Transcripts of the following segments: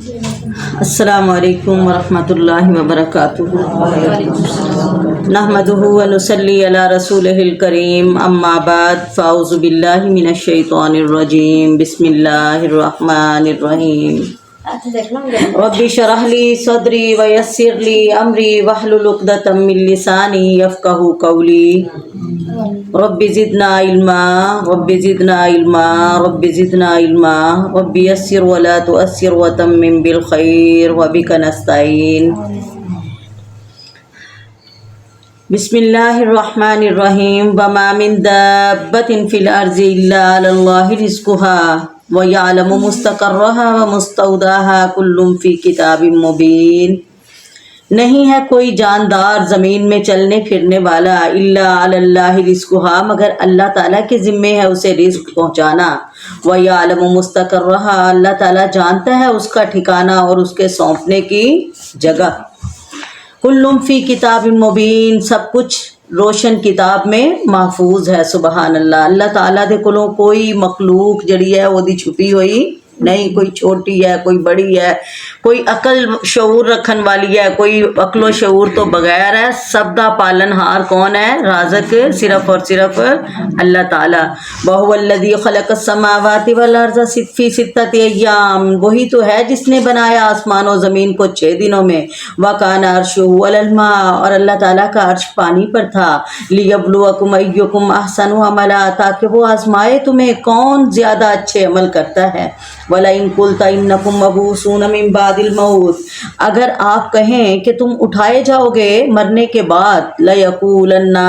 अस्सलामु अलैकुम वरहमतुल्लाहि वबरकातुहू। नहमदुहु व नुसल्ली अला रसूलिहिल करीम, अम्मा बाद, फ़ाऊज़ु बिल्लाहि मिनश शैतानिर रजीम, बिस्मिल्लाहिर रहमानिर रहीम। रब्बि शरह ली सदरी व यस्सिर ली अमरी वहलुल उक़दतम मिन लिसानी यफ़क़हू क़ौली। रब्बि ज़िदना इल्मा, रब्बि ज़िदना इल्मा, रब्बि ज़िदना इल्मा, रब्बि यस्सिर व ला तुअस्सिर व तम्मिम बिल खैर व बिका नस्तईन। बिस्मिल्लाहिर्रहमानिर्रहीम। वमा मिन दाब्बतिन फिल अर्ज़ि इल्ला अलल्लाहि रिज़्क़ुहा व यअलमु मुस्तक़र्रहा व मुस्तौदाहा कुल्लुम फ़ी किताबिम मुबीन। नहीं है कोई जानदार ज़मीन में चलने फिरने वाला इल्ला अलल्लाहि रिज़्क़ुहा, मगर अल्लाह ताला के ज़िम्मे है उसे रिज़्क़ पहुँचाना। व यअलमु मुस्तक़र्रहा, अल्लाह ताला जानता है उसका ठिकाना और उसके सौंपने की जगह। कुल्लुम फ़ी किताबिम मुबीन, सब कुछ रोशन किताब में महफूज है। सुबहान अल्लाह। अल्लाह ताला दे कोलों कोई मखलूक जड़ी है वो दी छुपी हुई नहीं, कोई छोटी है कोई बड़ी है, कोई अकल शऊर रखन वाली है कोई अकलो शऊर तो बगैर है। सब दा पालनहार कौन है? राज़क सिर्फ और सिर्फ अल्लाह ताला। वहुवल्लज़ी खलक़स समावाति वल अर्ज़ फ़ी सित्तति अय्याम, वही तो है जिसने बनाया आसमान और ज़मीन को 6 दिनों में। व काना अर्शुहु अलल मा, और अल्लाह ताला का अर्श पानी पर था। लियब्लुवकुम अय्युकुम अहसनु अमला, ताकि वो आजमाए तुम्हें कौन ज़्यादा अच्छे अमल करता है। वला इन कुल्ता इन्नकुम मबूसून मिन बादिल मौत, अगर आप कहें कि तुम उठाए जाओगे मरने के बाद, लयकूलन्ना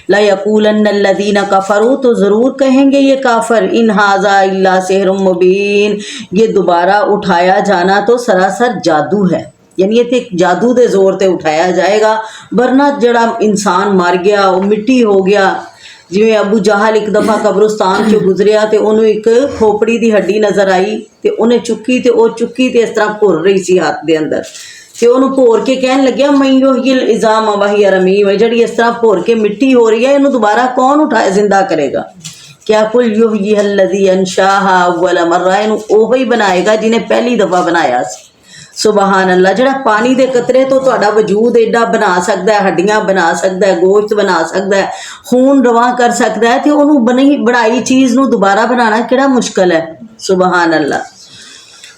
अल्लज़ीना कफ़रू, तो ज़रूर कहेंगे ये काफिर, इन हाज़ा इल्ला सिहरुम मुबीन, ये दोबारा उठाया जाना तो सरासर जादू है। यानी ये ते जादू दे जोर ते उठाया जाएगा, वरना जड़ा इंसान मर गया वो मिट्टी हो गया। जिवें अबू जहल एक दफ़ा कब्रिस्तान चो गुजरिया तो उन्होंने एक खोपड़ी की हड्डी नज़र आई तो उन्हें चुकी तो वो चुकी तो इस तरह भुर रही सी हाथ के अंदर, तो उन्होंने भोर के कहन लग्या मैं योहिल इज़ाम वही रमीम, जी इस तरह भोर के मिट्टी हो रही है इन्हों दोबारा कौन उठाए जिंदा करेगा। क्या कुल योहिल्लज़ी अंशाहा अव्वल मर्रा, इन्हों ओही बनाएगा जिन्हें पहली दफ़ा बनाया सी। सुबहान अल्लाह। जड़ा पानी दे कतरे तो तुहाडा वजूद एडा बना सकता है, हड्डियां बना सकता है, गोश्त बना सकता है, खून रवा कर सकता है, तो उन्होंने बनाई चीज़ नूं दोबारा बनाना किहड़ा मुश्किल है। सुबहान अल्लाह।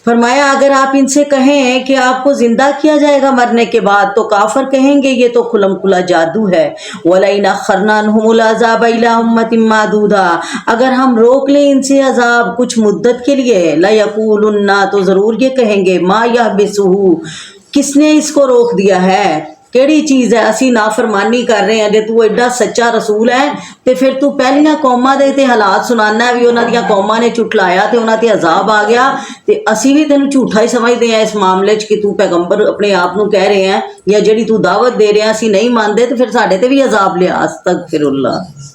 फरमाया अगर आप इनसे कहें कि आपको जिंदा किया जाएगा मरने के बाद, तो काफिर कहेंगे ये तो खुलम खुला जादू है। वलइन अखरना अन्हुमुल अज़ाब इला उम्मतिन मादूदा, अगर हम रोक लें इनसे अजाब कुछ मुद्दत के लिए, ला यकूलुन्ना, तो जरूर ये कहेंगे, मा यहबिसुहु, किसने इसको रोक दिया है, केड़ी चीज़ है, असी नाफरमानी कर रहे हैं। जे तू एडा सच्चा रसूल है तो फिर तू पहलियां कौमां दे ते हालात सुनाना भी, उन्हां दियां कौमां ने झुटलाया तो उन्हां ते अजाब आ गया, तो असी भी तेन झूठा ही समझते हैं इस मामले च कि तू पैगंबर अपने आप नूं कह रहे हैं या जिहड़ी तू दावत दे रहे हैं असी नहीं मानते, तो फिर साडे ते भी अजाब लिया। अस्तगफिरुल्लाह।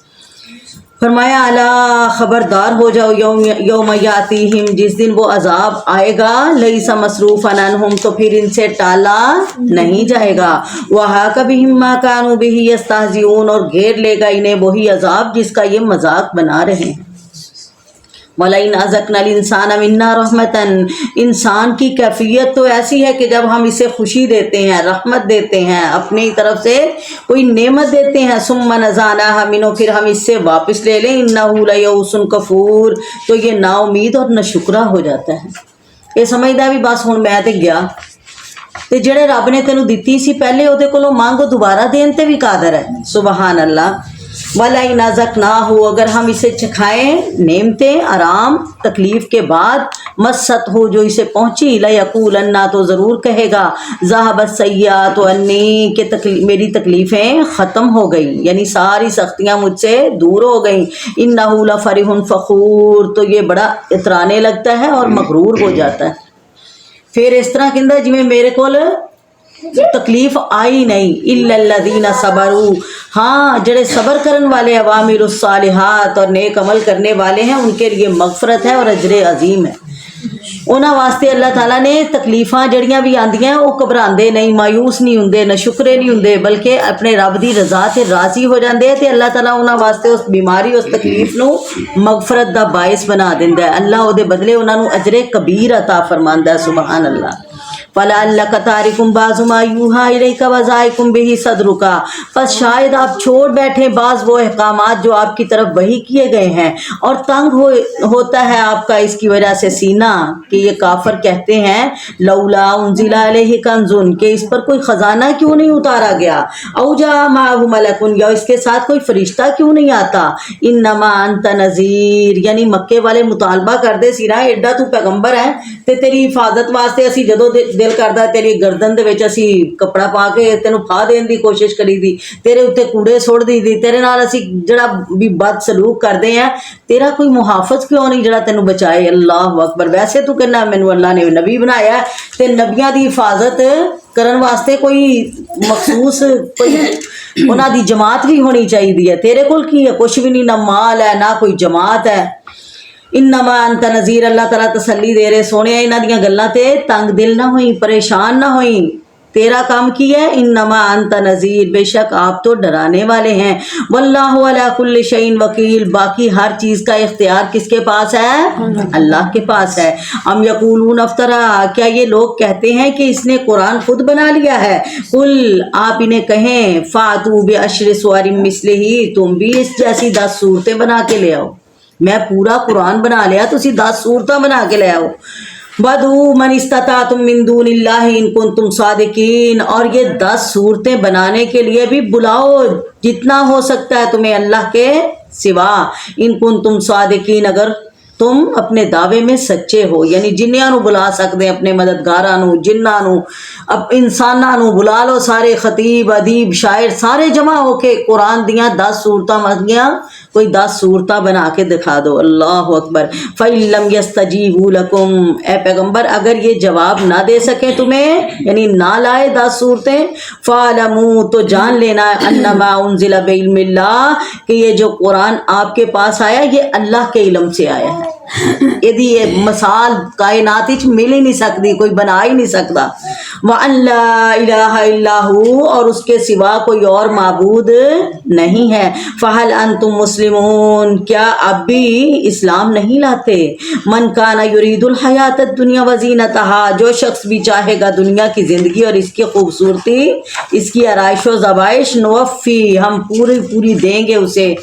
फरमाया अला, खबरदार हो जाओ, यौम यातीहिम, जिस दिन वो अजाब आएगा, लईसा मसरूफन अन्हुम, तो फिर इनसे टाला नहीं जाएगा। वहा कबिहिम मा कानू बिही यस्तहजिऊन, और घेर लेगा इन्हें वही अजाब जिसका ये मजाक बना रहे हैं। वलइन अज़क़नल इंसान मिन्ना रहमतन, इंसान की कैफियत तो ऐसी है कि जब हम इसे खुशी देते हैं, रहमत देते हैं, अपनी तरफ से कोई नेमत देते हैं, सुम्मा नज़ानाहा मिन्हु, फिर हम इससे वापस ले लें, इन्नहु लयऊसुन कफूर, तो ये नाउमीद और नशुक्रा हो जाता है। ये समझदा भी बस हुण मैं ते गया, ते जेड़े रब ने तेनू दित्ती सी पहले उहदे कोलों मंग दोबारा देन ते भी कादर है। सुबहान अल्लाह। वलइन अज़क़नाहु, अगर हम इसे चखाएं नेमतें आराम तकलीफ के बाद, मस्सत हो जो इसे पहुंची, लयकूलन्ना, तो ज़रूर कहेगा, ज़हबत सय्यातु अन्नी, के मेरी तकलीफ़ें ख़त्म हो गई, यानी सारी सख्तियाँ मुझसे दूर हो गई। इन्नहु लफ़रिहुन फ़ख़ूर, तो ये बड़ा इतराने लगता है और मगरूर हो जाता है। फिर इस तरह कहता जिवें मेरे कोल तकलीफ आई नहीं, इल्लल्लज़ीना सबरू, हाँ जड़े सबर करन वाले, अवामिरुस सालिहात, और नेक अमल करने वाले हैं, उनके लिए मगफरत है और अजर अजीम है। ਉਹਨਾਂ ਵਾਸਤੇ ਅੱਲਾਹ ਤਾਲਾ ਨੇ ਤਕਲੀਫਾਂ ਜਿਹੜੀਆਂ ਵੀ ਆਂਦੀਆਂ ਉਹ ਘਬਰਾਉਂਦੇ ਨਹੀਂ, ਮਾਯੂਸ ਨਹੀਂ ਹੁੰਦੇ, ਨਸ਼ੁਕਰੇ ਨਹੀਂ ਹੁੰਦੇ, ਬਲਕਿ ਆਪਣੇ ਰੱਬ ਦੀ ਰਜ਼ਾ ਤੇ ਰਾਜ਼ੀ ਹੋ ਜਾਂਦੇ ਤੇ ਅੱਲਾਹ ਤਾਲਾ ਉਹਨਾਂ ਵਾਸਤੇ ਉਸ ਬਿਮਾਰੀ, ਉਸ ਤਕਲੀਫ ਨੂੰ ਮਗਫਰਤ ਦਾ ਬਾਇਸ ਬਣਾ ਦਿੰਦਾ ਹੈ। ਅੱਲਾਹ ਉਹਦੇ ਬਦਲੇ ਉਹਨਾਂ ਨੂੰ ਅਜਰੇ ਕਬੀਰ ਅਤਾ ਫਰਮਾਂਦਾ ਹੈ। ਸੁਭਾਨ ਅੱਲਾਹ। फलाल्लक तारिकुम बाजुमा यूहा इलैका वज़ाइकुम बिही सदरुका, बस शायद आप छोड़ बैठे बाज वो अहकामात जो आपकी तरफ वही किए गए हैं और तंग होता है आपका इसकी वजह से सीना। कि ये काफर कहते हैं लौला उन्जिला अलैहि कंजुन, कि इस पर कोई खजाना क्यों नहीं उतारा गया, औ जा माहु मलकुन, या इसके साथ कोई फरिश्ता क्यों नहीं आता। इन्नमा अंत नज़ीर, यानी मक्के वाले मुतालबा कर दे सी ना, एडा तू पैगंबर है ते तेरी हिफाजत वास्ते असी जदों दिल करदा तेरी गर्दन दे विच असी कपड़ा पा के तेनू फा देण दी कोशिश करी दी, तेरे उत्ते कूड़े सुट दी दी, तेरे नाल असी जड़ा भी बद सलूक करदे हैं, तेरा कोई मुहाफिज क्यों नहीं जड़ा तेनू बचाए। अल्लाह अकबर। वैसे तू कहना मैनू अल्लाह ने नबी बनाया ते नबियां दी हिफाजत करन वास्ते कोई मखसूस कोई उन्हां दी जमात भी होनी चाहिए है। तेरे कोल की है? कुछ भी नहीं, ना माल है ना कोई जमात है। इन्नमा अंत नज़ीर, अल्लाह ताला तसल्ली दे रहे सोने इन्हां दियां गल्लां ते तंग दिल ना होई, परेशान ना होई। तेरा काम की है, इन्नमा अंत नज़ीर, बेशक आप तो डराने वाले हैं। वल्लाहु अला कुल्लि शैइन वकील, बाकी हर चीज़ का इख्तियार किसके पास है? अल्लाह के पास है। अम यकूलून अफ्तरा, क्या ये लोग कहते हैं कि इसने कुरान खुद बना लिया है। कुल, आप इन्हें कहें फातू बि अश्रि सुवरिन मिस्लिही, तुम भी इस जैसी 10 सूरतें बना के ले आओ। मैं पूरा कुरान बना लिया, तुसी 10 सूरतां बना के ले आओ। वदू मन इस्ततातुम मिन दूनिल्लाहि इन कुंतुम सादिकीन, और ये 10 सूरतें बनाने के लिए भी बुलाओ जितना हो सकता है तुम्हें अल्लाह के सिवा। इन कुंतुम सादिकीन, अगर तुम अपने दावे में सच्चे हो, यानी जिन्नियां नू बुला सकते हैं, अपने मददगारां नू, जिन्नां नू, अब इंसानां नू बुला लो, सारे खतीब अदीब शायर सारे जमा होके कुरान दियां 10 सूरतां मंगियां, कोई 10 सूरतां बना के दिखा दो। अल्लाह अकबर। फ़इल्लम यस्तजीबू लकुम, ए पैगंबर अगर ये जवाब ना दे सके तुम्हें, यानी ना लाए 10 सूरतें, फ़अलमू, तो जान लेना अन्नमा उन्ज़िला बिइल्मिल्लाह, कि ये जो कुरान आपके पास आया ये अल्लाह के इल्म से आया है। यदि ये मिसाल कायनात विच मिल ही नहीं सकती, कोई बना ही नहीं सकता। व अल्ला इलाहा इल्लाहु, और उसके सिवा कोई और माबूद नहीं है। फहल अंतुम मुस्लिमून, क्या अब भी इस्लाम नहीं लाते। मन काना युरीदुल हयात दुनिया वजीनतहा, जो शख्स भी चाहेगा दुनिया की ज़िंदगी और इसकी खूबसूरती, इसकी आराइश व ज़बाइश, नवफ़ी, हम पूरी पूरी देंगे उसे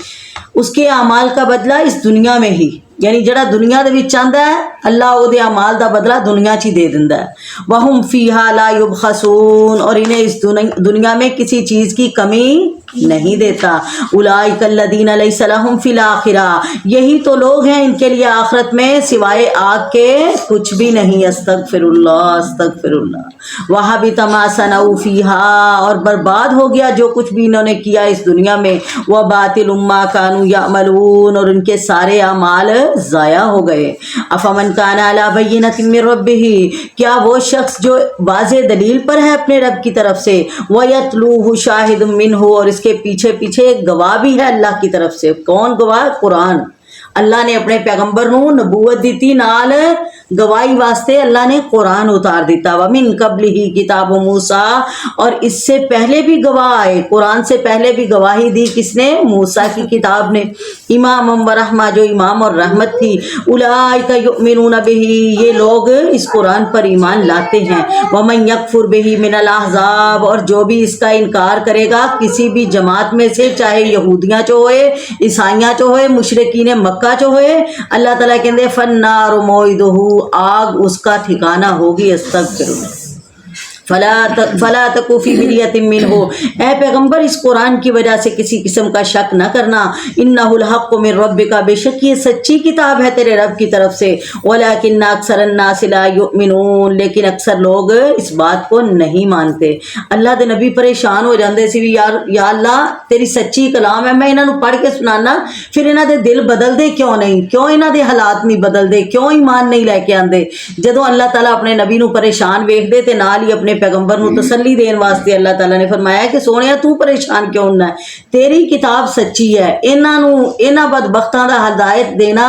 उसके अमाल का बदला इस दुनिया में ही। यानी जड़ा दुनिया दे विच आंदा है अल्लाह ओदे अमाल दा बदला दुनिया च ही दे दिंदा है। वहुम फीहा ला युबखसून, और इन्हें इस दुनिया में किसी चीज़ की कमी नहीं देता। उलाइका लदीना लैसा लहुम फिल आखिरा, यही तो लोग हैं इनके लिए आखिरत में सिवाय आग के कुछ भी नहीं। अस्तगफिरुल्लाह अस्तगफिरुल्लाह। वहाँ भी तमासनऊ फीहा, और बर्बाद हो गया जो कुछ भी इन्होंने किया इस दुनिया में। वह बातिल उम्मा कानू यामलून, और उनके सारे अमाल ज़ाया हो गए। अफमन काना अला बय्यिनतिन मिन रब्बिही, क्या वो शख्स जो वाज़े दलील पर है अपने रब की तरफ से, वयतलूहु शाहिदुम मिनहु, और इसके पीछे पीछे एक गवाह भी है अल्लाह की तरफ से। कौन गवाह? कुरान। अल्लाह ने अपने पैगंबर नू नबूवत दी थी, नाल गवाही वास्ते अल्लाह ने कुरान उतार दिता। वमिन कबलिही किताब मूसा, और इससे पहले भी गवाह आए, कुरान से पहले भी गवाही दी किसने? मूसा की किताब ने। इमाम व रहमा, जो इमाम और रहमत थी। उलाइका युमिनून बिही, ये लोग इस कुरान पर ईमान लाते हैं। वमन यकफुर बिही मिनल अहज़ाब, और जो भी इसका इनकार करेगा किसी भी जमात में से, चाहे यहूदियाँ चो होए, ईसाइयाँ चो होए, मुशरिकीन मक्का चो होए, अल्लाह ताला कहते फन्नारु मौइदुहु, आग उसका ठिकाना होगी। अस्तगफिरुल्लाह। फला तकू फी मिरियतिन मिनहु, ए पैगंबर इस कुरान की वजह से किसी किस्म का शक न करना। इन्नहुल हक़्क़ु मिन रब्बिका, बेशक ये सच्ची किताब है तेरे रब की तरफ से। वलाकिन्ना अक्सरन नास ला युमिनून, लेकिन अक्सर लोग इस बात को नहीं मानते। अल्लाह दे नबी परेशान हो जाते सी भी, या अल्लाह तेरी सच्ची कलाम है, मैं इन्हां नूं पढ़ के सुनाना, फिर इन्हां दे दिल बदलदे क्यों नहीं, क्यों इन्हां दे हालात नहीं बदलदे, क्यों ईमान नहीं लैके आंदे। जदों अल्लाह ताला अपने नबी नूं परेशान वेखदे ते नाल ही अपने पैगंबर नूं तसल्ली देने वास्ते अल्लाह ताला ने फरमाया कि सोहणिया तू परेशान क्यों होना है, तेरी किताब सच्ची है, इन्हां बदबख्तां दा हदायत देना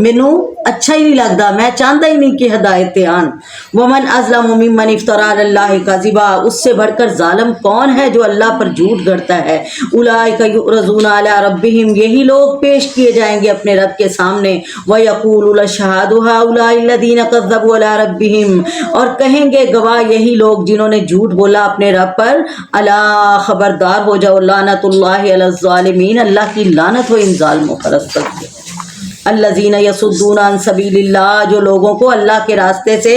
मैनू अच्छा ही नहीं लगता, मैं चाहता ही नहीं कि हदायत ते आन। वमन अज़लमु मिम्मन इफ्तरा अलल्लाहि कज़िबा, उससे बढ़कर जालिम कौन है जो अल्लाह पर झूठ गढ़ता है। उलाइका युरज़ूना अला रब्बिहिम, यही लोग पेश किए जाएंगे अपने रब के सामने। व यक़ूलु अशहादु हाउलाइ लज़ीना कज़्ज़बू अला रब्बिहिम, और कहेंगे गवाह यही लोग जिन्होंने झूठ बोला अपने रब पर। अला, खबरदार हो जाओ, लानतुल्लाहि अलल ज़ालिमीन, अल्लाह की लानत हो इन जालिमों पर। अल्लज़ीना यसुद्दूना अन सबीलिल्लाह, जो लोगों को अल्लाह के रास्ते से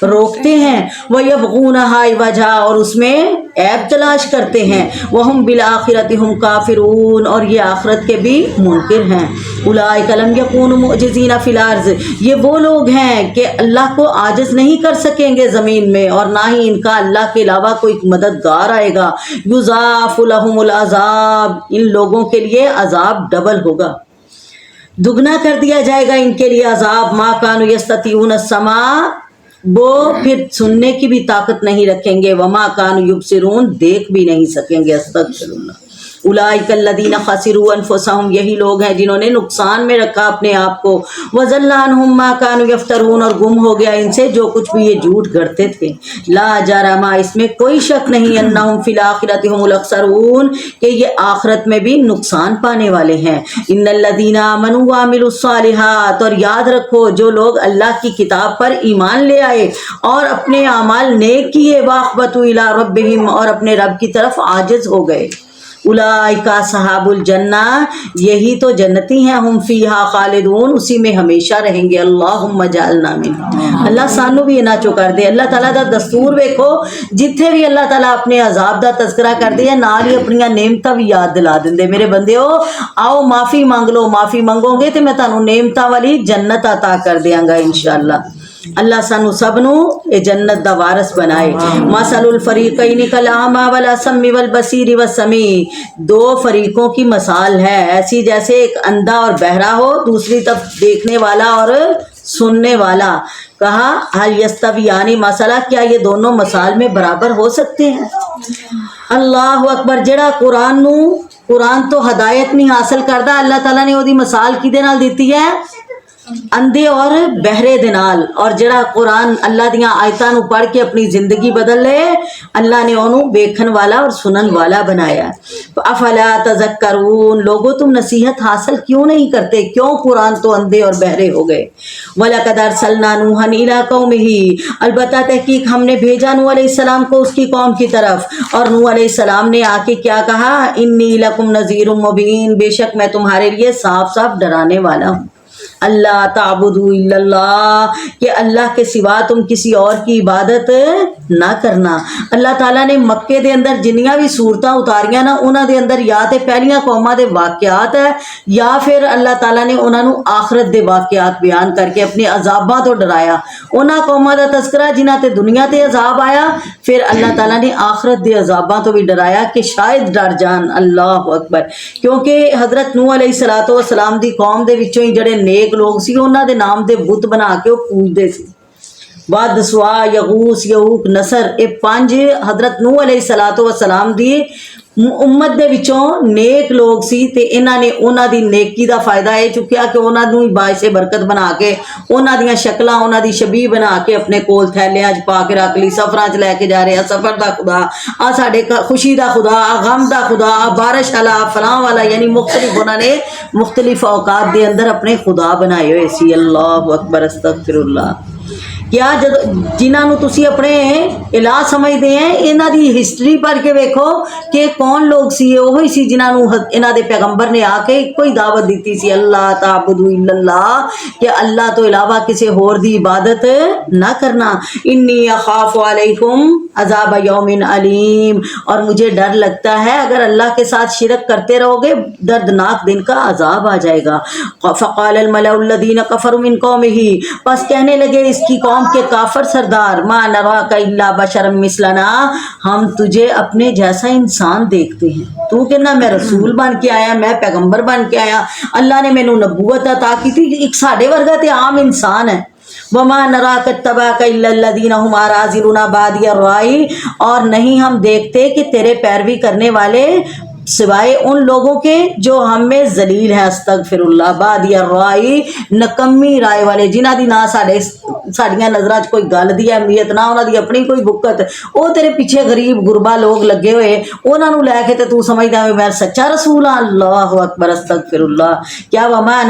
रोकते हैं। व यबगूनहा इवजा, और उसमें ऐब तलाश करते हैं। वहुम बिल आखिरति हुम काफिरून, और ये आखिरत के भी मुनकिर हैं। उलाइका लम यकूनु मुअजिज़ीना फिल अर्ज़, ये वो लोग हैं कि अल्लाह को आजिज़ नहीं कर सकेंगे ज़मीन में, और ना ही इनका अल्लाह के अलावा कोई मददगार आएगा। युज़ाफ़ु लहुमुल अज़ाब, इन लोगों के लिए अज़ाब डबल होगा, दुगना कर दिया जाएगा इनके लिए अज़ाब। मा कानु यस्ततीऊन समा, वो फिर सुनने की भी ताकत नहीं रखेंगे। वमा कानु युबसिरून, देख भी नहीं सकेंगे। अस्तगफिरुल्लाह। उलाइका अल्लज़ीना खसिरू अनफुसहुम, यही लोग हैं जिन्होंने नुकसान में रखा अपने आप को। वज़ल्ला अन्हुम मा कानु यफ्तरून, और गुम हो गया इनसे जो कुछ भी ये झूठ गढ़ते थे। ला जरमा, इसमें कोई शक नहीं, अन्नहुम फिल आखिरति हुमुल अख़सरून, कि ये आखिरत में भी नुकसान पाने वाले हैं। इन्नल्लज़ीना आमनू व अमिलुस्सालिहात, और याद रखो जो लोग अल्लाह की किताब पर ईमान ले आए और अपने अमाल नेक किए, वाक़बतू इला रब्बिहिम, और अपने रब की तरफ आजिज़ हो गए। उलाइका सहाबुल जन्ना, यही तो जन्नती हैं। हम फीहा खालिदून, उसी में हमेशा रहेंगे। अल्लाहुम्मा जअलना मिनहुम, अल्लाह सानू भी इना चो कर दे। अल्लाह ताला दा दस्तूर वेखो, जिथे भी अल्लाह ताला अपने अजाब दा तज़किरा करदे है नाल ही अपनी नेमतां भी याद दिला दिंदे। मेरे बंदेओ आओ माफ़ी मंग लो, माफ़ी मंगोगे तो मैं तुहानू नेमतां वाली जन्नत अता कर देंगा इंशाअल्लाह। अल्लाह सानू सबनू ये जन्नत दा वारस बनाए। मसलुल फरीक़ैनि कल आमा वल असम्मी वल बसीरी वस्समी, दो फरीकों की मिसाल है ऐसी जैसे एक अंधा और बहरा हो, दूसरी तरफ देखने वाला और सुनने वाला। कहा हल यस्तवियानी मसला, क्या ये दोनों मिसाल में बराबर हो सकते हैं। अल्लाह अकबर। जेड़ा कुरान तो हदायत नहीं हासिल करता, अल्लाह ताला ने ओदी मिसाल किदे नाल दिती है, अंधे और बहरे दे नाल। और जेड़ा कुरान अल्लाह दियां आयतां नू पढ़ के अपनी जिंदगी बदल ले, अल्लाह ने ओनू देखन वाला और सुनन वाला बनाया। अफला तज़क्करून, लोगो तुम नसीहत हासिल क्यों नहीं करते, क्यों कुरान तो अंधे और बहरे हो गए। वलक़द अर्सलना नूहन इला कौमिही, अलबत्ता तहकीक हमने भेजा नूह अलैहिस्सलाम को उसकी कौम की तरफ। और नूह अलैहिस्सलाम ने आके क्या कहा, इन्नी लकुम नज़ीरुम मुबीन, बेशक मैं तुम्हारे लिए साफ साफ डराने वाला हूँ। अल्लाह ताबुदू इल्लल्लाह, कि अल्लाह के सिवा तुम किसी और की इबादत ना करना। अल्लाह ताला ने मक्के दे अंदर जिन्नियां भी सूरतां उतारियां ना, उन्हां दे अंदर या ते पहलियां कौमां दे वाक़यात है, या फिर अल्लाह ताला ने उन्हां नू आखरत दे वाक़यात बयान करके अपने अजाबां तो डराया। उन्हां कौमां दा तज़किरा जिन्हां ते दुनिया ते अजाब आया, फिर अल्लाह ताला ने आखरत दे अजाबां तो भी डराया कि शायद डर जान। अल्लाह अकबर। क्योंकि हज़रत नूह अलैहिस्सलातु वस्सलाम दी कौम दे विचों ही जड़े नेक लोग सी, उन्हां दे नाम दे बुत बना के वो पूजदे सी। वद, सुआ, यगूस, यऊक, नसर, ये पांच हज़रत नूह अलैहिस्सलातु वस्सलाम दी उम्मत दे विचों नेक लोग सी। ते इन्हां ने उन्हां दी नेकी दा फायदा ये चुकिया कि उन्हां नूं बाइसे बरकत बना के उन्हां दियां शक्लां, उन्हां दी शबीह बना के अपने कोल थैलियां च पा के रख ली। सफरां च लैके जा रहे, सफर दा खुदा, आ साडे खुशी दा खुदा, आ गम दा खुदा, आ बारिश वाला, फलां वाला, यानी मुख्तलिफ उन्हां ने मुख्तलिफ औकात दे अंदर अपने खुदा बनाए हुए सी। अल्लाह अकबर, अस्तगफिरुल्लाह। क्या जब जिन्हां नूं तुसीं अपने इलाह समझदे हैं, इन्हां दी हिस्टरी पढ़ के वेखो कि कौन लोग सी। ओही सी जिन्हां नूं इन्हां दे पैगंबर ने आके इक्को ही दावत दी सी, अल्लाह ताबुदू इल्लल्लाह, कि अल्लाह तो इलावा किसी होर दी इबादत ना करना। इन्नी अखाफु अलैकुम अज़ाब यौमिन अलीम, और मुझे डर लगता है अगर अल्लाह के साथ शिरक करते रहोगे, दर्दनाक दिन का अजाब आ जाएगा। फ़क़ाल अल मलअउ लज़ीना कफ़रू मिन कौमिही, बस कहने लगे इसकी कौम के काफर सरदार, मा नराका इल्ला बशरम मिसलना, हम तुझे अपने जैसा इंसान देखते हैं। तू कहना मैं रसूल बन के आया, मैं पैगंबर बन के आया, अल्लाह ने मैनू नबूवत अता की थी, एक साडे वर्गा ते आम इंसान है। वमा नराक तबाक इल्लल्लज़ीना हुम अराज़िलुना बादियर राई, और नहीं हम देखते कि तेरे पैरवी करने वाले सिवाय उन लोगों के जो हम में जलील हैं, अस्तगफिरुल्लाह, बादिया राई, नकम्मी राय वाले, जिन्हां दी ना साड़ियां नज़रां च कोई गल दी अहमियत, ना उन्हां दी अपनी कोई बुकत, वो तेरे पीछे गरीब गुरबा लोग लगे हुए, उन्हां नूं लैके ते तू समझदा है मैं सच्चा रसूल हाँ। अल्लाहु अकबर, अस्तगफिरुल्लाह। क्या वमा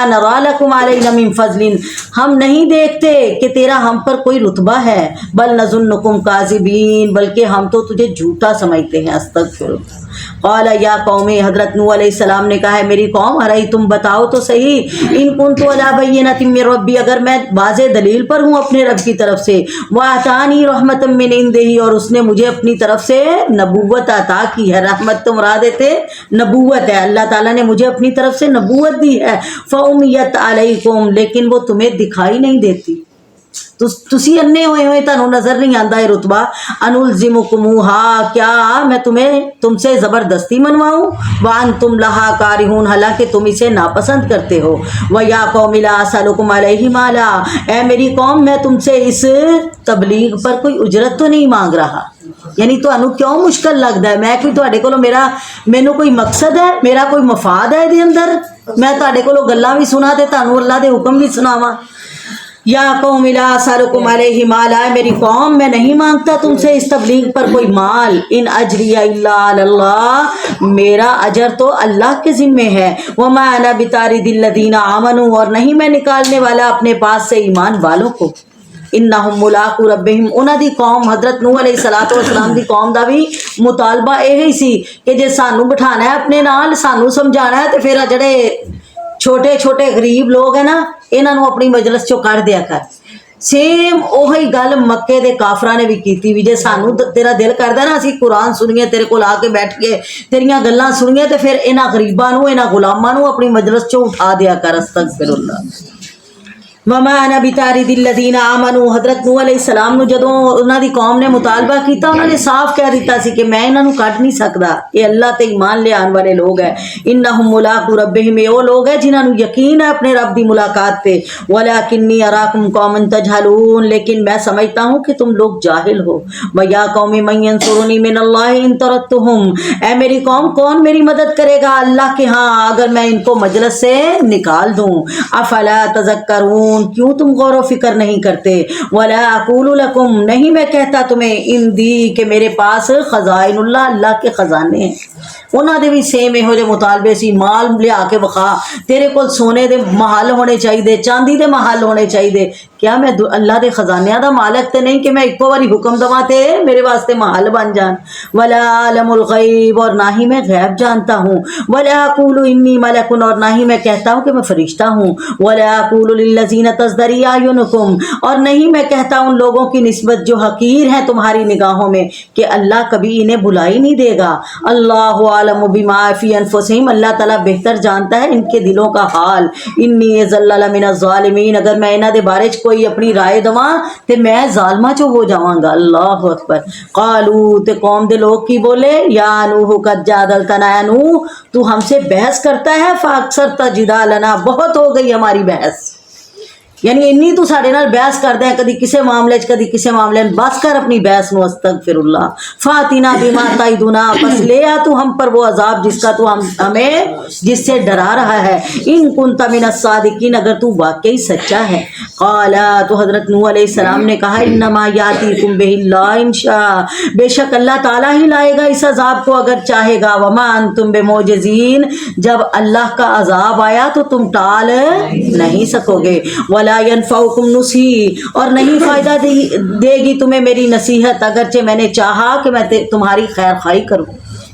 नरा लकुम अलैना मिन फज़लिन, हम नहीं देखते कि तेरा हम पर कोई रुतबा है, बल नज़ुन्नुकुम काज़िबीन, बल्कि हम तो तुझे झूठा समझते हैं। अस्तगफिरुल्लाह। क़ाला या कौमी, हज़रत नूह अलैहिस्सलाम ने कहा है मेरी कौम, अरे तुम बताओ तो सही, इन कुन्तु अला बय्यिनतिन मिन रब्बी, अगर मैं वाज़े दलील पर हूँ अपने रब की तरफ से, व अतानी रहमतम मिन इंदिही, और उसने मुझे अपनी तरफ से नबूवत अता की है। रहमत तो मुराद थे नबूवत है, अल्लाह ताला ने मुझे अपनी तरफ से नबूवत दी है। फ़उम्मियत अलैकुम, लेकिन वो तुम्हें दिखाई नहीं देती, तुसी अन्ने होए तुहानू नजर नहीं आता है रुतबा। अनुलजिमुकुमुहा, क्या मैं तुमसे जबरदस्ती मनवाऊं, वान तुम लहा कारिहून, हालांकि तुम इसे नापसंद करते हो। व या कौम ला असअलुकुम अलैहि माला, ऐ मेरी कौम मैं तुमसे इस तबलीग पर कोई उजरत तो नहीं मांग रहा, यानी तुहानू क्यों मुश्किल लगता है, मैं कोई तुहाडे कोलों मैनू कोई मकसद है, मेरा कोई मफाद है इहदे अंदर, मैं तुहाडे कोलों गल्लां भी सुना ते तुहानू अल्लाह दे हुक्म भी सुनावां। या कौम ला असअलुकुम अलैहि माला, मेरी कौम मैं नहीं मांगता तुमसे इस तबलीग पर कोई माल, इन अजरिया इल्ला अल्लाह, मेरा अजर तो अल्लाह के जिम्मे है। वमा अना बितारिदिल लदीना आमनू, और नहीं मैं निकालने वाला अपने पास से ईमान वालों को। इन्नहुम मुलाकू रब्बिहिम, उन्हां दी कौम हज़रत नूह अलैहिस्सलातु वस्सलाम दी कौम दा भी मुतालबा यही सी कि जे सानू बिठाना है अपने नाल, सानू समझाना है, तो फिर जड़े छोटे छोटे गरीब लोग है ना, इन्हां नूं अपनी मजलिस चों कढ़ दिया कर। सेम ओही गल मक्के दे काफरां ने भी कीती, भी जे सानू तेरा दिल करदा ना असीं कुरान सुनिए, तेरे कोल आके बैठ के तेरियां गल्लां सुनिए, तो फिर इन्हां गरीबां नूं, इन्हां गुलामां नूं अपनी मजलिस चों उठा दिया कर। अस्तगफिरुल्लाह। वमा अना बितारिदिल लदीना आमनू, हज़रत नूह अलैहिस्सलाम नूं जदों उन्हां दी कौम ने मुतालबा कीता, उन्होंने साफ कह दिता सी कि मैं इन्हां नूं कढ नहीं सकदा, ये अल्लाह ते ईमान ले आने वाले लोग है। इन्नहुम मुलाकू रब्बिहिम, वो लोग है जिन्हां नूं यकीन है अपने रब दी मुलाकात पे। वलाकिन्नी अराकुम कौमन तजहलून, लेकिन मैं समझता हूँ कि तुम लोग जाहिल हो। व या कौमी मन यंसुरुनी मिनल्लाह इन तरद्तुहुम, ऐ मेरी कौम कौन मेरी मदद करेगा अल्लाह के हाँ अगर मैं इनको मजलिस से निकाल दूँ। अफला तज़क्करून, क्यों तुम गौर फिक्र नहीं करते। वला अक़ूलु लकुम, नहीं मैं कहता तुम्हें इंदी के मेरे पास खजाइनुल्लाह, अल्लाह के खजाने हैं। उन्हां दे भी सेम इहो जे मुतालबे सी, माल लिया के विखा, तेरे कोल सोने दे महल होने चाहिए, चांदी दे महल होने चाहिए, क्या मैं अल्लाह दे खजानियां दा मालक ते नहीं कि मैं इक्को बारी हुक्म दवा ते मेरे वास्ते महल बन जान। वला आलमुल गैब, और ना ही मैं गैब जानता हूँ। वला अक़ूलु इन्नी मलकुन, और ना ही मैं कहता हूँ कि मैं फरिश्ता हूँ। वला अक़ूलु लिल्लज़ीना तज़दरी आयुनुकुम, और नहीं मैं कहता उन लोगों की निस्बत जो हकीर हैं तुम्हारी निगाहों में कि अल्लाह कभी इन्हें भुला ही नहीं देगा। अल्लाहु आलमु बिमा फी अनफुसिहिम, अल्लाह ताला बेहतर जानता है इनके दिलों का हाल। इन्नी ज़ल्लल मिनज़ ज़ालिमीन, अगर मैं इन्हां दे बारे च कोई अपनी राय दवां ते मैं जालमा चो हो जावांगा। अल्लाहु अकबर। कालू, ते कौम दे लोग की बोले, या नूह कद जादलतना, या नूह तू हमसे बहस करता है, फाक्सरता जिदालना, बहुत हो गई हमारी बहस, यानी इन्नी तू साडे नाल बहस करदा है, कदी किसे मामले च कदी किसे मामले में, बस कर अपनी बहस नु। अस्तगफिरुल्लाह। फातिना बिमा ताइदुना, बस ले आ तू हम पर वो अजाब जिसका तू हमें जिससे डरा रहा है। इन कुंता मिनस सादिकीन, अगर तू वाकई सच्चा है। काला, तो हजरत नूह अलैहिस्सलाम ने कहा, इन्नमा यातीकुम बिहिल्लाह इंशा, बेशक अल्लाह ताला ही लाएगा इस अजाब को अगर चाहेगा। वमा अंतुम बिमोजिजीन, जब अल्लाह का अजाब आया तो तुम टाल नहीं सकोगे। वला यनफउकुम नुसी, और नहीं फायदा देगी तुम्हें मेरी नसीहत, अगरचे मैंने चाहा कि मैं तुम्हारी खैर खाई करूं।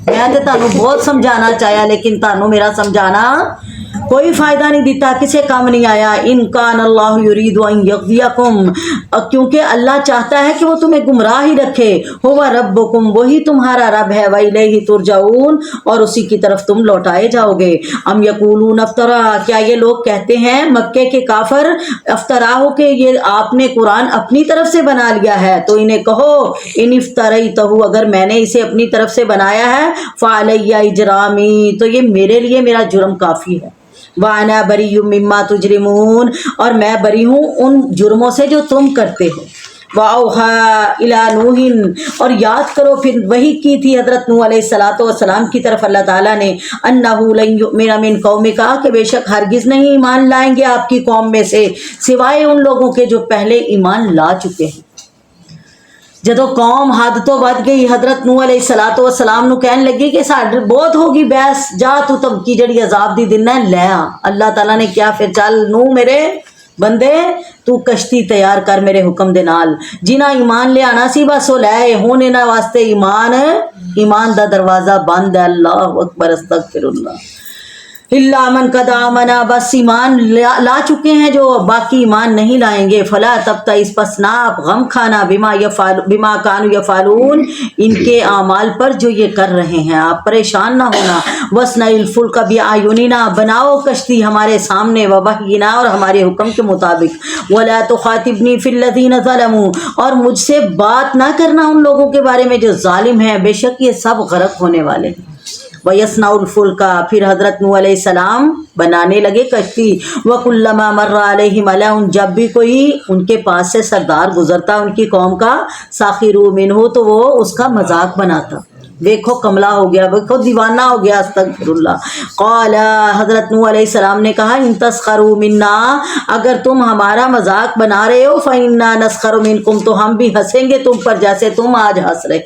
मैं तो तानू बहुत समझाना चाहा, लेकिन तानू मेरा समझाना कोई फायदा नहीं दिता, किसे काम नहीं आया। इनकान अल्लाह युरीदु अन यग़वियकुम, क्योंकि अल्लाह चाहता है कि वो तुम्हें गुमराह ही रखे। हुवा रब्बुकुम, वही तुम्हारा रब है। व इलैहि तुरजाऊन, और उसी की तरफ तुम लौटाए जाओगे। अम यक़ूलून अफ्तरा, क्या ये लोग कहते हैं मक्के के काफर अफ्तरा हो के ये आपने कुरान अपनी तरफ से बना लिया है। तो इन्हें कहो, इन इफ्तरैतहु, अगर मैंने इसे अपनी तरफ से बनाया है, फ़अलैया इजरामी, तो ये मेरे लिए मेरा जुर्म काफ़ी है। वाना बरीयुम मिम्मा तुजरिमून, और मैं बरी हूँ उन जुर्मों से जो तुम करते हो। वाओहा इला नूहिन, और याद करो फिर वही की थी हजरत नूह अलैहिस्सलातु वस्सलाम की तरफ अल्लाह ताला ने, अन्नहु लन युमिना मिन कौमिका, कि बेशक हरगिज नहीं ईमान लाएंगे आपकी कौम में से सिवाय उन लोगों के जो पहले ईमान ला चुके हैं। ਜਦੋਂ कौम हद तो ਵੱਧ गई हजरत नूह अलैहिस्सलातु वस्सलाम ਨੂੰ ਕਹਿਣ ਲੱਗੀ कि साढ़े बहुत होगी बहस, जा तू धमकी जड़ी अजाब दी दिना लै आ। अल्लाह ताला ने क्या फिर चल नूह मेरे बंदे तू कश्ती तैयार कर मेरे हुक्म दे नाल, जिन्हां ईमान लियाना सी बस वो लै हुण इन्हां वास्ते ईमान दा दरवाजा बंद है। अल्लाहु अकबर अस्तगफिरुल्लाह। इल्ला मन कद आमना, बस ईमान ला चुके हैं जो बाकी ईमान नहीं लाएंगे। फला तब तइस, पस ना आप गम खाना बिमा कानू यफालून, इनके आमाल पर जो ये कर रहे हैं आप परेशान ना होना। वसनइल फुल्क बिअयुनिना, बनाओ कश्ती हमारे सामने, ववहयिना, और हमारे हुक्म के मुताबिक। वला तुखातिबनी फिल्लज़ीना ज़लमू, और मुझसे बात ना करना उन लोगों के बारे में जो जालिम हैं, बेशक ये सब गरक होने वाले हैं। वयस्नाउल फुल्का, फिर हजरत नूह अलैहिस्सलाम बनाने लगे कश्ती। वकुल्लमा मर्रा अलैहि मलाउन, जब भी कोई उनके पास से सरदार गुजरता उनकी कौम का, साखिरू मिनहु, तो वो उसका मजाक बनाता। देखो कमला हो गया, देखो दीवाना हो गया, अस्तगफिरुल्लाह। क़ाला, हजरत नूह अलैहिस्सलाम ने कहा, इन तस्खरू मिन्ना, अगर तुम हमारा मजाक बना रहे हो, फ़इन्ना नस्खरु मिनकुम, तो हम भी हंसेंगे तुम पर जैसे तुम आज हंस रहे।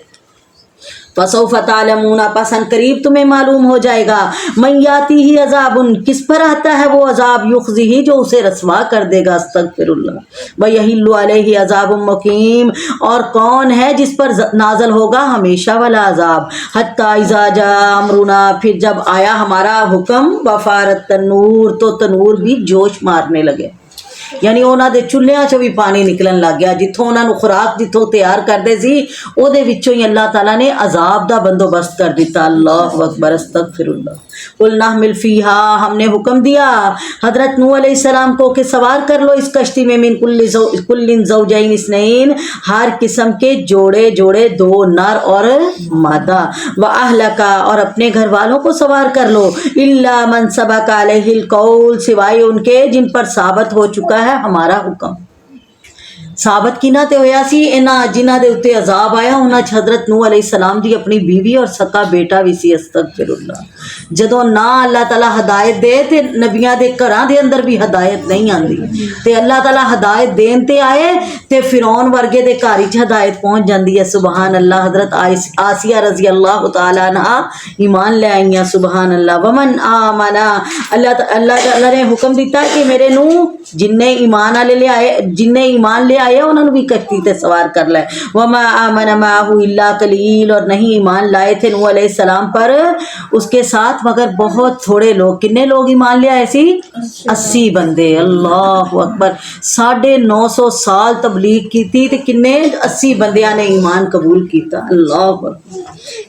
फसौफ तालमूना, पसन करीब तुम्हें मालूम हो जाएगा। मैयाती ही अजाबुन, किस पर आता है वो अजाब, युखजी ही, जो उसे रसवा कर देगा। अस्तगफिरुल्लाह। वयहिल्लु अलैहि अजाबुम मुकीम, और कौन है जिस पर नाजल होगा हमेशा वाला अजाब। हत्ता इज़ा जा अमरुना, फिर जब आया हमारा हुक्म, वफारत तनूर, तो तनूर भी जोश मारने लगे, यानी ਉਹਨਾਂ ਦੇ ਚੁੱਲ੍ਹਿਆਂ 'ਚੋਂ ਵੀ ਪਾਣੀ ਨਿਕਲਣ ਲੱਗ ਗਿਆ। ਜਿੱਥੋਂ ਉਹਨਾਂ ਨੂੰ ਖੁਰਾਕ ਜਿੱਥੋਂ ਤਿਆਰ ਕਰਦੇ ਸੀ ਉਹਦੇ ਵਿੱਚੋਂ ਹੀ ਅੱਲਾਹ ਤਾਲਾ ਨੇ अजाब ਦਾ ਬੰਦੋਬਸਤ कर दिता। अल्लाहु अकबर अस्तगफिरुल्लाह। कुल नहमिल फीहा, हमने हुक्म दिया हजरत नूह अलैहिस्सलाम को कि सवार कर लो इस कश्ती में, मिन कुल्लिन ज़ौजैन इस्नैन, हर किस्म के जोड़े जोड़े, दो नर और मादा। व अहलका, और अपने घर वालों को सवार कर लो। इल्ला मन सबक अलैहिल कौल, सिवाय उनके जिन पर साबित हो चुका है हमारा हुक्म। साबित किना ते होया सी, इन्हां जिन्हां दे उत्ते अजाब आया उन्हां च हजरत नूह अलैहिस्सलाम दी अपनी बीवी और सक्का बेटा भी सी। अस्तगफिरुल्लाह। जदों ना अल्लाह ताला हदायत दे ते नबियां दे घरां दे अंदर भी हदायत नहीं आंदी, ते अल्लाह ताला हदायत देन ते आए ते फिरौन वर्गे दे घर च हदायत पहुंच जांदी है। सुबहान अल्लाह। हजरत आसिया रजी अल्लाह तआला अन्हा ईमान ले आईयां। सुबहान अल्लाह। वमन आमना, अल्लाह ने हुक्म दिता कि मेरे नूह जिन्ने ईमान ले आए, जिन्ने ईमान ले आए उन्होंने भी कश्ती ते सवार कर ले। वमा आमन माहु इल्ला कलील, और नहीं ईमान लाए थे नूह अलैहिस्सलाम पर उसके साथ मगर बहुत थोड़े लोग। किन्ने लोग ईमान ले आए सी? 80 बंदे। अल्लाहु अकबर। 950 साल तबलीग की थी ते किन्ने 80 बंदियां ने ईमान कबूल किया। अल्लाहु अकबर।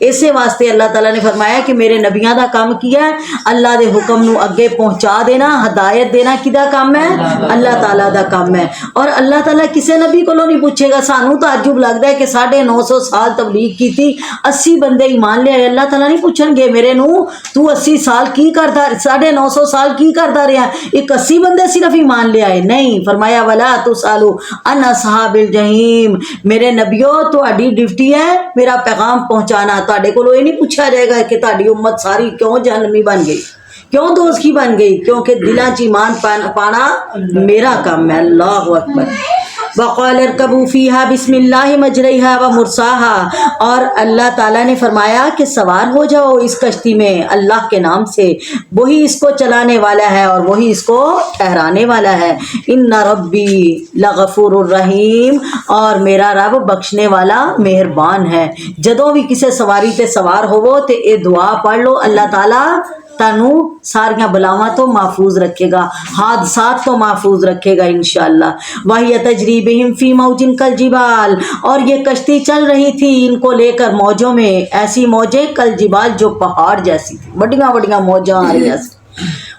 इसे वास्ते अल्लाह ताला ने फरमाया कि मेरे नबियां दा काम किया है, अल्लाह दे हुक्म नू अगे पहुंचा देना, हदायत देना किदा काम है? अल्लाह ताला दा काम है। और अल्लाह ताला किसी नबी को नहीं पूछेगा। सानू ताज्जुब लगता है कि 950 साल तबलीग की थी, 80 बंदे ईमान ले आए। अल्लाह ताला नहीं पूछणगे मेरे नू तू 80 साल की करता, 950 साल की करता रहा, एक 80 बंदे सिर्फ ईमान ले आए। नहीं, फरमाया वला तुसालू अन असहाबिल जहीम, मेरे नबियो तुहाडी ड्यूटी है मेरा पैगाम पहुंचाना। तुहाडे कोलों ये नहीं पूछा जाएगा कि तुहाडी उम्मत सारी क्यों जहन्नमी बन गई, क्यों दोज़खी बन गई, क्योंकि दिलां च ईमान पाना मेरा काम है। अल्लाहु अकबर। वक़ाल इरकबू फ़ीहा बिस्मिल्लाहि मजरिहा व मुरसाहा, और अल्लाह ताला ने फरमाया कि सवार हो जाओ इस कश्ती में अल्लाह के नाम से, वही इसको चलाने वाला है और वही इसको ठहराने वाला है। इन्ना रब्बी लगफूरुर रहीम, और मेरा रब बख्शने वाला मेहरबान है। जदों भी किसी सवारी ते सवार होवो ते ये दुआ पढ़ लो, अल्लाह ताला तानू सारियां बलावां तो महफूज रखेगा, हादसात तो महफूज रखेगा इंशाअल्लाह। वही तजरीबिहिम फी मौजिन कल जिबाल, और ये कश्ती चल रही थी इनको लेकर मौजों में, ऐसी मौजें कल जिबाल जो पहाड़ जैसी थी, बड़ियां बड़ियां मौजा आ रही हैं।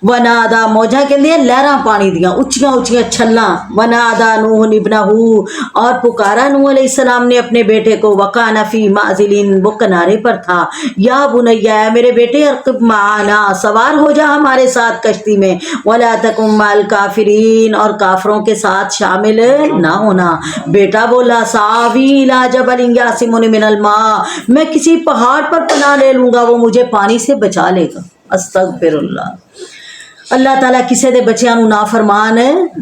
वनादा मौजा कहते हैं लहरा पानी दियाँ उच्चियाँ उच्चियाँ छल्लां। वनादा नूह इब्नहू और पुकारा नूह अलैहिस्सलाम ने अपने बेटे को। वकाना फी माजिलिन वो किनारे पर था। या बुनैया मेरे बेटे अर्कब माना सवार हो जा हमारे साथ कश्ती में। वला तकुम माल काफिरीन और काफरों के साथ शामिल ना होना। बेटा बोला सावी इला जबलिन यासिमुनी मिनल मा मैं किसी पहाड़ पर पनाह ले लूंगा वो मुझे पानी से बचा लेगा। अस्तगफिरुल्लाह। अल्लाह ताला किसी दे बच्चों नू नाफरमान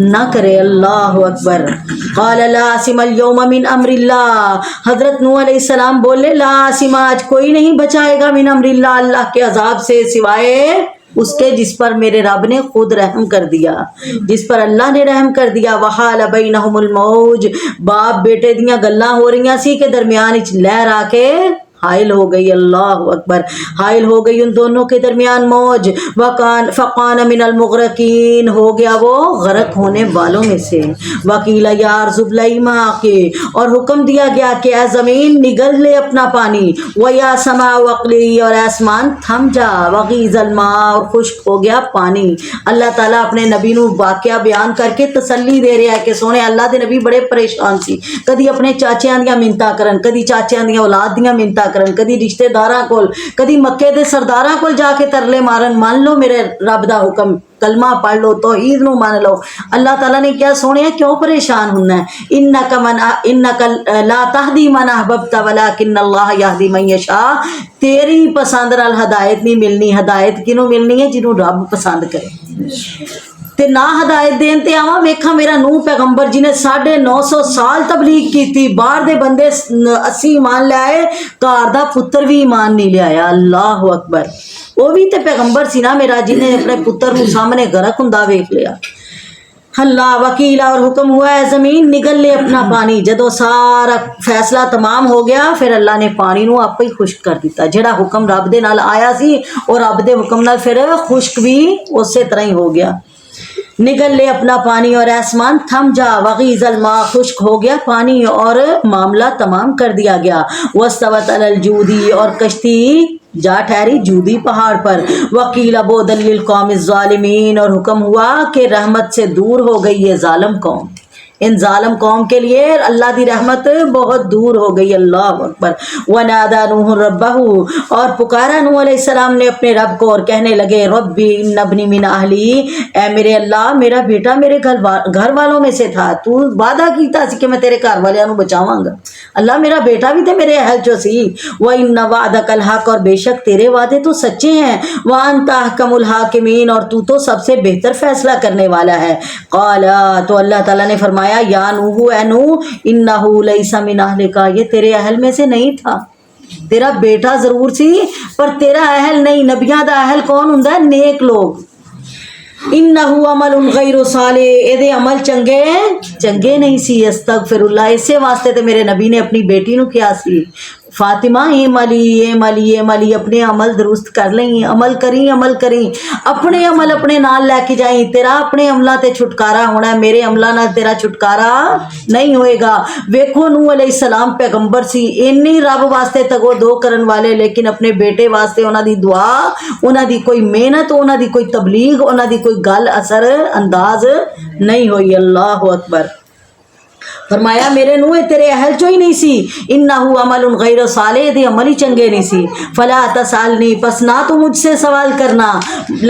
ना करे। अल्लाहु अकबर। क़ाल ला आसिम अल यौम मिन अम्रिल्लाह हज़रत नूह अलैहिस्सलाम बोले ला आसिम आज कोई नहीं बचाएगा मिन अम्रिल्लाह अल्लाह के अजाब से सिवाय उसके जिस पर मेरे रब ने खुद रहम कर दिया, जिस पर अल्लाह ने रहम कर दिया। वहाल बैनहुमुल मौज बाप बेटे दियां गल्लां हो रही सी के दरमियान इच लहर आके हाइल हो गई। अल्लाह अकबर। हाइल हो गई उन दोनों के दरमियान मौज। वकान फ़कान मिनल मुग़रक़ीन हो गया वो गरक होने वालों में से। वकीला यार जुबलईमा के और हुक्म दिया गया कि ए ज़मीन निगल ले अपना पानी। व या समा वक़ली और आसमान थम जा। वग़ीज़ल मा और खुश्क हो गया पानी। अल्लाह ताला अपने नबी नू वाक़या बयान करके तसल्ली दे रहा है कि सोने अल्लाह दे नबी बड़े परेशान सी। कदी अपने चाचियां दियां मिन्नतां करन, कदी चाचियां दियां औलाद दियां मिन्नतां करन, कदी रिश्तेदारां कोल, कदी मक्के दे सरदारां कोल जाके तरले मारन मान लो मेरे रब दा हुक्म कलमा पढ़ लो तौहीद नू मान लो। अल्लाह ताला ने क्या सोने क्यों परेशान होना है। इन्नका ला तहदी मन अहबब्ता वलाकिन्नल्लाह यहदी मन यशा तेरी पसंद नाल हदायत नहीं मिलनी। हदायत किनू मिलनी है जिन्हों रब पसंद करे। ते ना हदायत देन ते आवा वेखा मेरा नूह पैगंबर जिन्हें 950 साल तबलीग की थी। बाहर दे बंदे 80 ईमान ले आए, घर दा पुत्र भी ईमान नहीं ले आया। अल्लाह अकबर। वो भी ते पैगंबर सी ना मेरा जिन्हें अपने पुत्र नू सामने गरक हुंदा वेख लिया। अल्लाह वकीला और हुक्म हुआ है जमीन निगल ले अपना पानी। जदों सारा फैसला तमाम हो गया फिर अल्लाह ने पानी नू आपे ही खुश्क कर दिता। जेड़ा हुक्म रब दे नाल आया सी और रब दे हुक्म नाल फिर खुश्क भी उसे तरह ही हो गया। निगल ले अपना पानी और आसमान थम जा। वगीज़ल मा खुश्क हो गया पानी और मामला तमाम कर दिया गया। वस्तवत अलल जूदी और कश्ती जा ठहरी जूदी पहाड़ पर। वकील बोदल लिल कौम ज़ालिमीन और हुक्म हुआ कि रहमत से दूर हो गई ये जालिम कौम। इन जालिम कौम के लिए अल्लाह की रहमत बहुत दूर हो गई। अल्लाह अकबर। वनादा नूह रब्बहू और पुकारा नूह अलैहिस्सलाम ने अपने रब को और कहने लगे रब्बी इन्नबनी मिन अहली ए मेरे अल्लाह मेरा बेटा मेरे घर वालों में से था। तू वादा कीता सी कि मैं तेरे घर वालियां नू बचावांगा। अल्लाह मेरा बेटा भी ते मेरे अहल चो सी। व इन्ना वादकल हक और बेशक तेरे वादे तो सच्चे हैं। व अंता अहकमुल हाकिमीन और तू तो सबसे बेहतर फैसला करने वाला है। क़ाला तो अल्लाह ताला ने फरमाया या नूह ए नूह इन्नहु लैसा मिन अहलिका ये तेरे अहल में से नहीं था। तेरा बेटा जरूर सी पर तेरा अहल नहीं। नबियां दा अहल कौन हुंदा है? नेक लोग। इन्नहु अमलुन गैरु सालिह एदे अमल चंगे नहीं सी। अस्तगफिरुल्लाह। इसे वास्ते ते मेरे नबी ने अपनी बेटी नू किया सी फातिमा ए मली अपने अमल दुरुस्त कर लई। अमल करी अपने अमल अपने नाल लैके जाई। तेरा अपने अमला ते छुटकारा होना है, मेरे अमला नाल तेरा छुटकारा नहीं होएगा। वेखो नूह अलैहिस्सलाम पैगंबर सी इन्नी रब वास्ते तगो दो करन वाले लेकिन अपने बेटे वास्ते उन्हां दी दुआ उन्हां दी कोई मेहनत उन्हां दी कोई तबलीग उन्हां दी कोई गल असर अंदाज नहीं हुई। अल्लाह अकबर। फरमाया मेरे नूह तेरे अहल चो ही नहीं सी। इन्नहु अमलुन गैरु सालिह दे अमल ही चंगे नहीं सी। फला तसालनी पस ना तो मुझसे सवाल करना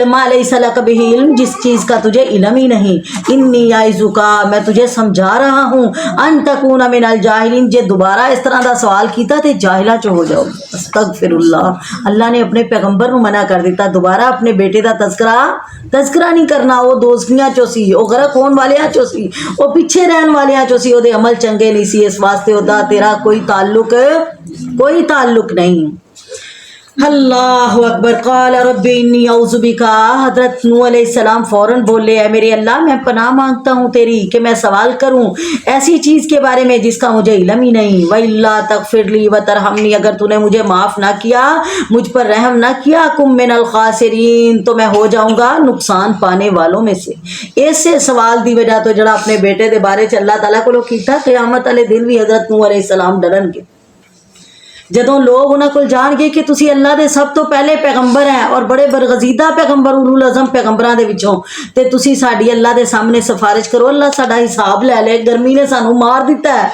मा लैसा लक बिही इल्म जिस चीज़ का तुझे इल्म ही नहीं। इन्नी याइज़ुका मैं तुझे समझा रहा हूँ अन तकूना मिनल जाहिलीन जे दोबारा इस तरह का सवाल किया तो जाहिला चो हो जाओ। अस्तगफिरुल्लाह। अल्लाह ने अपने पैगंबर नू मना कर दिता दोबारा अपने बेटे का तस्करा नहीं करना। वो दोस्तियां चो सी, वो गरक होने वालियां चो सी, वो पिछे रहने वालियां चो सी। ओदे अमल चंगे नहीं सी इस वास्ते ओदा तेरा कोई ताल्लुक नहीं। अल्लाह अकबर। क़ाल रब्बी इन्नी औज़ु बिका हज़रत नूह अलैहिस्सलाम फ़ौरन बोले है मेरे अल्लाह मैं पनाह मांगता हूँ तेरी कि मैं सवाल करूँ ऐसी चीज़ के बारे में जिसका मुझे इल्म ही नहीं। वइल्ला तग़फ़िरली व तरहमनी अगर तूने मुझे माफ़ ना किया मुझ पर रहम ना किया कुम मिनल ख़ासिरीन तो मैं हो जाऊँगा नुकसान पाने वालों में से। ऐसे सवाल दी वजह तो जरा अपने बेटे के बारे च अल्लाह ताला को कीता क़यामत वाले दिन भी हज़रत नूह अलैहिस्सलाम डरन के। ਜਦੋਂ ਲੋਕ ਉਹਨਾਂ ਕੋਲ ਜਾਣਗੇ ਕਿ ਤੁਸੀਂ ਅੱਲਾ ਦੇ ਸਭ ਤੋਂ ਪਹਿਲੇ ਪੈਗੰਬਰ ਹੈ ਔਰ ਬੜੇ ਬਰਗਜ਼ੀਦਾ ਪੈਗੰਬਰ ਉਲੁਲ ਅਜ਼ਮ ਪੈਗੰਬਰਾਂ ਦੇ ਵਿੱਚੋਂ, ਤੇ ਤੁਸੀਂ ਸਾਡੀ ਅੱਲਾ ਦੇ ਸਾਹਮਣੇ ਸਿਫਾਰਿਸ਼ ਕਰੋ, ਅੱਲਾ ਸਾਡਾ ਹਿਸਾਬ ਲੈ ਲੈ, ਗਰਮੀ ਨੇ ਸਾਨੂੰ ਮਾਰ ਦਿੱਤਾ ਹੈ,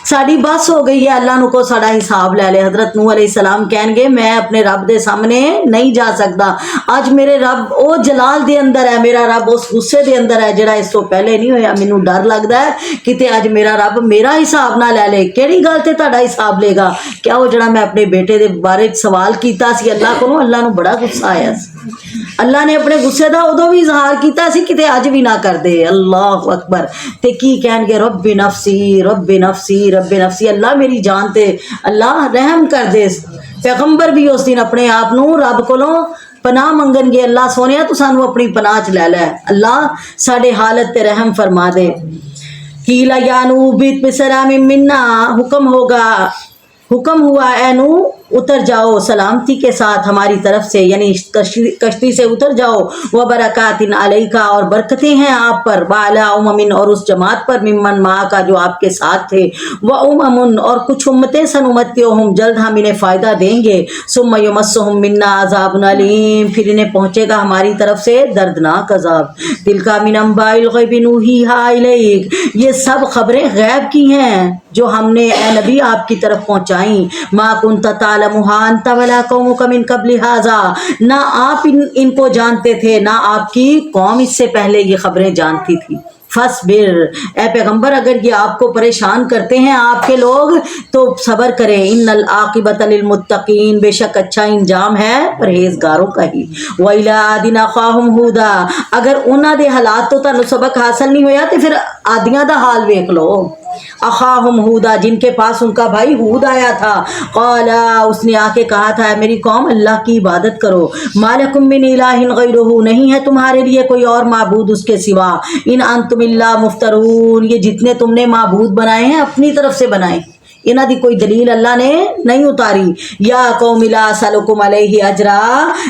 ਸਾਡੀ ਬਸ ਹੋ ਗਈ ਹੈ, ਅੱਲਾ ਨੂੰ ਕੋ ਸਾਡਾ ਹਿਸਾਬ ਲੈ ਲੈ। ਹਜ਼ਰਤ ਨੂਹ अलैहिस्सलाम ਕਹਿਣਗੇ ਮੈਂ ਆਪਣੇ ਰੱਬ ਦੇ ਸਾਹਮਣੇ ਨਹੀਂ ਜਾ ਸਕਦਾ, ਅੱਜ ਮੇਰੇ ਰੱਬ ਉਹ ਜਲਾਲ ਦੇ ਅੰਦਰ ਹੈ, ਮੇਰਾ ਰੱਬ ਉਸ ਗੁੱਸੇ ਦੇ ਅੰਦਰ ਹੈ ਜਿਹੜਾ ਇਸ ਤੋਂ ਪਹਿਲੇ ਨਹੀਂ ਹੋਇਆ। ਮੈਨੂੰ ਡਰ ਲੱਗਦਾ ਹੈ ਕਿਤੇ ਅੱਜ ਮੇਰਾ ਰੱਬ ਮੇਰਾ ਹਿਸਾਬ ਨਾ ਲੈ ਲੇ। ਕਿਹੜੀ ਗੱਲ ਤੇ ਤੁਹਾਡਾ ਹਿਸਾਬ ਲੇਗਾ? ਕਿਆ ਉਹ ਜਿਹੜਾ ਮੈਂ ਆਪਣੇ ਬੇਟੇ ਦੇ ਬਾਰੇ ਸਵਾਲ ਕੀਤਾ ਸੀ ਅੱਲਾ ਕੋਲੋਂ, ਅੱਲਾ ਨੂੰ ਬੜਾ ਗੁੱਸਾ ਆਇਆ ਸੀ। ਅੱਲਾ ਨੇ ਆਪਣੇ ਗੁੱਸੇ ਦਾ ਉਦੋਂ ਵੀ ਇਜ਼ਹਾਰ ਕੀਤਾ ਸੀ, ਕਿਤੇ ਅੱਜ ਵੀ ਨਾ ਕਰਦੇ। ਅੱਲਾਹੁ ਅਕਬਰ। ਤੇ ਕੀ ਕਹਿਣਗੇ? ਰੱਬੀ ਨਫਸੀ ਰੱਬੀ ਨਫਸੀ ਰੱਬੇ नफसी, अल्लाह मेरी जान ते अल्लाह रहम कर दे। पैगंबर भी उस दिन अपने आप नूं रब कोलों पनाह मंगणगे, अल्लाह सोने तू सानू अपनी पनाह च लै लै, अल्लाह साडे हालत ते रहम फरमा दे। कीला या नूह बित बिसलामिन मिन्ना, हुक्म हुआ ए नूह उतर जाओ सलामती के साथ हमारी तरफ से, यानी कश्ती से उतर जाओ। व बरकातिन अलैका, और बरकतें हैं आप पर, वाला उममिन, और उस जमात पर, मिम्मन माँ का जो आपके साथ थे, व उममुन, और कुछ उम्मतें सनुमत्तियुहुम, जल्द हम इन्हें फ़ायदा देंगे। सुम्मा युमस्सुहुम मिन्ना अज़ाबुन अलीम, फिर इन्हें पहुँचेगा हमारी तरफ से दर्दनाक अजाब। तिलका मिन अंबाइल ग़ैबि नूहीहा इलैक, ये सब खबरें गैब की हैं जो हमने ए नबी आपकी तरफ पहुँचाई। मा कुन्त तालमुहा अंत वला कौमुका मिन क़ब्लि हाज़ा, ना आप इनको जानते थे ना आपकी कौम इससे पहले ये खबरें जानती थी। फसबिर, ए पैगंबर अगर ये आपको परेशान करते हैं आपके लोग तो सब्र करें। इन्नल आक़िबत लिल मुत्तक़ीन, बेशक अच्छा इंजाम है परहेजगारों का ही। व इला आदिन अख़ाहुम हूदा, अगर उन्हां दे हालात तो तुहानू सबक हासिल नहीं होया तो फिर आदियां दा हाल वेख लो। अखाहुम हूदा, जिनके पास उनका भाई हूद आया था। क़ाला, उसने आके कहा था मेरी कौम अल्लाह की इबादत करो। मालकुम मिन इलाहिन गैरुहु, नहीं है तुम्हारे लिए कोई और माबूद उसके सिवा। इन अंतुम इल्ला मुफ्तरून, ये जितने तुमने माबूद बनाए हैं अपनी तरफ से बनाए, इन्हां दी कोई दलील अल्लाह ने नहीं उतारी। या कौम ला असलुकुम अलैहि अजरा,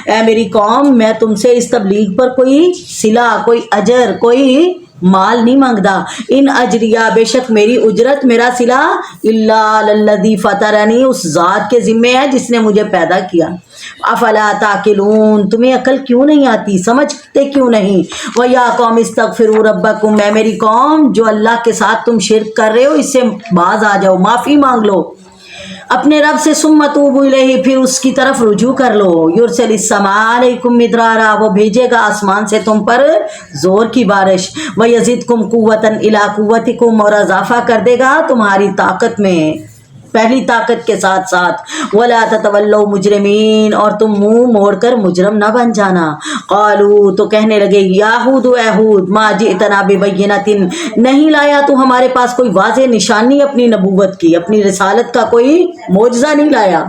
ए मेरी कौम मैं तुमसे इस तबलीग पर कोई सिला, कोई अजर, कोई माल नहीं मांगदा। इन अजरिया, बेशक मेरी उजरत, मेरा सिला, इल्ला लल्लज़ी फतरनी, उस ज़ात के ज़िम्मे है जिसने मुझे पैदा किया। अफला ताकिलून, तुम्हें अकल क्यों नहीं आती, समझते क्यों नहीं। व या कौम इस्तगफिरू रब्बकुम, मैं मेरी कौम जो अल्लाह के साथ तुम शिरक कर रहे हो इससे बाज आ जाओ, माफ़ी मांग लो अपने रब से। सुम्मा तूबू इलैहि, फिर उसकी तरफ रुजू कर लो। युरसिलिस समा अलैकुम मिदरारा, वो भेजेगा आसमान से तुम पर जोर की बारिश। व यज़िदकुम कुव्वतन इला कुव्वतिकुम, और इजाफा कर देगा तुम्हारी ताकत में, पहली ताकत के साथ साथ। वला ततवल्लौ मुजरिमीन, और तुम मुंह मोड़कर मुजरम न बन जाना। क़ालू, तो कहने लगे याहूद ऐहूद, मा जितना बिबय्यिनतिन, नहीं लाया तू हमारे पास कोई वाज़े निशानी अपनी नबूवत की, अपनी रिसालत का कोई मोजज़ा नहीं लाया।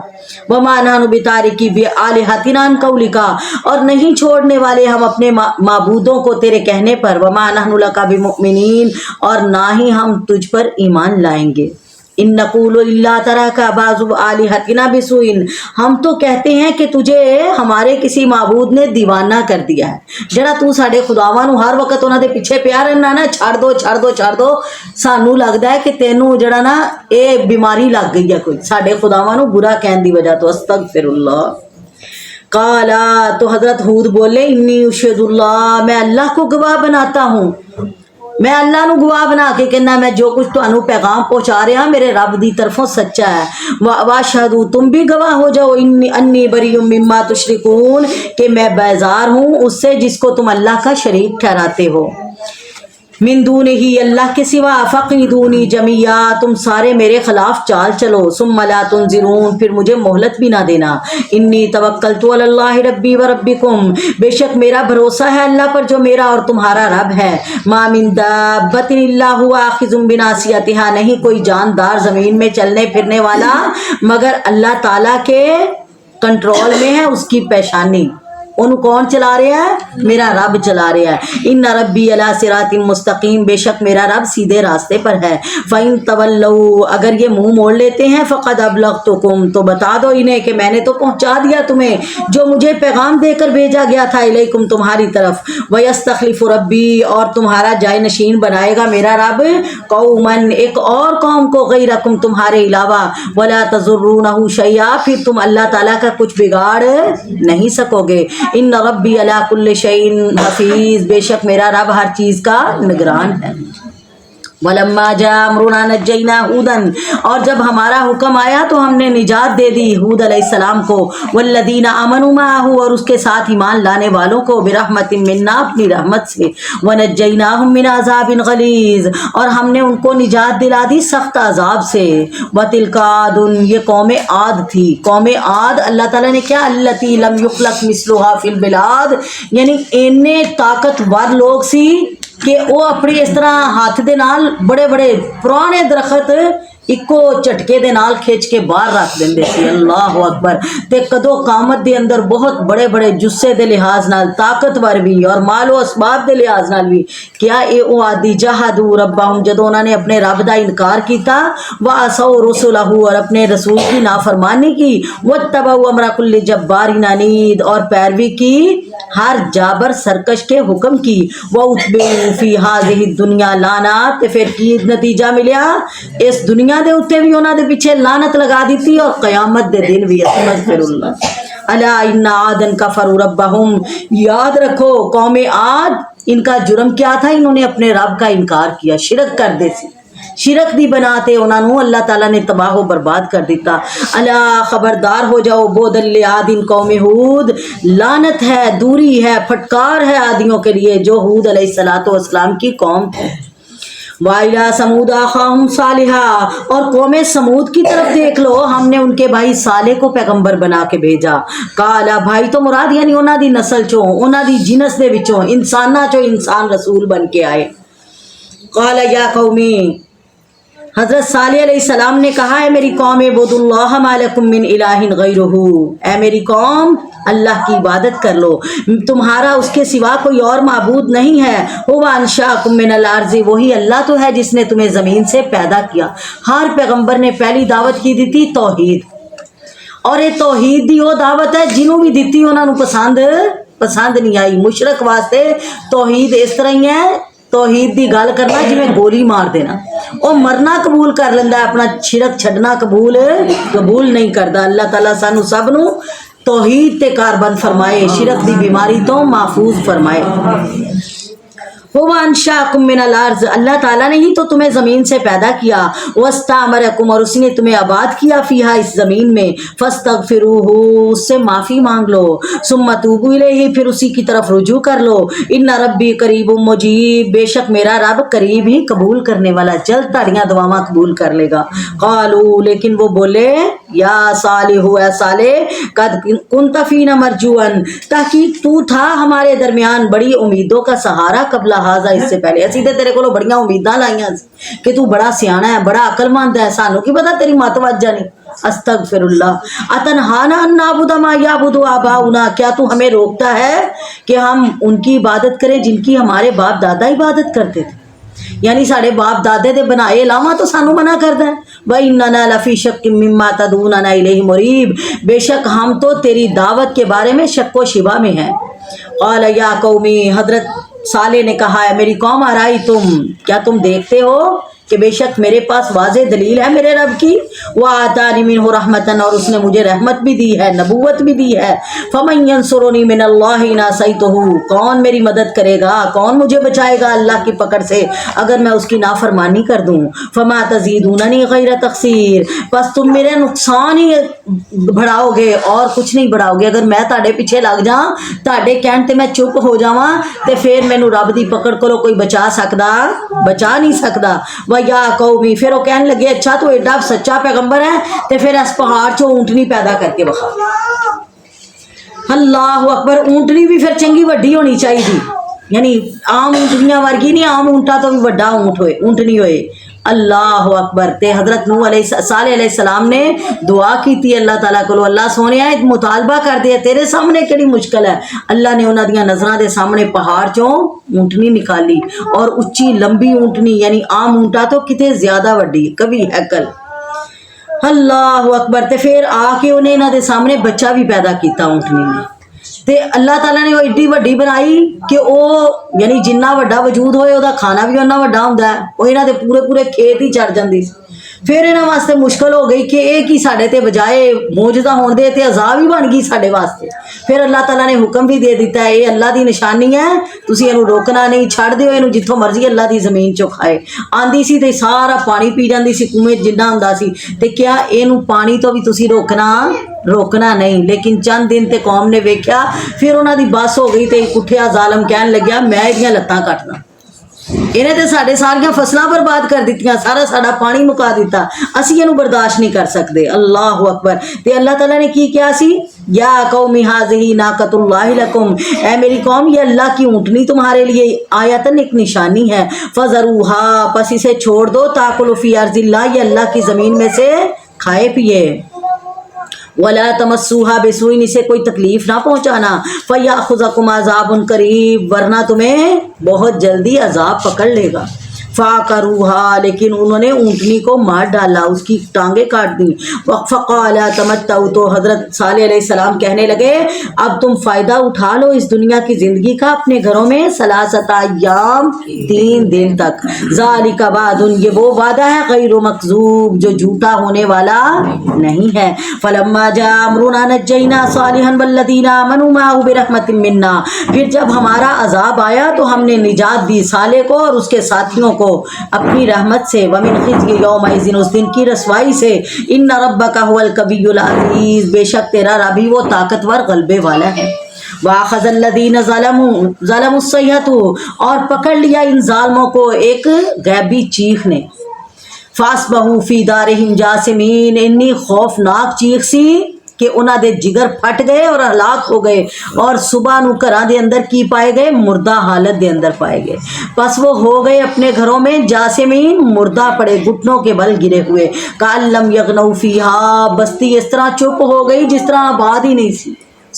वमा नहनु बितारिकी बिआलिहतिना अन कौलिका, और नहीं छोड़ने वाले हम अपने माबूदों को तेरे कहने पर। वमा नहनु लका बिमुमिनीन, और ना ही हम तुझ पर ईमान लाएंगे। इन नक़ूलु इल्ला तराका बाज़ु आलिहतिना बिसुइन, हम तो कहते हैं कि तुझे हमारे किसी माबूद ने दीवाना कर दिया है। जरा तू साढ़े खुदावां नूं हर वक्त उन्हां दे पिछे पिया रहना ना, छड़ दो छड़ दो छड़ दो, सानू लगदा है कि तेनू जड़ा ना ये बीमारी लग गई है कोई, साढ़े खुदावां नूं बुरा कहन दी वजह तो। अस्तगफिरुल्लाह। काला, तो हजरत हूद बोले इन्नी उशहिदुल्लाह, मैं अल्लाह को गवाह बनाता हूँ, मैं अल्लाह नू गवाह बना के कहना मैं जो कुछ तुहानू पैगाम पहुँचा रहा मेरे रब दी तरफों सच्चा है। वाशहदू, तुम भी गवाह हो जाओ, इन्नी अन्नी बरीउम मिम्मा तुशरिकून, कि मैं बेजार हूँ उससे जिसको तुम अल्लाह का शरीक ठहराते हो। मिन दूनिही, अल्लाह के सिवा। फ़क़ीदूनी जमिया, तुम सारे मेरे खिलाफ चाल चलो। सुम्मा ला तुनज़िरून, फिर मुझे मोहलत भी ना देना। इन्नी तवक्कलतु अलल्लाहि रब्बी व रब्बिकुम, बेशक मेरा भरोसा है अल्लाह पर जो मेरा और तुम्हारा रब है। मा मिन दाब्बतिन इल्ला हुवा आखिज़ुम बिनासियतिहा, नहीं कोई जानदार ज़मीन में चलने फिरने वाला मगर अल्लाह ताला के कंट्रोल में है उसकी पेशानी। انہوں کون چلا رہا ہے؟ میرا رب چلا رہا ہے۔ ان ربی علی صراط مستقیم، بے شک میرا رب سیدھے راستے پر ہے۔ فَإِن تَوَلَّوْا، اگر یہ منہ موڑ لیتے ہیں، فَقَدْ أَبْلَغْتُكُمْ، تو بتا دو انہیں کہ میں نے تو پہنچا دیا تمہیں جو مجھے پیغام دے کر بھیجا گیا تھا، الیکم تمہاری طرف۔ وَيَسْتَخْلِفُ رَبِّي، اور تمہارا جائے نشین بنائے گا میرا رب، قوماً، ایک اور قوم کو، غیرکم، تمہارے علاوہ، وَلَا تَضُرُّونَهُ شَيْئًا، پھر تم اللہ تعالیٰ کا کچھ بگاڑ نہیں سکو گے۔ ان ربی علی کل شیء حفیظ، بے شک میرا رب ہر چیز کا نگران ہے۔ وَلَمَّا جَاءَ أَمْرُنَا نَجَّيْنَا هُودًا، اور جب ہمارا حکم آیا تو ہم نے نجات دے دی ہود علیہ السلام کو، وَالَّذِينَ آمَنُوا مَعَهُ، اور اس کے ساتھ ایمان لانے والوں کو، بِرَحْمَةٍ مِنَّا، اپنی رحمت سے، وَنَجَّيْنَاهُم مِّنْ عَذَابٍ غَلِيظٍ، اور ہم نے ان کو نجات دلا دی سخت عذاب سے۔ وَتِلْكَ عَادٌ، یہ قوم عاد تھی۔ قوم عاد اللہ تعالیٰ نے کیا، الَّتِي لَمْ يُخْلَقْ مِثْلُهَا فِي الْبِلَادِ، یعنی اتنے طاقتور لوگ سی کہ وہ اپنی اس طرح ہاتھ دے نال بڑے بڑے پرانے درخت اکو جھٹکے دے نال کھچ کے باہر رکھ دیندے سی۔ اللہ اکبر۔ تے کدو قامت دے اندر بہت بڑے بڑے جسے دے لحاظ نال طاقتور بھی اور مال و اسباب دے لحاظ نال بھی، کیا اے او آدی جہدوا ربہم، جدو انہوں نے اپنے رب دا انکار کیتا، وعصوا رسلہ، اور اپنے رسول کی نافرمانی کی، واتبعوا امر کل جبار عنید، اور پیروی کی ہر جابر سرکش کے حکم کی، وَأُتْبِعُوا فِي هَذِهِ الدُّنْيَا لَعْنَةً، تے پھر کی نتیجہ ملیا، اس دنیا دے اوتے بھی انہاں دے پیچھے لعنت لگا دیتی اور قیامت دے دن بھی۔ استغفر اللہ۔ الا ان عادا کفروا ربہم، یاد رکھو قوم عاد، ان کا جرم کیا تھا، انہوں نے اپنے رب کا انکار کیا، شرک کر دے سی، شرک دی بناتے انہوں نے اللہ تعالیٰ نے تباہ و برباد کر دیتا۔ الا خبردار ہو جاؤ، بودل لعاد قوم ہود، لعنت ہے، دوری ہے، پھٹکار ہے عادیوں کے لیے جو ہود علیہ السلام کی قوم تھی۔ وَإِلَىٰ ثَمُودَ أَخَاهُمْ صَالِحًا، اور قوم سمود کی طرف دیکھ لو، ہم نے ان کے بھائی صالح کو پیغمبر بنا کے بھیجا۔ قَالَ، بھائی تو مراد یعنی انہاں دی نسل چوں، انہاں دی جنس دے وچوں، انساناں چوں انسان رسول بن کے آئے۔ قَالَ يَا قَوْمِ، حضرت صالح علیہ السلام نے کہا ہے میری قوم، اعبدوا اللہ ما لکم من الہ غیرہ، اے میری قوم اللہ کی عبادت کر لو، تمہارا اس کے سوا کوئی اور معبود نہیں ہے۔ هو انشاکم من الارض، وہی اللہ تو ہے جس نے تمہیں زمین سے پیدا کیا۔ ہر پیغمبر نے پہلی دعوت کی دی تھی توحید، اور یہ توحید دی وہ دعوت ہے جنہوں بھی دیتی انہوں نے پسند نہیں آئی۔ مشرک واسطے توحید اس طرح ہی ہے، توحید دی گل کرنا جی میں گولی مار دینا، وہ مرنا قبول کر لینا ہے، اپنا شرک چھڈنا قبول نہیں کرتا۔ اللہ تعالیٰ سانو سب نو توحید تے کاربند فرمائے، شرک دی بیماری تو محفوظ فرمائے۔ هو انشاکم من الارض، اللہ تعالیٰ نے ہی تو تمہیں زمین سے پیدا کیا، واستعمرکم، اور اس نے تمہیں آباد کیا، فیہا، اس زمین میں، فاستغفروہ، اس سے معافی مانگ لو، ثم توبوا الیہ، پھر اسی کی طرف رجوع کر لو، ان ربی قریب مجیب، بے شک میرا رب قریب ہی قبول کرنے والا، جلد تاڑیاں دعاواں قبول کر لے گا۔ قالوا، لیکن وہ بولے، یا صالح، اے صالح، قد کنت فینا مرجوا، تحقیق تو تھا ہمارے درمیان بڑی امیدوں کا سہارا، قبل ہاضا، اس سے پہلے اسی تے تیرے کو بڑیاں امیداں لائیاں کہ تو بڑا سیانا ہے، بڑا عقل مند ہے، سانو کی پتا تیری مت وجہ نہیں۔ استغفر اللہ۔ اتنہانا ان نعبد ما یعبد آباؤنا، کیا تو ہمیں روکتا ہے کہ ہم ان کی عبادت کریں جن کی ہمارے باپ دادا عبادت کرتے تھے، یعنی سارے باپ دادے دے بنائے علاوہ تو سانو منع کردا ہے۔ وَإِنَّنَا لَفِي شَكٍّ مِّمَّا تَدْعُونَنَا إِلَيْهِ مُرِيبٍ، بے شک ہم تو تیری دعوت کے بارے میں شک و شبہ میں ہیں۔ قال یا قومی، حضرت صالح نے کہا ہے میری قوم، آرائی تم، کیا تم دیکھتے ہو کہ بے شک میرے پاس واضح دلیل ہے میرے رب کی، وَآتَانِ مِنْهُ رَحْمَةً، اور اس نے مجھے رحمت بھی دی ہے، نبوت بھی دی ہے، فَمَنْ يَنْصُرُنِي مِنَ اللَّهِ إِنْ عَصَيْتُهُ، کون میری مدد کرے گا، کون مجھے بچائے گا اللہ کی پکڑ سے اگر میں اس کی نافرمانی کر دوں۔ فَمَا تَزِيدُونَنِي غَيْرَ تَخْسِيرٍ، بس تم میرے نقصان ہی بڑھاؤ گے اور کچھ نہیں بڑھاؤ گے، اگر میں تاڑے پیچھے لگ جاں، تاڑے کہن تے میں چپ ہو جاواں تے پھر مینوں رب دی پکڑ کولوں کوئی بچا نہیں سکدا۔ یا قومی، پھر وہ کہنے لگے اچھا تو ایڈا سچا پیغمبر ہے تے پھر اس پہاڑ چوں اونٹنی پیدا کر کے بخا۔ اللہ اکبر، اونٹنی بھی پھر چنگی وڈی ہونی چاہیے، یعنی عام اونٹنیاں ورگی نہیں، عام اونٹا تو بھی وڈا اونٹ ہوئے، اونٹنی ہوئے، اللہ اکبر تے حضرت نوح علیہ صالح علیہ السلام نے دعا کی تھی اللہ تعالیٰ کو، اللہ سونے ایک مطالبہ کر دیا تیرے سامنے کیڑی مشکل ہے۔ اللہ نے انہاں دیاں نظراں دے سامنے پہاڑ چوں اونٹنی نکالی، اور اچھی لمبی اونٹنی، یعنی عام اونٹا تو کتے زیادہ وڈی کبھی ہیکل، اللہ اکبر۔ تے پھر آ کے انہیں انہاں دے سامنے بچہ بھی پیدا کیتا اونٹنی نے، تے اللہ تعالیٰ نے وہ ایڈی وڈی بنائی کہ وہ یعنی جنہ وڈا وجود ہوئے وہ کھانا بھی اُنہ وڈا ہوندا ہے، وہ انہاں دے پورے پورے کھیت ہی چڑھ جاندی۔ پھر انہاں واسطے مشکل ہو گئی کہ ایک ہی ساڈے تے بجائے معجزہ ہون دے تے عذاب ہی بن گئی ساڈے واسطے۔ پھر اللہ تعالیٰ نے حکم بھی دے دیتا ہے یہ اللہ دی نشانی ہے، تسی اینو روکنا نہیں، چھڑ دیو اینو جتھوں مرضی اللہ دی زمین چوں کھائے۔ آندی سی تے سارا پانی پی جاندی سی، کنویں جنہ ہوندا سی، تے کیا اینو پانی تو بھی تسی روکنا نہیں۔ لیکن چند دن تے قوم نے ویکھیا، پھر انہاں دی بس ہو گئی تے ایک اٹھیا ظالم کہن لگیا میں ایدیاں لتاں کٹنا، انہیں تے ساڈے ساریاں فصلاں برباد کر دتیاں، سارا ساڈا پانی مکا دیتا، اسی اینو برداشت نہیں کر سکتے، اللہ اکبر۔ تے اللہ تعالیٰ نے کی کیا سی، یا قوم ھذہ ناقۃ اللہ لکم، اے میری قوم یہ اللہ کی اونٹنی تمہارے لیے آیتن ایک نشانی ہے، فذروھا پس اسے چھوڑ دو، تاکل فی ارض اللہ یہ اللہ کی زمین میں سے کھائے پیے، ولا تمسوها بسوء اسے کوئی تکلیف نہ پہنچانا، فیاخذکم عذاب قریب ورنہ تمہیں بہت جلدی عذاب پکڑ لے گا۔ فعقروها لیکن انہوں نے اونٹنی کو مار ڈالا، اس کی ٹانگیں کاٹ دی۔ فقال تمتعوا تو حضرت صالح علیہ السلام کہنے لگے اب تم فائدہ اٹھا لو اس دنیا کی زندگی کا اپنے گھروں میں، ثلاثۃ ایام 3 دن تک، ذالک وعد یہ وہ وعدہ ہے غیر مکذوب جو جھوٹا ہونے والا نہیں ہے۔ فلما جاء امرنا نجینا صالحا والذین آمنوا معه برحمت منا پھر جب ہمارا عذاب آیا تو ہم نے نجات دی صالح کو اور اس کے ساتھیوں کو اپنی رحمت سے، ومن خزي يومئذ اس دن کی رسوائی سے، ان ربک هو القوی العزیز بے شک تیرا رب ہی وہ طاقتور غلبے والا ہے۔ وَأَخَذَ الَّذِينَ ظَلَمُوا الصَّيْحَةُ اور پکڑ لیا ان ظالموں کو ایک غیبی چیخ نے، فَأَصْبَحُوا فِي دَارِهِمْ جَاثِمِينَ اتنی خوفناک چیخ سی کہ انہاں دے جگر پھٹ گئے اور ہلاک ہو گئے، اور صبح نو گھراں دے اندر کی پائے گئے، مردہ حالت دے اندر پائے گئے، پس وہ ہو گئے اپنے گھروں میں جاسمین مردہ پڑے، گھٹنوں کے بل گرے ہوئے، کأن لم یغنوا فیہا بستی اس طرح چپ ہو گئی جس طرح آباد ہی نہیں سی،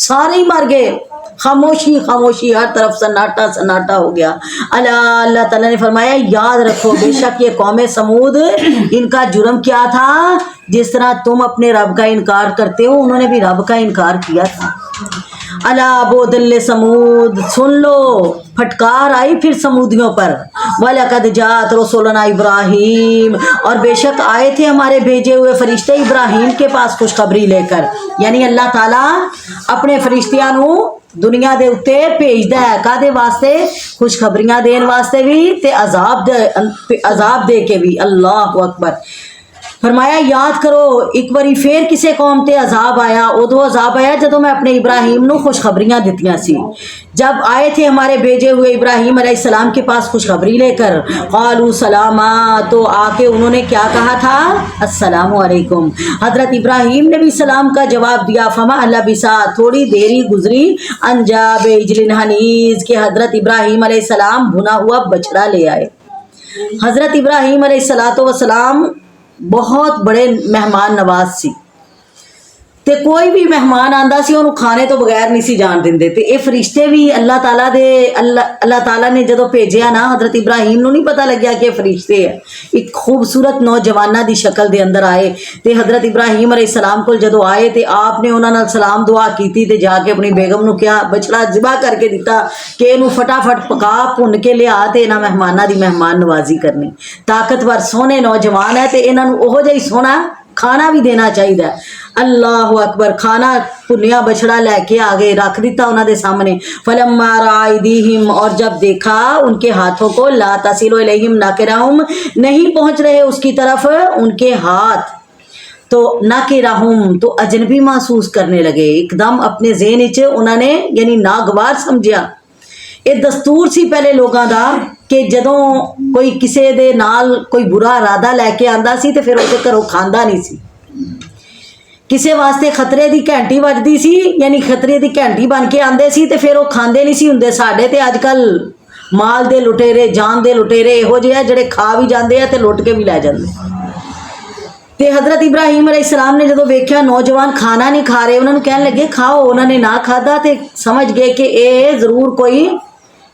سارے ہی مر گئے، خاموشی خاموشی، ہر طرف سناٹا سناٹا ہو گیا۔ اللہ تعالیٰ نے فرمایا یاد رکھو بے شک یہ قوم سمود ان کا جرم کیا تھا، جس طرح تم اپنے رب کا انکار کرتے ہو انہوں نے بھی رب کا انکار کیا تھا۔ الا بودل سمود سن لو پھٹکار آئی پھر سمودیوں پر، وَلَقَدْ جَاءَتْ رُسُلُنَا ابراہیم اور بے شک آئے تھے ہمارے بھیجے ہوئے فرشتے ابراہیم کے پاس خوشخبری لے کر، یعنی اللہ تعالیٰ اپنے فرشتیاں نو دنیا دے اتے بھیجدا ہے کادے واسطے، خوشخبریاں دین واسطے بھی تے عذاب دے کے بھی، اللہ اکبر۔ فرمایا یاد کرو ایک باری پھر کسے قوم تے عذاب آیا، ادو عذاب آیا جدوں میں اپنے ابراہیم نو خوشخبریاں دتیاں سی، جب آئے تھے ہمارے بھیجے ہوئے ابراہیم علیہ السلام کے پاس خوشخبری لے کر، قالوا سلاما تو آ کے انہوں نے کیا کہا تھا، السلام علیکم، حضرت ابراہیم نے بھی سلام کا جواب دیا، فما لبثا تھوڑی دیری گزری، ان جاء بعجل حنیذ کہ حضرت ابراہیم علیہ السلام بھنا ہوا بچڑا لے آئے۔ حضرت ابراہیم علیہ السلام بہت بڑے مہمان نواز سی، تے کوئی بھی مہمان آندا سی انہوں کھانے تو بغیر نہیں سی جان دیندے، تے اے فرشتے بھی اللہ تعالیٰ نے جدو بھیجیا نا حضرت ابراہیم نو نہیں پتہ لگیا کہ فرشتے ہے، ایک خوبصورت نوجوانہ دی شکل دے اندر آئے، تے حضرت ابراہیم علیہ السلام کو جدو آئے تے آپ نے انہاں نال سلام دعا کیتی، تے جا کے اپنی بیگم نو کیا بچڑا ذبح کر کے دیتا کہ انہوں فٹافٹ پکا پن کے لیا تے انہاں مہمانہ دی مہمان نوازی کرنی، طاقتور سونے نوجوان ہے تے انہاں نو اوہو جہی سونا کھانا بھی دینا چاہیے، اللہ اکبر۔ کھانا پنیا بچڑا لے کے آگے رکھ دیتا انہوں دے سامنے، فلما رأى أيديهم اور جب دیکھا ان کے ہاتھوں کو، لا تصل إليهم ناکرہم نہیں پہنچ رہے اس کی طرف ان کے ہاتھ، تو ناکرہم تو اجنبی محسوس کرنے لگے، ایک دم اپنے ذہن وچ انہوں نے یعنی ناگوار سمجھیا۔ یہ دستور سی پہلے لوگاں دا کہ جدوں کوئی کسے دے نال کوئی برا ارادہ لے کے آندا سی تے پھر اسے گھروں کھاندا نہیں سی، کسے واسطے خطرے دی گھنٹی وجدی سی یعنی خطرے دی گھنٹی بن کے آندے سی تے پھر وہ کھاندے نہیں سی ہوندے۔ ساڈے تے اج کل ਮਾਲ ਦੇ ਲੁਟੇਰੇ, ਜਾਨ ਦੇ ਲੁਟੇਰੇ ਇਹੋ ਜਿਹੇ ਆ ਜਿਹੜੇ ਖਾ ਵੀ ਜਾਂਦੇ ਆ ਤੇ ਲੁੱਟ ਕੇ ਵੀ ਲੈ ਜਾਂਦੇ। ਤੇ ਹਜ਼ਰਤ ਇਬਰਾਹੀਮ ਅਲੈਹਿਸਸਲਾਮ ਨੇ ਜਦੋਂ ਵੇਖਿਆ ਨੌਜਵਾਨ ਖਾਣਾ ਨਹੀਂ ਖਾ ਰਹੇ, ਉਹਨਾਂ ਨੂੰ ਕਹਿਣ ਲੱਗੇ ਖਾਓ। ਉਹਨਾਂ ਨੇ ਨਾ ਖਾਧਾ ਤੇ ਸਮਝ ਗਏ ਕਿ ਇਹ ਜ਼ਰੂਰ ਕੋਈ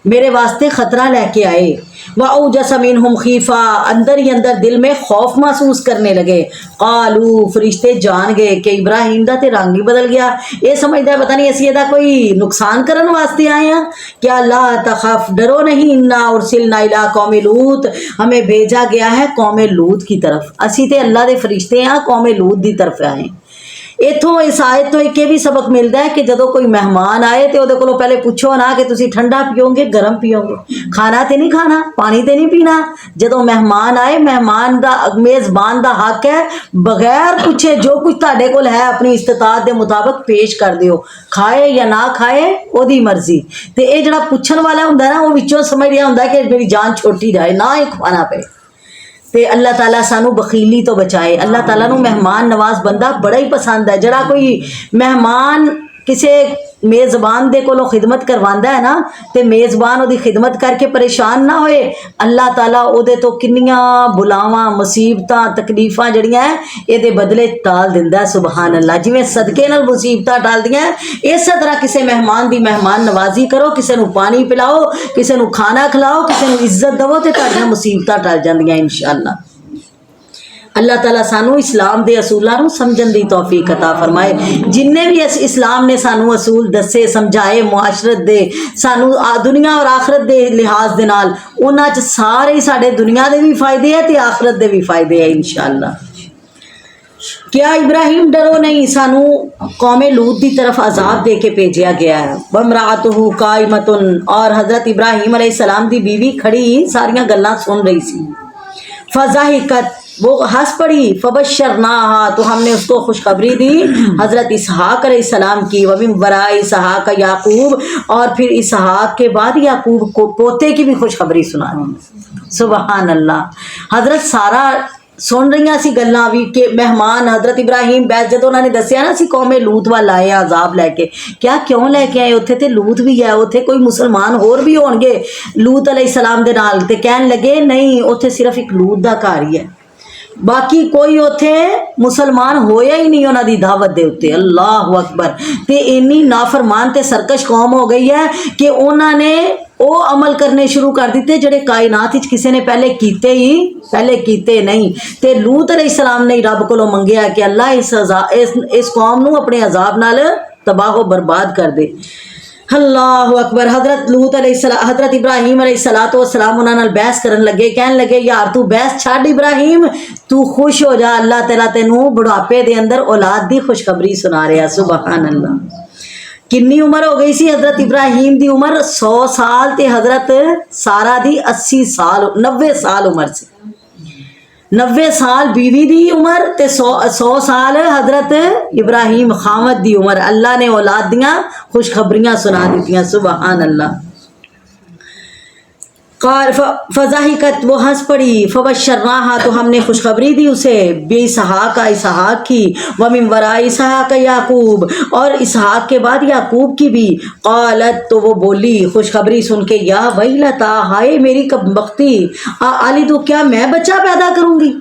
मेरे वास्ते खतरा लेके आए। वअौजस मिनहुम खीफा, अंदर ही अंदर दिल में खौफ महसूस करने लगे। कालू, फरिश्ते जान गए कि इब्राहिम दा ते रंग ही बदल गया। ये समझदा पता नहीं असी इहदा कोई नुकसान करन वास्ते आए हैं क्या। ला तखफ, डरो नहीं, इन्ना उरसिलना इला कौम लूत, हमें भेजा गया है कौम लूत की तरफ। असी ते अल्लाह दे फरिश्ते हैं, कौम लूत दी तरफ आए। इथों इस आयत तो एक भी सबक मिलता है कि जदों कोई मेहमान आए तो ਉਹਦੇ ਕੋਲੋਂ पहले पुछो ना कि तुसी ठंडा पियोगे गर्म पियोगे, खाना तो नहीं खाना, पानी तो नहीं पीना। जदों मेहमान आए, मेहमान दा मेज़बान दा हक है बगैर पूछे जो कुछ तुहाडे कोल है अपनी इस्तिताअत दे मुताबिक पेश कर दिओ, खाए या ना खाए ओदी मर्जी। ते ये जिहड़ा पुछण वाला हुंदा ना, वो विचों समझ रिहा हुंदा कि मेरी जान छोटी जाए, ना ही खवाना पे। ते अल्लाह ताला सानू बखीली तो बचाए। अल्लाह ताला नू मेहमान नवाज बंदा बड़ा ही पसंद है। जड़ा कोई मेहमान किसी मेज़बान दे कोलों खिदमत करवांदा है ना, ते मेज़बान ओदी खिदमत करके परेशान ना होए, अल्लाह ताला ओदे तो किन्नियां बुलावां मुसीबतां तकलीफां जड़ियां इहदे बदले टाल दिंदा। सुबहान अल्लाह। जिवें सदके नाल मुसीबतां टालदियां, इस तरह किसी मेहमान दी मेहमान नवाजी करो, किसी नू पानी पिलाओ, किसी नू खाना खिलाओ, किसी नू इज्जत दवो ते तुहाडियां मुसीबतां टल जांदियां इंशाअल्लाह। अल्लाह ताला सानू इस्लाम दे असूलां नू समझण दी तौफीक अता फरमाए। जिन्ने भी इस्लाम ने सानू असूल दसे समझाए मुआशरत दे, सानू दुनिया और आखरत दे लिहाज दे नाल, उन्हां च सारे ही साडे दुनिया दे भी फायदे है ते आखरत दे भी फायदे है इंशाअल्लाह। क्या इब्राहिम डरो नहीं, सानू कौमे लूत दी तरफ अजाब दे के भेजा गया है। वमरातुहु काइमतुन, और हजरत इब्राहिम अलैहिस्सलाम दी बीवी खड़ी सारियां गल्लां सुन रही सी। फज़ाहिकत, वो हंस पड़ी। फबशरनाहा, तो हमने उसको खुशखबरी दी हज़रत इसहाक अलैहिस्सलाम की। वमिन वराए इसहाक याकूब, और फिर इसहाक के बाद याकूब को पोते की भी खुशखबरी सुना दी। सुबहान अल्लाह। हज़रत सारा सुन रही सी गल्लां भी कि मेहमान हज़रत इब्राहिम बैठ जदों उन्होंने दसिया ना सी कौमे लूत वाल आए अजाब लैके, क्या क्यों लैके आए, उत्थे ते लूत भी है, उत्थे कोई मुसलमान होर भी होणगे लूत अलैहिस्सलाम दे नाल। ते कहन लगे नहीं, उत्थे सिर्फ एक लूत दा घर ही है, बाकी कोई उत्थे मुसलमान होया ही नहीं उन्हां दी दावत दे उत्ते। अल्लाह अकबर। ते इन्नी नाफरमान ते सरकश कौम हो गई है कि उन्होंने वो अमल करने शुरू कर दिते जेडे कायनात विच किसी ने पहले कीते नहीं। ते लूत अलैहिस्सलाम ने रब कोलों मंगिया कि अल्लाह इस कौम नू अपने अजाब नाल तबाह बर्बाद कर दे। अल्लाह अकबर। हज़रत इब्राहिम अलैहिस्सलाम उन्हां नाल बहस करन लगे, कहन लगे यार तू बहस छड्ड इब्राहिम, तू खुश हो जा, अल्लाह ताला तैनू बुढ़ापे दे अंदर औलाद दी खुशखबरी सुना रहा। सुबहान अल्लाह। किन्नी उम्र हो गई सी हज़रत इब्राहिम दी उम्र 100 साल ते हज़रत सारा दी 80 साल 90 साल उम्र सी। 90 साल बीवी दी उम्र ते 100 साल हज़रत इब्राहिम खामद दी उम्र। अल्लाह ने औलाद दियां खुशखबरियां सुना दित्तियां। सुबहान अल्लाह। फज़ाहिकत, वो हंस पड़ी। फबशरनाहा, तो हमने खुशखबरी दी उसे बेइसहाक इसहाक की। वमिन वरा इसहाक याकूब, और इसहाक के बाद याकूब की भी। क़ालत, तो वो बोली खुशखबरी सुन के, या वैलता, हाय मेरी कमबख्ती, आली तो क्या मैं बच्चा पैदा करूँगी,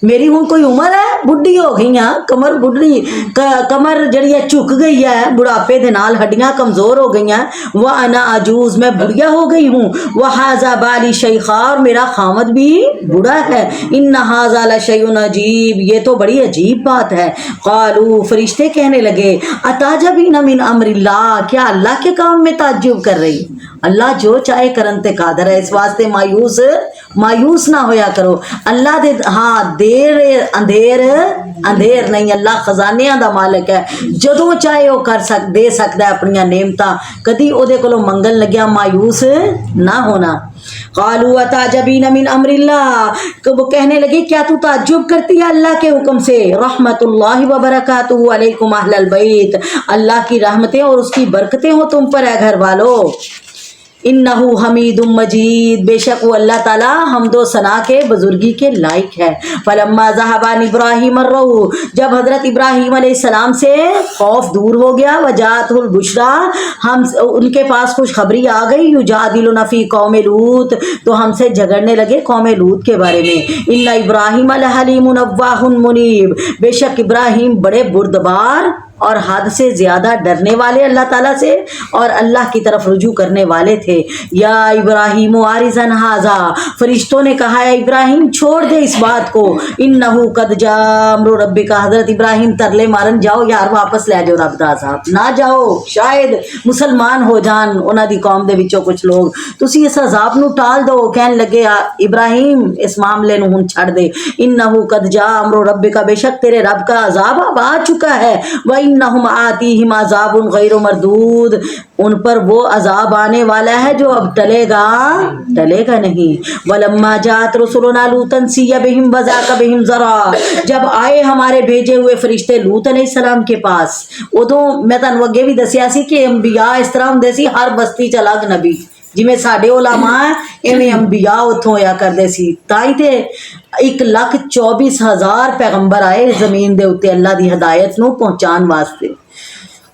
मेरी हूँ कोई उम्र है, बुढ़ी हो गई हाँ, कमर बुढ़ी कमर जड़ी है झुक गई है, बुढ़ापे दे नाल हड्डियां कमज़ोर हो गई हैं। वह अना अजूज़, मैं बुढ़िया हो गई हूँ। वह हाजा बाली शैखा, और मेरा खामद भी बूढ़ा है। इन हाजा लशैउन अजीब, ये तो बड़ी अजीब बात है। क़ालू, फरिश्ते कहने लगे, अताजबीन मिन अम्रिल्लाह, क्या अल्लाह के काम में ताज्जुब कर रही, अल्लाह जो चाहे करन ते कादर है, इस वास्ते मायूस ना होया करो। अल्लाह दे हाँ देर अंधेर नहीं, अल्लाह खजानियां दा मालिक है, जदों चाहे वो दे सकदा है अपनियां नेमतां, कदी ओदे कोलों मंगन लग्या मायूस ना होना। क़ालू अताजबीन मिन अम्रिल्लाह, वो कहने लगे क्या तू ताज्जुब करती है अल्लाह के हुक्म से। रहमतुल्लाहि व बरकातुहु अलैकुम अहलल बैत, अल्लाह की रहमतें और उसकी बरकतें हो तुम पर है घर वालों। इन्नहु हमीदुम मजीद, बेशक वो अल्लाह ताला हमदो सना के बुजुर्गी के लायक है। फलम्मा ज़हबान इब्राहिम अर्रहु, जब हजरत इब्राहिम अलैहिस्सलाम से खौफ दूर हो गया, वजातुल बुशरा, हम उनके पास खुशखबरी आ गई, युजादिलुना फी कौम लूत, तो हमसे झगड़ने लगे कौम लूत के बारे में। इन्ना इब्राहिम लहलीमुन अव्वाहुन मुनीब, बेशक इब्राहिम बड़े बुर्दबार और हद से ज़्यादा डरने वाले अल्लाह ताला से और अल्लाह की तरफ रुजू करने वाले थे। या इब्राहिम आरिज़न हाजा, फरिश्तों ने कहा है इब्राहिम छोड़ दे इस बात को, इन्नहु कद जा अम्रु रब्बिका, हज़रत इब्राहिम तरले मारन जाओ यार वापस ले जाओ रब दा अज़ाब, ना जाओ शायद मुसलमान हो जान उन्हां दी कौम दे विचों कुछ लोग, तुसी इस अज़ाब नू टाल दो। कहन लगे इब्राहिम इस मामले नू हुण छड़ दे, इन्नहु कद जा अम्रु रब्बिका, बेशक तेरे रब का अज़ाब अब आ चुका है, वही इन्नहुम आतीहिम अज़ाबुन गैरु मरदूद, उन पर वो अजाब आने वाला है जो अब टलेगा नहीं। वलम्मा जात रसूलुना लूतन सिया बिहिम वज़ाका बिहिम ज़रा, जब आए हमारे भेजे हुए फरिश्ते लूत अलैहिस्सलाम के पास, उदों मैं तुहानू अगे भी दसिया सी कि अंबिया इस तरह हुंदे सी, हर बस्ती च अलग नबी, जिमें साडे उलामा इवें अंबिया उत्थों होया करदे सी। ताई ते 1,24,000 पैगंबर आए जमीन दे उत्ते अल्लाह दी हदायत नू पहुंचाण वास्ते।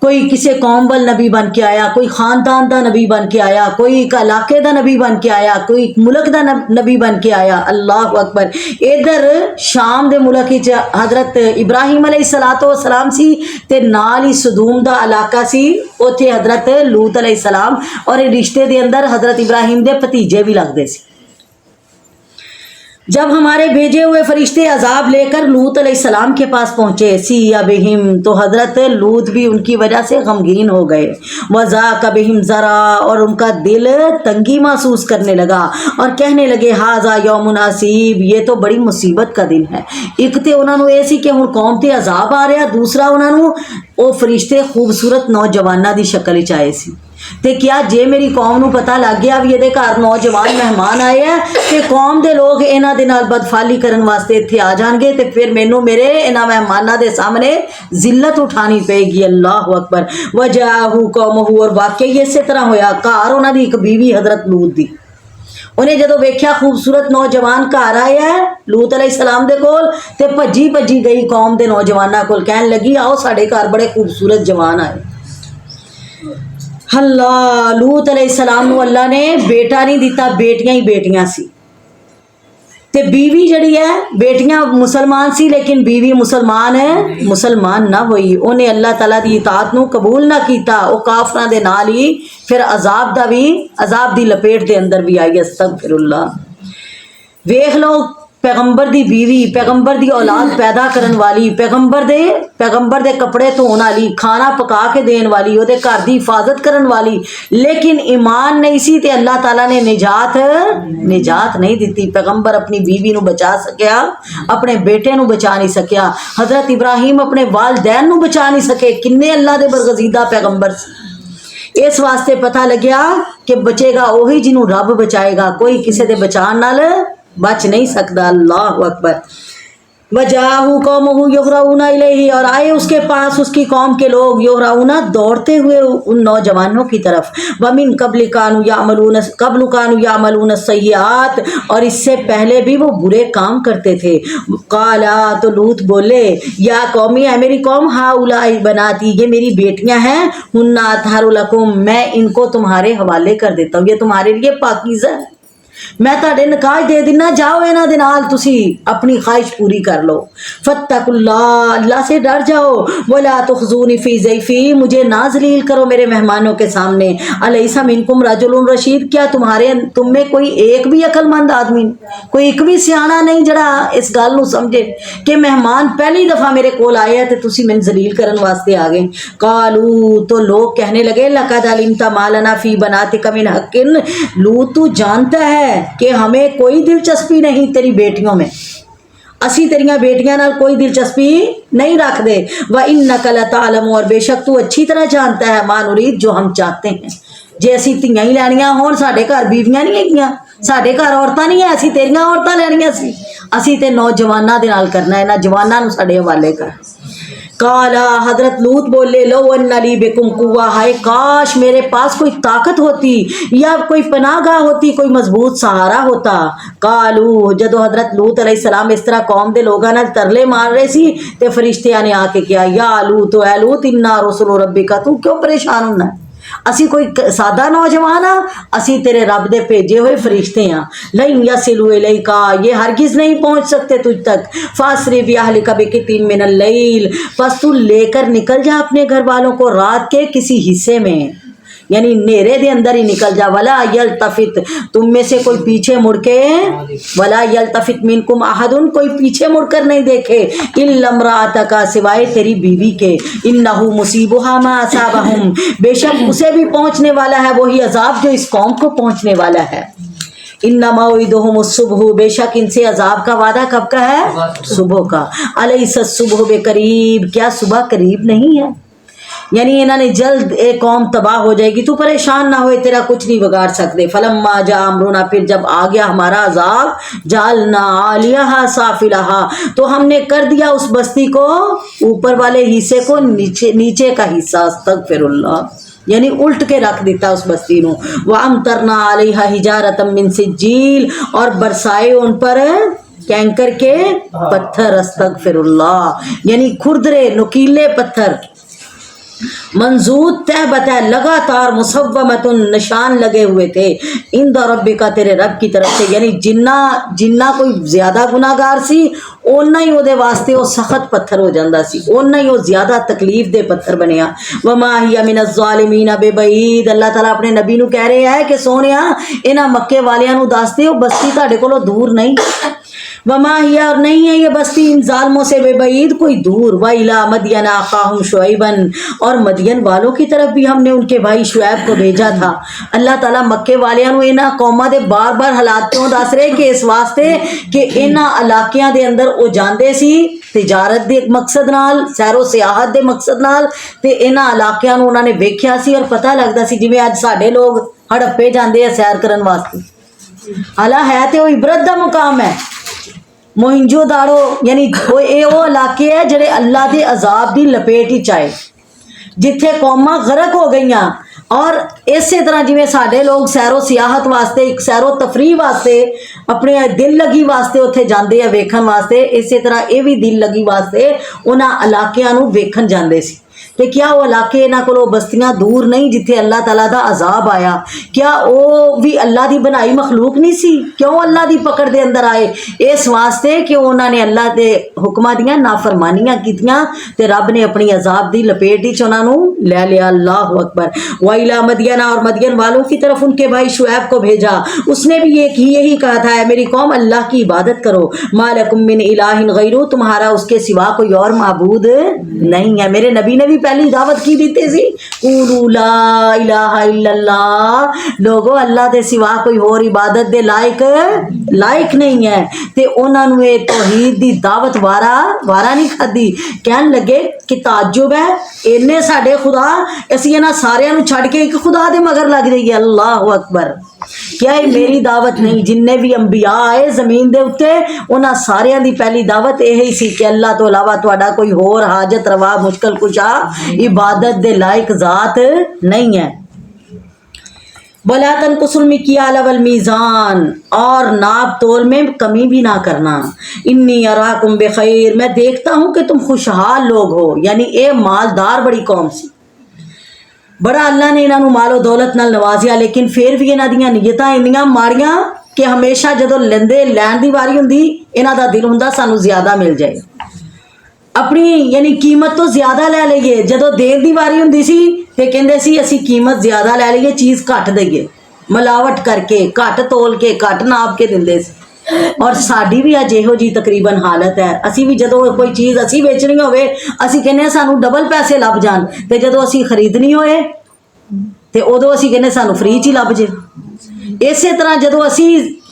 कोई किसी कौम वल नबी बन के आया, कोई खानदान दा नबी बन के आया, कोई एक इलाके दा नबी बन के आया, कोई मुल्क दा नबी बन के आया। अल्लाह अकबर। इधर शाम दे मुल्क विच हजरत इब्राहिम अलैहिस्सलातो वस्सलाम सी ते नाल ही सदूम दा इलाका सी, उत्थे हजरत लूत अलैहिस्सलाम, और रिश्ते दे अंदर हजरत इब्राहिम दे भतीजे भी लगदे सी। जब हमारे भेजे हुए फरिश्ते अजाब लेकर लूत अलैहिस्सलाम के पास पहुंचे, सिया बिहिम, तो हजरत लूत भी उनकी वजह से गमगीन हो गए, वज़ाका बिहिम ज़रा, और उनका दिल तंगी महसूस करने लगा और कहने लगे हाजा यौमुन असीब, ये तो बड़ी मुसीबत का दिन है। एक तो उन्होंने ये सी कि हुण कौम ते अजाब आ रहा, दूसरा उन्होंने वो फरिश्ते खूबसूरत नौजवाना की शक्ल च आए सी। ते क्या जे मेरी कौम नू पता लग गया भी ये घर नौजवान मेहमान आए हैं ते कौम दे लोग इन्हां दे नाल बदफाली करन वास्ते इत्थे आ जाणगे ते फिर मैनू मेरे इन्हां मेहमानां दे सामने जिल्लत उठानी पेगी। अल्लाह अकबर। वजाहू कौमहू, और वाकई इस तरह होया, घर उन्हां दी एक बीवी हजरत लूत दी, उन्हें जदों वेख्या खूबसूरत नौजवान घर आए है लूत अलैहिस्सलाम दे कोल, ते भज्जी भज्जी गई कौम दे नौजवानां कोल, कहन लगी आओ साडे घर बड़े खूबसूरत जवान आए। अल्लाह, लूत अलैहिस्सलाम नू अल्लाह ने बेटा नहीं दिता, बेटियां ही बेटियां सी, ते बीवी जड़ी है, बेटियां मुसलमान सी लेकिन बीवी मुसलमान ना हुई, उन्हें अल्लाह ताला दी इताअत नू कबूल ना कीता, वो काफरां दे नाल ही फिर अजाब दी लपेट दे अंदर भी आई। अस्तगफिरुल्लाह। वेख लो पैगंबर दी बीवी, पैगंबर दी औलाद पैदा करन वाली, पैगंबर दे कपड़े धोन वाली, खाना पका के देन वाली, ओदे घर दी हिफाजत करन वाली, लेकिन ईमान नहीं सी ते अल्लाह ताला ने निजात नहीं दी। पैगंबर अपनी बीवी नू बचा सकिया, अपने बेटे नू बचा नहीं सकिया, हजरत इब्राहिम अपने वालदैन नू बचा नहीं सके, किन्ने अल्लाह दे बरगजीदा पैगंबर सी। इस वास्ते पता लग्या कि बचेगा वही जिन्हों रब बचाएगा, कोई किसी दे बचान नाल बच नहीं सकता। अल्लाह अकबर। वजाहू कौमहू युहराऊना इलैहि, और आए उसके पास उसकी कौम के लोग, युहराऊना दौड़ते हुए उन नौजवानों की तरफ, वमिन कबल कानू यामलून सय्यात, और इससे पहले भी वो बुरे काम करते थे। काला, तो लूत बोले या कौमी, है मेरी कौम, हा उलाई बनाती, ये मेरी बेटियां हैं, हुन्ना अतहरु लकुम, मैं इनको तुम्हारे हवाले कर देता हूँ, ये तुम्हारे लिए पाकीज़ा है, मैं ताड़े निकाह दे दिना, जाओ इन्हां दे नाल तुसी अपनी ख्वाहिश पूरी कर लो। फत्तकुल्लाह, अल्लाह से डर जाओ, वला तुखज़ूनी फी ज़ैफ़ी, मुझे ना ज़लील करो मेरे मेहमानों के सामने। अलैसा मिनकुम रजुलुन रशीद, क्या तुम में कोई एक भी अक्लमंद आदमी, कोई एक भी सियाना नहीं जड़ा इस गल नूं समझे कि मेहमान पहली दफा मेरे कोल आए हैं ते तुसी मैनूं ज़लील करन वास्ते आ गए। कालू, तो लोग कहने लगे लक़द अलिमता मा लना फी बनातिका मिन हक़्क़िन, लूत तू जानता है कि हमें कोई दिलचस्पी नहीं तेरी बेटियों में, असी तेरिया बेटियां नाल कोई दिलचस्पी नहीं रखते। व इन्नका लतअलम, और बेशक तू अच्छी तरह जानता है, मा नुरीद, जो हम चाहते हैं। जे असी धियां ही लैनियां होण, साडे घर बीवियां नहीं हैगियां, साडे घर औरतां नहीं है, असी तेरियां औरतां लैनियां सी, असी ते नौजवानां दे नाल करना है, ना जवानां नूं साडे हवाले कर। काला हजरत लूत बोले लो अन्नली बिकुम कुव्वा, हाय काश मेरे पास कोई ताकत होती या कोई पनाहगाह होती, कोई मजबूत सहारा होता। कालू जदों हजरत लूत अलैहिस्सलाम इस तरह कौम दे लोगां नाल तरले मार रहे सी ते फरिश्तियां ने आके किया या लूत ऐ लूत इन्ना रसूल रब्बिका, तू क्यों परेशान होना, असी कोई सादा नौजवान हाँ, असी तेरे रब दे भेजे हुए फरिश्ते हाँ। लइन यसिलु इलैका, ये हरगिज नहीं पहुंच सकते तुझ तक। फासरी भी अहलिका बिकितिम मिनल लैल, बस तू लेकर निकल जा अपने घर वालों को रात के किसी हिस्से में, यानी नेरे दे अंदर ही निकल जा। वला यल्तफित, तुम में से कोई पीछे मुड़ के, वला यल्तफित मिनकुम अहदुन, कोई पीछे मुड़कर नहीं देखे, इल्ला इम्राअतका, सिवाय तेरी बीवी के। इन्नहु मुसीबुहा मा असाबहुम, बेशक उसे भी पहुंचने वाला है वही अजाब जो इस कौम को पहुंचने वाला है। इन्ना मौइदुहुम सुबह, बेशक इनसे अजाब का वादा कब का है, सुबह का। अलैसा सुबह बेकरीब, क्या सुबह करीब नहीं है, यानी इन्होंने जल्द एक कौम तबाह हो जाएगी, तू परेशान ना हो, तेरा कुछ नहीं बिगाड़ सकते। फलम्मा जा अमरुना, फिर जब आ गया हमारा अजाब, जालना आलियाहा साफिलहा, तो हमने कर दिया उस बस्ती को, ऊपर वाले हिस्से को नीचे का हिस्सा, अस्तगफिरुल्लाह, यानी उल्ट के रख दिता उस बस्ती नू। वअमतरना अलैहा हिजारतम मिन सिज्जील, और बरसाए उन पर कैंकर के पत्थर, अस्तगफिरुल्लाह, यानी खुरदरे नुकीले पत्थर, मंजूद तह बतह, लगातार मुसव्वमतुन, निशान लगे हुए थे, इंद रब्बिका, तेरे रब की तरफ से, यानी जिन्ना कोई ज्यादा गुनाहगार सी ओना ही ओदे वास्ते वो सख्त पत्थर हो जांदा सी, ओना ही वो ज्यादा तकलीफ दे पत्थर बनया। वमा हिया मिनज़ ज़ालिमीन बेबईद, अल्लाह ताला अपने नबी नू कह रहे हैं कि सोनिया इन्हां मक्के वालियां नू दस दे, बस्ती तुहाडे कोलों दूर नहीं, वमा हिया, और नहीं है ये बस्ती इन जालमों से बेबईद, कोई दूर। वाइला मदियन आखाहुम शुएबन, और मदियन वालों की तरफ भी हमने उनके भाई शुएब को भेजा था। अल्लाह ताला मक्के वालियां नू इन्हां कौमां दे बार बार हालात क्यों दस रहे कि इस वास्ते कि इन्हां इलाकियां दे अंदर ओ जांदे सी तिजारत दे मकसद नाल, सैरो सियाहत दे मकसद नाल, ते इन्हां इलाकियां नू उन्हां ने वेख्या सी और पता लगदा सी जिवें अज साडे लोग हड़प्पे जांदे आ सैर करन वास्ते। हालां है ते ओ इबरत दा मुकाम है, मोहिंजो दारो, यानी वो इलाके है जेड़े अल्लाह के अजाब की लपेट ही आए, जिथे कौमां गरक हो गई। और इसे तरह जिवें साडे लोग सैरो सियाहत वास्ते, एक सैरो तफरी वास्ते, अपने दिल लगी वास्ते उत्थे जांदे आ वेखण वास्ते, इसे तरह ये भी दिल लगी वास्ते उन्हां इलाकियां नूं वेखण जांदे सी। कि क्या वो इलाके इन्हां कोलों बस्तियां दूर नहीं जिथे अल्लाह ताला दा अजाब आया, क्या वो भी अल्लाह दी बनाई मखलूक नहीं सी, क्यों अल्लाह दी पकड़ दे अंदर आए, इस वास्ते कि उन्होंने अल्लाह दे हुक्मां दियां नाफरमानियां कीतियां ते रब ने अपनी अजाब दी लपेट विच उन्हां नूं ले लिया। अल्लाहु अकबर। वाइला मदियना, और मदियन वालों की तरफ उनके भाई शुएब को भेजा, उसने भी यही कहा था, मेरी कौम अल्लाह की इबादत करो, मालकुम मिन इलाहिन गैरु, तुम्हारा उसके सिवा कोई और माबूद नहीं है। मेरे नबी ने भी पहली दावत की दी थी, कूलू ला इलाहा इल्लल्लाह, लोगो अल्लाह दे सिवा कोई और इबादत दे लायक नहीं है। ते उन्हां नूं ये तौहीद दी दावत वारा नहीं खादी। कहन लगे कि ताज्जुब है, इन्ने साडे खुदा, असीं इन्हां सारियां नूं छड्ड के एक खुदा दे मगर लग जाइए। अल्लाहु अकबर। क्या ये मेरी दावत नहीं, जिन्ने भी अंबिया आए जमीन दे उत्ते उन्हां सारियां दी पहली दावत यही सी कि अल्लाह तो अलावा तुहाडा कोई होर हाजत रवा मुश्किल कुशा इबादत दे लायक जात नहीं है। वला तनकुसुल मिक्याल वल मीज़ान, और नाप तोल में कमी भी ना करना। इन्नी अराकुम बिखैर, मैं देखता हूँ कि तुम खुशहाल लोग हो, यानी ये मालदार बड़ी कौम सी, बड़ा अल्लाह ने इन्हों मालो दौलत नाल नवाजिया, लेकिन फिर भी इन्हां दियां नीयतां इन्नियां माड़ियां कि हमेशा जदों लैण दी वारी हुंदी इन्हां दा दिल हुंदा सानू ज्यादा मिल जाए, अपनी यानी कीमत तो ज्यादा ले लईए। जदों देण दी वारी हुंदी सी ते कहंदे सी असीं कीमत ज्यादा ले लईए, चीज़ घट दईए, मिलावट करके घट तोल के घट नाप के दिंदे सी। और साडी भी अज इहो जी तकरीबन हालत है। असी भी जदों कोई चीज़ असी बेचनी होवे असी कहने सानू डबल पैसे लभ जान, ते जदों असी खरीदनी होए ते उदों असी कहने सानू फ्री च लभ जे। इसे तरह जदों असी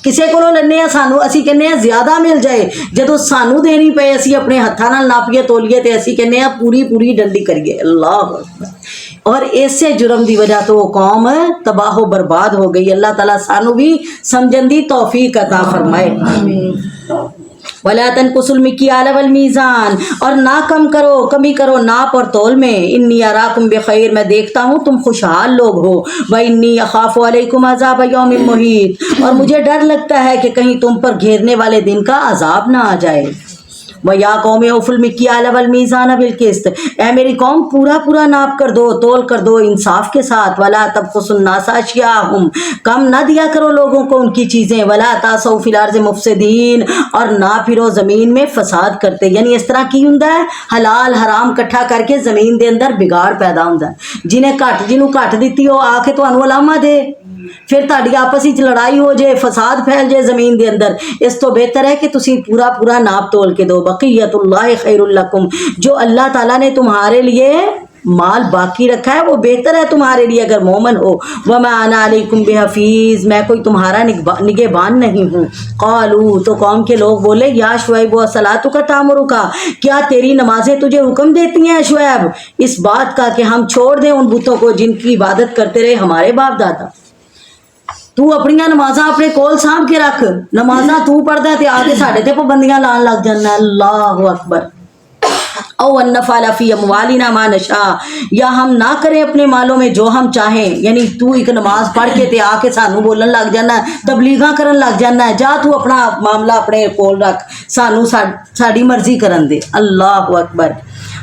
किसी को लैने सानू असी कहने ज्यादा मिल जाए, जदों सानू देनी पे असी अपने हत्थां नाल नापीए तोलीए ते असी कहने पूरी डंडी करिए। अल्लाह। और इसे जुर्म की वजह तो कौम तबाहो बर्बाद हो गई। अल्लाह ताला सानू भी समझन दी तौफीक अता फरमाए। वला तनकुसुल मिक्याल वल मीज़ान, और ना कमी करो नाप और तोल में। इन्नी अराकुम बिखैर, मैं देखता हूँ तुम खुशहाल लोग हो। व इन्नी अखाफु अलैकुम अज़ाब यौमिन मुहीत, और मुझे डर लगता है कि कहीं तुम पर घेरने वाले दिन का अजाब ना आ जाए। व या कौम औफुल मिक्याल वल मीज़ान बिल किस्त, ऐ मेरी कौम पूरा पूरा नाप कर दो, तोल कर दो इंसाफ के साथ। वला तबखुसुन नास अशियाहुम, कम ना दिया करो लोगों को उनकी चीज़ें। वला तासौ फिल अर्ज़ि मुफ़सिदीन, और ना फिरो ज़मीन में फसाद करते। यानी इस तरह की हुंदा है, हलाल हराम इकट्ठा करके ज़मीन के अंदर बिगाड़ पैदा हुंदा है। जिन्हों घट दी हो आके तुहानू अलामा दे, फिर ताड़ी आपस में लड़ाई हो जाए, फसाद फैल जाए ज़मीन के अंदर। इस तो बेहतर है कि तुसी पूरा पूरा नाप तोल के दो। बक़ियतुल्लाहि खैरुल लकुम, जो अल्लाह ताला ने तुम्हारे लिए माल बाकी रखा है वो बेहतर है तुम्हारे लिए अगर मोमन हो। वमा अना अलैकुम बिहफीज़, मैं कोई तुम्हारा निगहबान नहीं हूँ। क़ालू, तो कौम के लोग बोले, या शुएब व सलातुका तामुरुका, क्या तेरी नमाजें तुझे हुक्म देती हैं शुएब इस बात का कि हम छोड़ दें उन बुतों को जिनकी इबादत करते रहे हमारे बाप दादा। तू अपनियां नमाजा अपने कोल सामभ के रख, नमाजा तू पढ़दा है ते आके साडे ते पाबंदियां लान लग जाना। अल्लाहु अकबर। औ अन्नफ़अल फ़ी अमवालिना मा नशा, या हम ना करें अपने मालों में जो हम चाहें। यानी तू एक नमाज पढ़ के ते आके सानू बोलन लग जाना, तबलीगा करन लग जाना, जा तू अपना मामला अपने कोल रख, सानू साड़ी मर्जी करन दे। अल्लाहु अकबर।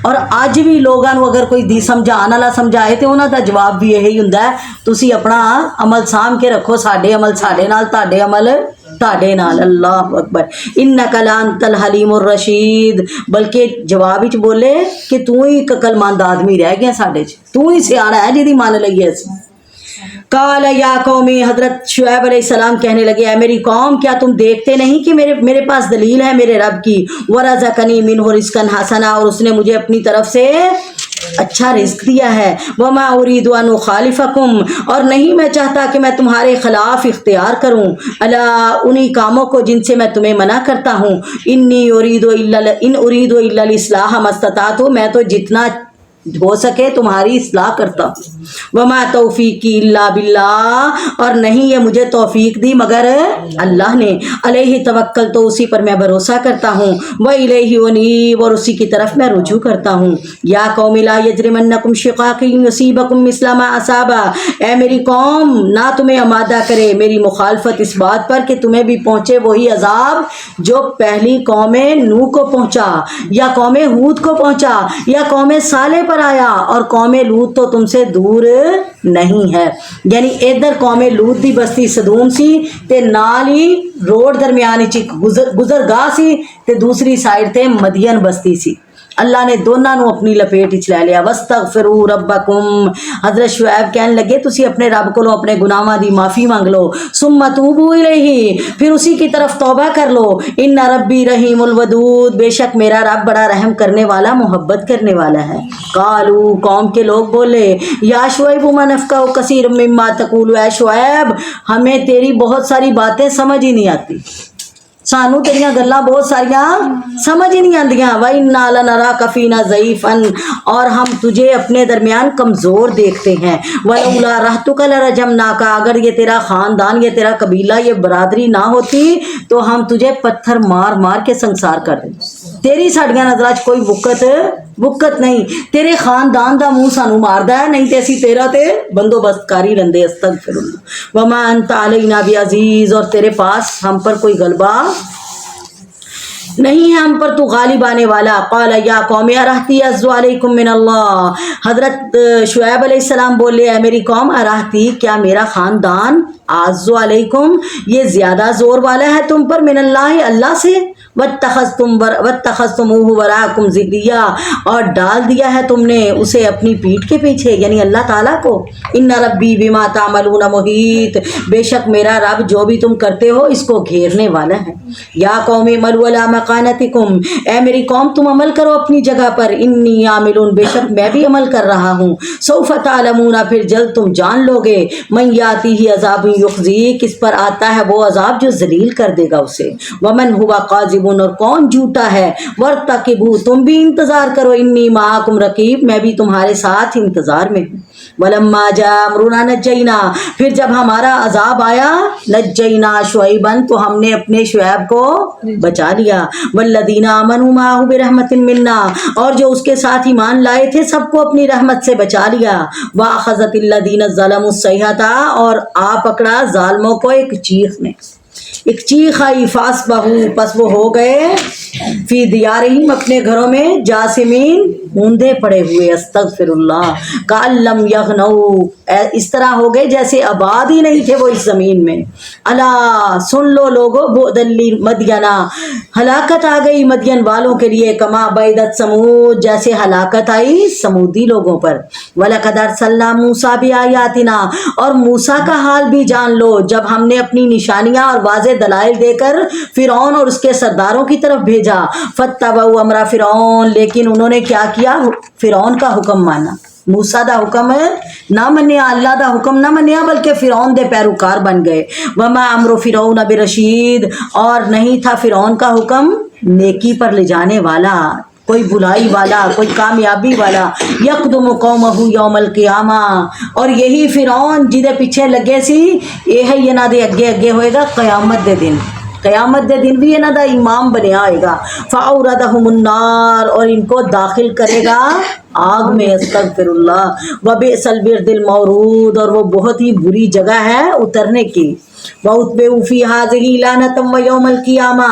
और अज भी लोगों को अगर कोई दी समझाने वाला समझाए तो उन्हों का जवाब भी यही हुंदा है, तुसी अपना अमल साम के रखो, साडे अमल साडे नाल, ताडे अमल ताडे नाल। अल्लाह अकबर। इन्नका लांतल हलीमुर रशीद, बल्कि जवाब विच बोले कि तू ही एक अकलमंद आदमी रह गया साडे च, तू ही सियाना है जिहदी मन लईए असीं। काल या कौमी, हजरत शुएब अलैहिस्सलाम कहने लगे, है मेरी कौम क्या तुम देखते नहीं कि मेरे पास दलील है मेरे रब की। वरज़क़नी मिन्हु रिज़्क़न हसना, और उसने मुझे अपनी तरफ से अच्छा रिस्क दिया है। वमा उरीदु अन उखालिफकुम, और नहीं मैं चाहता कि मैं तुम्हारे खिलाफ इख्तियार करूं। अला, उन्हीं कामों को जिनसे मैं तुम्हें मना करता हूँ। इन उरीदु इल्ला इस्लाह मस्ततातु, मैं तो जितना हो सके तुम्हारी इस्लाह करता हूँ। वमा तौफीकी इल्ला बिल्लाह, और नहीं ये मुझे तौफीक दी मगर अल्लाह ने। अलैहि तवक्कल, तो उसी पर मैं भरोसा करता हूँ। व इलैहि उनीब, और उसी की तरफ मैं रुजू करता हूँ। या कौम ला यजरिमन्नकुम शिकाकी युसीबकुम मिस्ला मा असाबा, ऐ मेरी कौम ना तुम्हें आमादा करे मेरी मुखालफत इस बात पर कि तुम्हें भी पहुँचे वही अजाब जो पहली कौम नूह को पहुँचा, या कौम हूद को पहुँचा, या कौम साले पर आया, और कौम लूत तो तुमसे दूर नहीं है। यानी इधर कौम लूत दी बस्ती सदूम सी ते नाल ही रोड दरमियान च गुजरगाह सी ते दूसरी साइड ते मदियन बस्ती सी। अल्लाह ने दोनों नू अपनी लपेट च लै लिया। वस्तगफिरू रब्बकुम, हजरत शुएब कहने लगे तुसी अपने रब को अपने गुनाहों की माफ़ी मांग लो। सुम्मा तूबू इलैही, फिर उसी की तरफ तौबा कर लो। इन्ना रब्बी रहीमुल वदूद, बेशक मेरा रब बड़ा रहम करने वाला मोहब्बत करने वाला है। कालू, कौम के लोग बोले, या शुएब मा नफ़क़हु कसीर मिम्मा तक़ूलु, ऐ शुएब हमें तेरी बहुत सारी बातें समझ ही नहीं आती, सानू तेरियां गल्लां बहुत सारियां समझ ही नहीं आंदियां। व इन्ना लनराका फीना ज़ईफ़न, और हम तुझे अपने दरमियान कमज़ोर देखते हैं। वलौला रहतुका लरजमनाका, अगर ये तेरा ख़ानदान, ये तेरा कबीला, ये बरादरी ना होती तो हम तुझे पत्थर मार मार के संसार कर देते। तेरी साड़ियां नज़रां च कोई वुकत नहीं, तेरे खानदान का मुँह सानू मारदा है, नहीं तो असी तेरा ते बंदोबस्त कर ही लेंदे। अस्तगफिरुल्लाह। वमा अंत अलैना बिअज़ीज़, और तेरे पास हम पर कोई गलबा नहीं है, हम पर तू गालिब आने वाला। क़ाल या कौम अरहती अज़्ज़ु अलैकुम मिनल्लाह, हज़रत शुएब अलैहिस्सलाम बोले, है मेरी कौम अरहती, क्या मेरा ख़ानदान अज़्ज़ु अलैकुम ये ज़्यादा ज़ोर वाला है तुम पर मिनल्लाह अल्लाह से। वत्तख़ज़्तुमूहु वराअकुम ज़िर्रिया, और डाल दिया है तुमने उसे अपनी पीठ के पीछे, यानी अल्लाह ताला को। इन्ना रब्बी बिमा तामलून मुहीत, बेशक मेरा रब जो भी तुम करते हो इसको घेरने वाला है। या कौमी मलू अला मकानतिकुम, ऐ मेरी कौम तुम अमल करो अपनी जगह पर। इन्नी आमिलून, बेशक मैं भी अमल कर रहा हूँ। सौफ़ तालमूना, फिर जल्द तुम जान लोगे। मन यातीही अज़ाबुन युख़ज़ी, किस पर आता है वो अजाब जो जलील कर देगा उसे। वमन हुवा काज़िब कादिबुन, और कौन झूठा है, वर्तकिबू, तुम भी इंतजार करो, इन्नी माकुम रकीब, मैं भी तुम्हारे साथ इंतजार में हूँ। वलम्मा जा अमरुना नज्जैना, फिर जब हमारा अजाब आया, नज्जैना शुऐबन, तो हमने अपने शुऐब को बचा लिया, वल्लदीना आमनु माहु बिरहमतिन मिन्ना, और जो उसके साथ ईमान लाए थे सबको अपनी रहमत से बचा लिया। वाखज़तिल्लदीना ज़लमुस सैहता, और आ पकड़ा जालिमों को एक चीख ने, एक चीख आई, फासबहू, पस वो हो गए, फी दियारिहिम, अपने घरों में, जासिमीन, मूंदे पड़े हुए, अस्तगफिरुल्लाह, काल्लम यगनऊ, इस तरह हो गए जैसे आबाद ही नहीं थे वो इस जमीन में। अला, सुन लो लोगो, बुअदल्ली मदियना, हलाकत आ गई मदियन वालों के लिए, कमा बैदत समूद, जैसे हलाकत आई समूदी लोगों पर। वलक़द अर्सलना मूसा बिआयातिना, और मूसा का हाल भी जान लो, जब हमने अपनी निशानियां और वाज़े दलाइल देकर फिरौन और उसके सरदारों की तरफ भेजा। फत्तबऊ अमरा फिरौन, लेकिन उन्होंने क्या किया, फिरौन का हुक्म माना। मूसा दा हुक्म ना मनिया, अल्लाह दा हुक्म ना मनिया, बल्कि फिरौन दे पैरोकार बन गए। वमा अमरो फिरौन बिरशीद, और नहीं था फिरौन का हुक्म नेकी पर ले जाने वाला, कोई बुलाई वाला, कोई कामयाबी वाला। यकदुम कौमहु यौमल क़ियामा, और यही फिरौन जिदे पीछे लगे सी, यह इन्हां दे अगे अगे होएगा क़यामत दे दिन। क़यामत दे दिन भी इन्हां दा इमाम बनया होएगा। फ़अौरदहुमुन्नार, और इनको दाखिल करेगा आग में, अस्तगफिरुल्लाह, वबिअसल बिरदिल मौरूद, और वो बहुत ही बुरी जगह है उतरने की। वउतबउ फी हाज़िही लानतम व यौमल क़ियामा,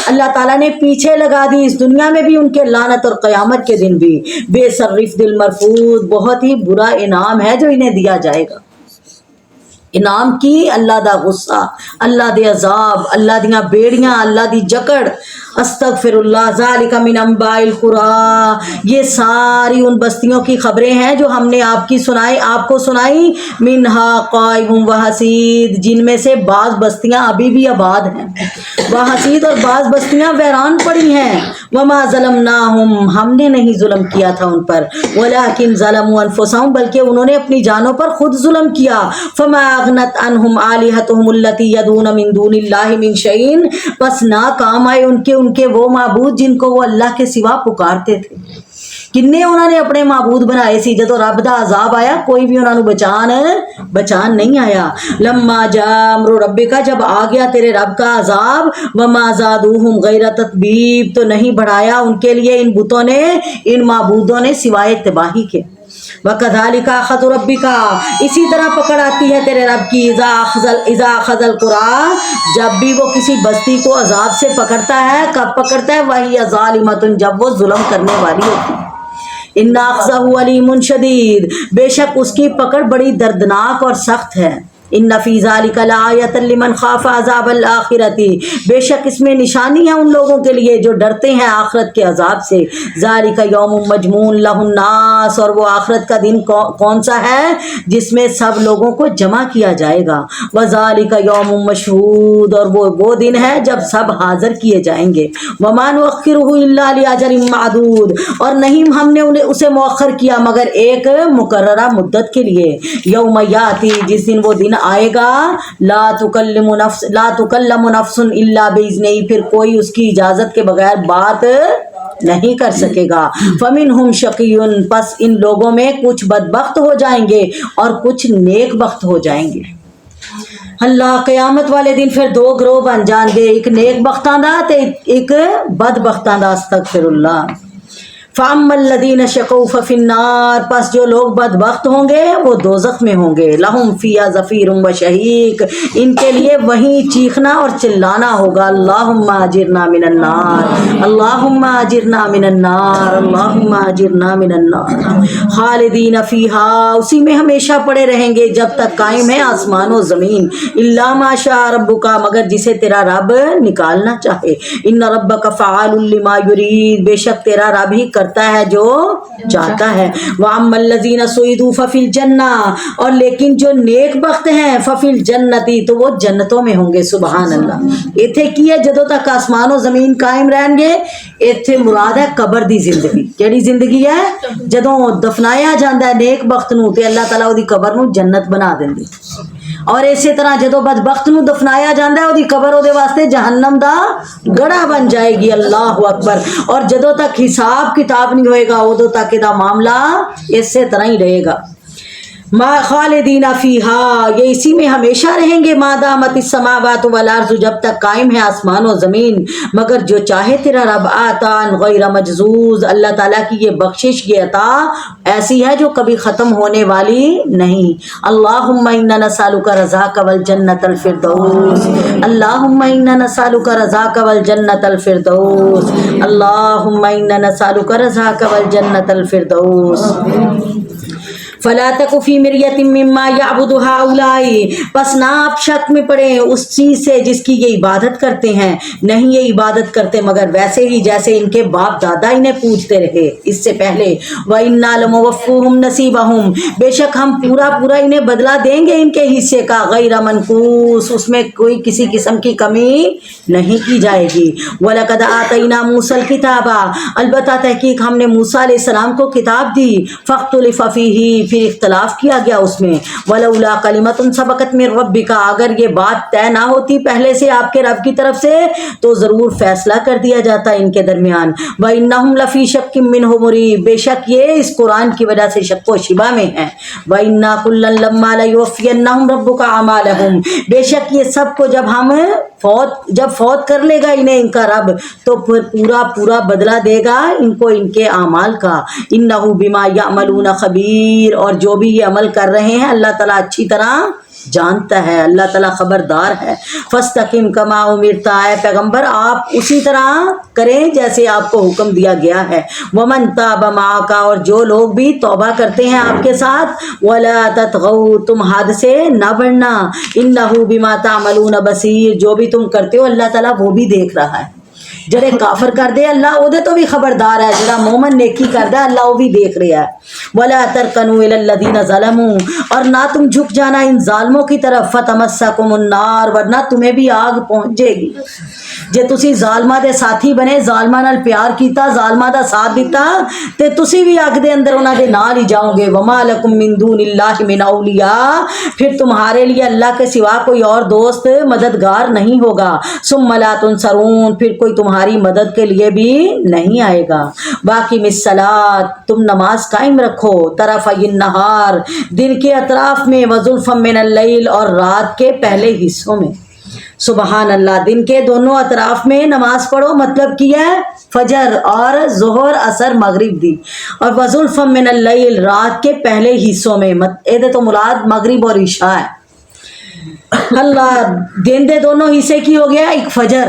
अल्लाह ताला ने पीछे लगा दी इस दुनिया में भी उनके लानत और क़यामत के दिन भी। बेसर्रिफ दिल मरफूद, बहुत ही बुरा इनाम है जो इन्हें दिया जाएगा। इनाम की अल्लाह दा गुस्सा, अल्लाह दे अजाब, अल्लाह दियां बेड़ियां, अल्लाह दी जकड़। अस्तगफिरुल्लाह, ज़ालिका मिन अंबाइल कुरा, ये सारी उन बस्तियों की खबरें हैं जो हमने आपको सुनाई। मिनहा काइमुम व हसीद, जिनमें से बाज़ बस्तियां अभी भी आबाद हैं, व हसीद, और बाज़ बस्तियां वैरान पड़ी हैं। वमा ज़लमनाहुम, हमने नहीं जुल्म किया था उन पर, वलाकिन ज़लमू अनफुसहुम, बल्कि उन्होंने अपनी जानों पर खुद जुल्म किया। फमा अगनत अनहुम आलिहतुहुम अल्लती यदून मिन दूनिल्लाहि मिन शैइन, बस ना काम आए उनके वो माबूद जिनको वो अल्लाह के सिवा पुकारते थे। किन्ने उन्होंने अपने माबूद बनाए सी, जदों रब दा अजाब आया कोई भी उन्होंने बचान नहीं आया। लम्मा जा अमरु रब्बिका, जब आ गया तेरे रब का अजाब, वमा ज़ादूहुम गैर तत्बीब, तो नहीं बढ़ाया उनके लिए इन बुतों ने, इन माबूदों ने, सिवाय तबाही के। वकज़ालिका अख़ज़ु रब्बिका, इसी तरह पकड़ आती है तेरे रब की, इज़ा अख़ज़ल क़ुरा, जब भी वो किसी बस्ती को अजाब से पकड़ता है। कब पकड़ता है, वही ज़ालिमतुन, जब वो जुल्म करने वाली होती है। इन्ना अख़ज़हु अलीमुन शदीद, बेशक उसकी पकड़ बड़ी दर्दनाक और सख्त है। इन्ना फ़ी ज़ालिका लआयतन लिमन ख़ाफ़ अज़ाबल आखिरती, बेशक इसमें निशानी है उन लोगों के लिए जो डरते हैं आखिरत के अजाब से। ज़ालिका यौमुम मजमून लहुन्नास, और वो आखिरत का दिन कौन सा है जिसमें सब लोगों को जमा किया जाएगा। व ज़ालिका यौमुम मशहूद, और वो दिन है जब सब हाजिर किए जाएंगे। वमा नुअख़्खिरुहु इल्ला लिअजलिन मादूद, और नहीं हमने उन्हें उसे मुअख़्खर किया मगर एक मुकर्ररा मुद्दत के लिए। यौम याती, जिस दिन वो दिन आएगा, ला तुकल्लमु नफ्सुन इल्ला बिइज़्निही, फिर कोई उसकी इजाजत के बगैर बात नहीं कर सकेगा। फमिनहुम शक़ियुन, पस इन लोगों में कुछ बदबख्त हो जाएंगे और कुछ नेक बख्त हो जाएंगे। अल्लाह क़यामत वाले दिन फिर दो ग्रोह बन जाएंगे, एक नेक बख्तां दा ते एक बदबख्तां दा। अस्तगफिरुल्लाह। फ़अम्मल्लज़ीन शक़ौ फ़फ़िन्नार, पस जो लोग बदबख्त होंगे वो दोज़ख में होंगे। लहुम फ़ीहा ज़फ़ीरुम व शहीक, इनके लिए वहीं चीखना और चिल्लाना होगा। अल्लाहुम्मा अजिरना मिनन्नार, अल्लाहुम्मा अजिरना मिनन्नार, अल्लाहुम्मा अजिरना मिनन्नार। खालिदीन फ़ीहा, उसी में हमेशा पड़े रहेंगे जब तक कायम है आसमान और ज़मीन। इल्ला मा शाअ रब्बुका, मगर जिसे तेरा रब निकालना चाहे। इन्ना रब्बका फ़अालुन लिमा युरीद, बेशक तेरा रब ही करता है जो चाहता है। वअम्मल्लज़ीना सुइदू फ़फ़िल जन्ना, और लेकिन जो नेक बख्त हैं फ़फ़िल जन्नती, तो वो जन्नतों में होंगे। सुबहान अल्लाह। इत्थे की है, जदों तक आसमान और ज़मीन कायम रहेंगे, इत्थे मुराद है कबर दी जिंदगी। केड़ी जिंदगी है, जदों दफनाया जाता है नेक बख्त नूं ते अल्लाह ताला उहदी कबर नूं जन्नत बना देंदे। اور ਇਸੇ ਤਰ੍ਹਾਂ ਜਦੋਂ ਬਦਬਖਤ ਨੂੰ ਦਫਨਾਇਆ ਜਾਂਦਾ ਹੈ ਉਹਦੀ ਕਬਰ ਉਹਦੇ ਵਾਸਤੇ ਜਹੰਨਮ ਦਾ ਗੜਾ ਬਣ ਜਾਏਗੀ। ਅੱਲਾਹੁ ਅਕਬਰ। اور جدوں تک حساب کتاب نہیں ہوئے گا ادو تک یہ معاملہ اسی طرح ہی رہے گا۔ ما خالدین فیہا، یہ اسی میں ہمیشہ رہیں گے، ما دامت السماوات والارض، جب تک قائم ہے آسمان و زمین، مگر جو چاہے تیرا رب آتان غیر مجزوز، اللہ تعالیٰ کی یہ بخشش، یہ عطا ایسی ہے جو کبھی ختم ہونے والی نہیں۔ اللہم انا نسألک رضاک والجنۃ الفردوس، اللہم انا نسألک رضاک والجنۃ الفردوس، اللہم انا نسألک رضاک والجنۃ الفردوس۔ فلا تک فی مریۃ مما یعبد ہؤلاء، پس نہ آپ شک میں پڑیں اس چیز سے جس کی یہ عبادت کرتے ہیں، نہیں یہ عبادت کرتے مگر ویسے ہی جیسے ان کے باپ دادا انہیں پوجتے رہے اس سے پہلے۔ وَإِنَّا لَمُوَفُّوهُمْ نَصِيبَهُمْ، بے شک ہم پورا انہیں بدلہ دیں گے ان کے حصے کا، غیر منقوص، اس میں کوئی کسی قسم کی کمی نہیں کی جائے گی۔ وَلَقَدْ آتَيْنَا مُوسَى الْكِتَابَ، البتہ تحقیق ہم نے موسیٰ علیہ السلام کو کتاب دی، فَاخْتُلِفَ فِيهِ، پھر اختلاف کیا گیا اس میں، وَلَوْلَا كَلِمَةٌ سَبَقَتْ مِن رَبِّكَ، اگر یہ بات طے نہ ہوتی پہلے سے آپ کے رب کی طرف سے تو ضرور فیصلہ کر دیا جاتا ان کے درمیان۔ وَإِنَّهُمْ لَفِي شَكٍّ مِّنْهُ مُرِيبٍ، بے شک یہ اس قرآن کی وجہ سے شک و شبہ میں ہیں۔ وَإِنَّا كُلًّا لَمَّا لَيُوَفِّيَنَّهُمْ رَبُّكَ أَعْمَالَهُمْ، بے شک یہ سب کو جب فوت کر لے گا انہیں ان کا رب تو پھر پورا بدلہ دے گا ان کو ان کے اعمال کا۔ انہ بما یعملون خبیر، اور جو بھی یہ عمل کر رہے ہیں اللہ تعالیٰ اچھی طرح جانتا ہے، اللہ تعالیٰ خبردار ہے۔ فاستقم کما امرت، اے پیغمبر آپ اسی طرح کریں جیسے آپ کو حکم دیا گیا ہے۔ ومن تاب معک، اور جو لوگ بھی توبہ کرتے ہیں آپ کے ساتھ، ولا تطغوا، تم حد سے نہ بڑھنا، انہ بما تعملون بصیر، جو بھی تم کرتے ہو اللہ تعالیٰ وہ بھی دیکھ رہا ہے۔ جڑے کافر کر دے اللہ وہ دے تو بھی خبردار ہے، جڑا مومن نیکی کر دے اللہ وہ بھی دیکھ رہا ہے۔ ولا ترکنوا الی الذین ظلموا، اور نہ تم جھک جانا ان ظالموں کی طرف، فتمسکم النار، ورنہ تمہیں بھی آگ پہنچے گی۔ جے تسی ظالمہ دے ساتھی بنے، ظالمہ نال پیار کیتا، ظالمہ دا ساتھ دیتا تے تسی بھی اگ دے اندر انہاں دے نال ہی جاؤ گے۔ وما لکم من دون اللہ من اولیاء، پھر تمہارے لیے اللہ کے سوا کوئی اور دوست مددگار نہیں ہوگا۔ ثم لا تنصرون، پھر کوئی تمہاری مدد کے لیے بھی نہیں آئے گا۔ باقی الصلاۃ، تم نماز قائم رکھو، طرفی النہار، دن کے اطراف میں، وزلفا من اللیل، اور رات کے پہلے حصوں میں۔ سبحان اللہ، دن کے دونوں اطراف میں نماز پڑھو، مطلب کیا ہے فجر اور ظہر اثر مغرب دی، اور وزلفا من اللیل، رات کے پہلے حصوں میں، یہ تو مراد مغرب اور عشاء ہے۔ اللہ، دن دے دونوں حصے کی ہو گیا، ایک فجر،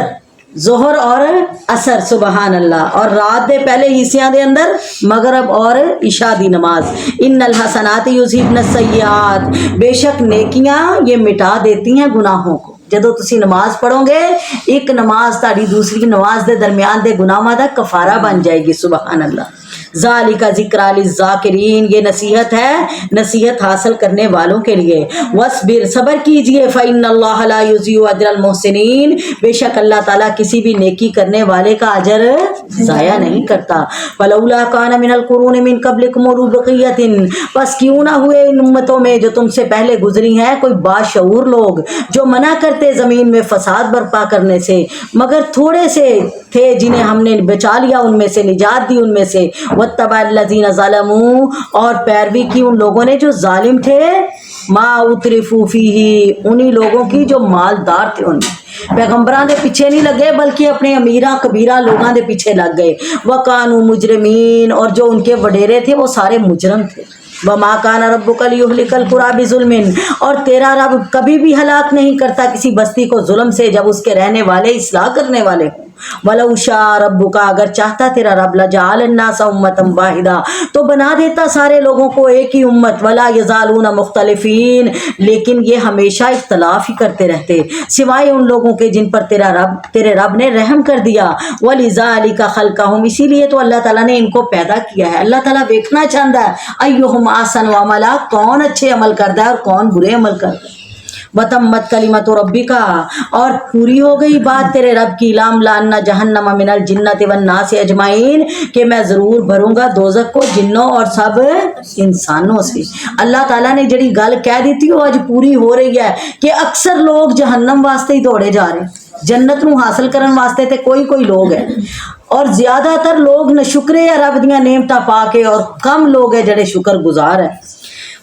ظہر اور اثر، سبحان اللہ، اور رات دے پہلے حصیاں دے اندر مغرب اور عشاء دی نماز۔ ان الحسنات یذہبن السیئات، بے شک نیکیاں یہ مٹا دیتی ہیں گناہوں کو۔ جدو تسی نماز پڑھو گے ایک نماز تاری دوسری نماز دے درمیان دے گناہاں دا کفارہ بن جائے گی، سبحان اللہ۔ ذالک ذکر للذاکرین، یہ نصیحت ہے نصیحت حاصل کرنے والوں کے لیے۔ وصبر، صبر کیجئے، فإن اللہ لا یضیع اجر المحسنین، بے شک اللہ تعالیٰ کسی بھی نیکی کرنے والے کا اجر ضائع نہیں کرتا۔ فلولا کان من القرون من قبلکم اولو بقیۃ، پس کیوں نہ ہوئے ان امتوں میں جو تم سے پہلے گزری ہیں کوئی باشعور لوگ جو منع کرتے زمین میں فساد برپا کرنے سے، مگر تھوڑے سے تھے جنہیں ہم نے بچا لیا، ان میں سے نجات دی ان میں سے۔ واتبع الذین ظلموا، اور پیروی کی ان لوگوں نے جو ظالم تھے، ما اترفوا فیہ، انہی لوگوں کی جو مالدار تھے، ان میں پیغمبراں دے پیچھے نہیں لگے بلکہ اپنے امیراں کبیرہ لوگاں دے پیچھے لگ گئے۔ وکانوا مجرمین، اور جو ان کے وڈیرے تھے وہ سارے مجرم تھے۔ وما کان ربک لیہلک القری بظلم، اور تیرا رب کبھی بھی ہلاک نہیں کرتا کسی بستی کو ظلم سے جب اس کے رہنے والے اصلاح کرنے والے ہوں۔ وَلَوْ شَاءَ رَبُّكَ، اگر چاہتا تیرا رب، لَجَعَلَ النَّاسَ أُمَّةً وَاحِدَةً، تو بنا دیتا سارے لوگوں کو ایک ہی امت۔ وَلَا يَزَالُونَ مُخْتَلِفِينَ، لیکن یہ ہمیشہ اختلاف ہی کرتے رہتے سوائے ان لوگوں کے جن پر تیرے رب نے رحم کر دیا۔ وَلِذَالِكَ خَلْقَهُمْ، اسی لیے تو اللہ تعالیٰ نے ان کو پیدا کیا ہے۔ اللہ تعالیٰ دیکھنا چاہتا ہے أَيُّهُمْ أَحْسَنُ عَمَلًا، کون اچھے عمل کرتا ہے اور کون برے عمل کرتا ہے۔ वतम्मत कलिमतु रब्बिका, और पूरी हो गई बात तेरे रब की, लाम लाना जहन्नम मिनल जिन्नति वन नास अजमाइन, कि मैं ज़रूर भरूंगा दोज़ख को जिन्नों और सब इंसानों से। अल्लाह ताला ने जड़ी गल कह दी थी वो अज पूरी हो रही है कि अक्सर लोग जहन्नम वास्ते ही दौड़े जा रहे हैं, जन्नत नूं हासिल करन वास्ते ते कोई लोग है, और ज्यादातर लोग न शुक्रे या रब दियां नेमतां पा के, और कम लोग है जड़े शुक्र गुजार है।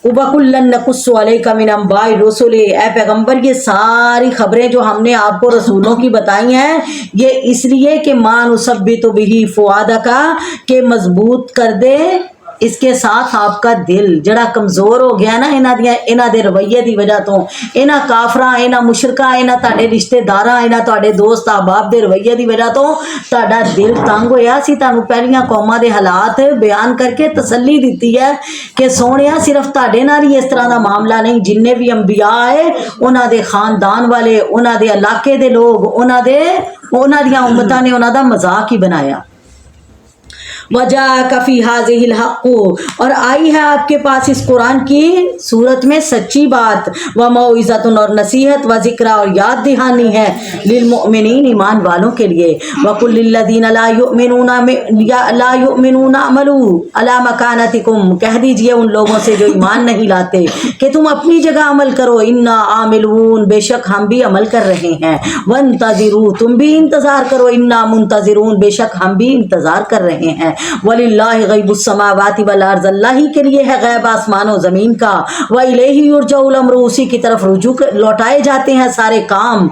उबकुल्लन नकुस्सु अलैका मिन अंबाइ रुसुली, ए पैगंबर ये सारी खबरें जो हमने आपको रसूलों की बताई हैं ये इसलिए कि मान उसब्बितु बिही फुआदका, के मजबूत कर दे इसके साथ आपका दिल जड़ा कमजोर हो गया ना इन्हां दे रवैये दी वजह तो, इन्हां काफरां इन्हां मुशरकां इन्हां तुहाडे रिश्तेदारां इन्हां तुहाडे दोस्त अहबाब दे रवैये दी वजह तो तुहाडा दिल तंग होया सी। तुहानूं पहलियां कौमां दे हालात बयान करके तसल्ली दित्ती है कि सोहणिया सिर्फ तुहाडे नाल ही इस तरह दा मामला नहीं, जिन्ने भी अंबिया आए उन्हां दे खानदान वाले उन्हां दे इलाके दे लोग उन्हां दियां उम्मतां ने उन्हां दा मजाक ही बनाया। वजा कफ़ी हाज़िहिल हक़्क़ु, और आई है आपके पास इस कुरान की सूरत में सच्ची बात, व मौइज़तुन और नसीहत, व ज़िक्रा और याद दहानी है, लिल मुमिनीन ईमान वालों के लिए। व कुल लिल्लज़ीना ला युमिनूना अमलू अला मकानतिकुम, कह दीजिए उन लोगों से जो ईमान नहीं लाते कि तुम अपनी जगह अमल करो, इन्ना आमिलून, बेशक हम भी अमल कर रहे हैं, वंतज़िरू, तुम भी इंतज़ार करो, इन्ना मुंतज़िरून, बेशक हम भी इंतज़ार कर रहे हैं। वलिल्लाहि गैबुस समावाति वल अर्ज़, अल्लाह ही के लिए है गैब आसमान और ज़मीन का, व इलैहि युरजउल अम्रु, उसी की तरफ रुजू लौटाए जाते हैं सारे काम।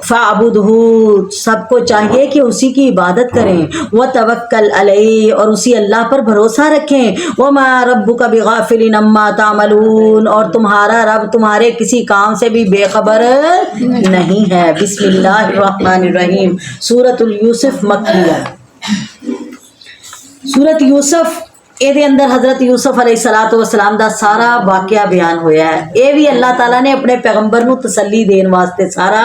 फ़अबुदहू, सबको चाहिए कि उसी की इबादत करें, व तवक्कल अलैहि, और उसी अल्लाह पर भरोसा रखें, व मा रब्बुका बिगाफिलिन अम्मा तामलून, और तुम्हारा रब तुम्हारे किसी काम से भी बेखबर नहीं है। बिस्मिल्लाहिर्रहमानिर्रहीम। सूरतुल यूसुफ मक्किया। सूरत यूसुफ ਇਹਦੇ अंदर हज़रत यूसुफ अलैहिस्सलातु वस्सलाम दा सारा वाक़या बयान होया है। ये भी अल्लाह ताला ने अपने पैगंबर नूं तसल्ली देने वास्ते सारा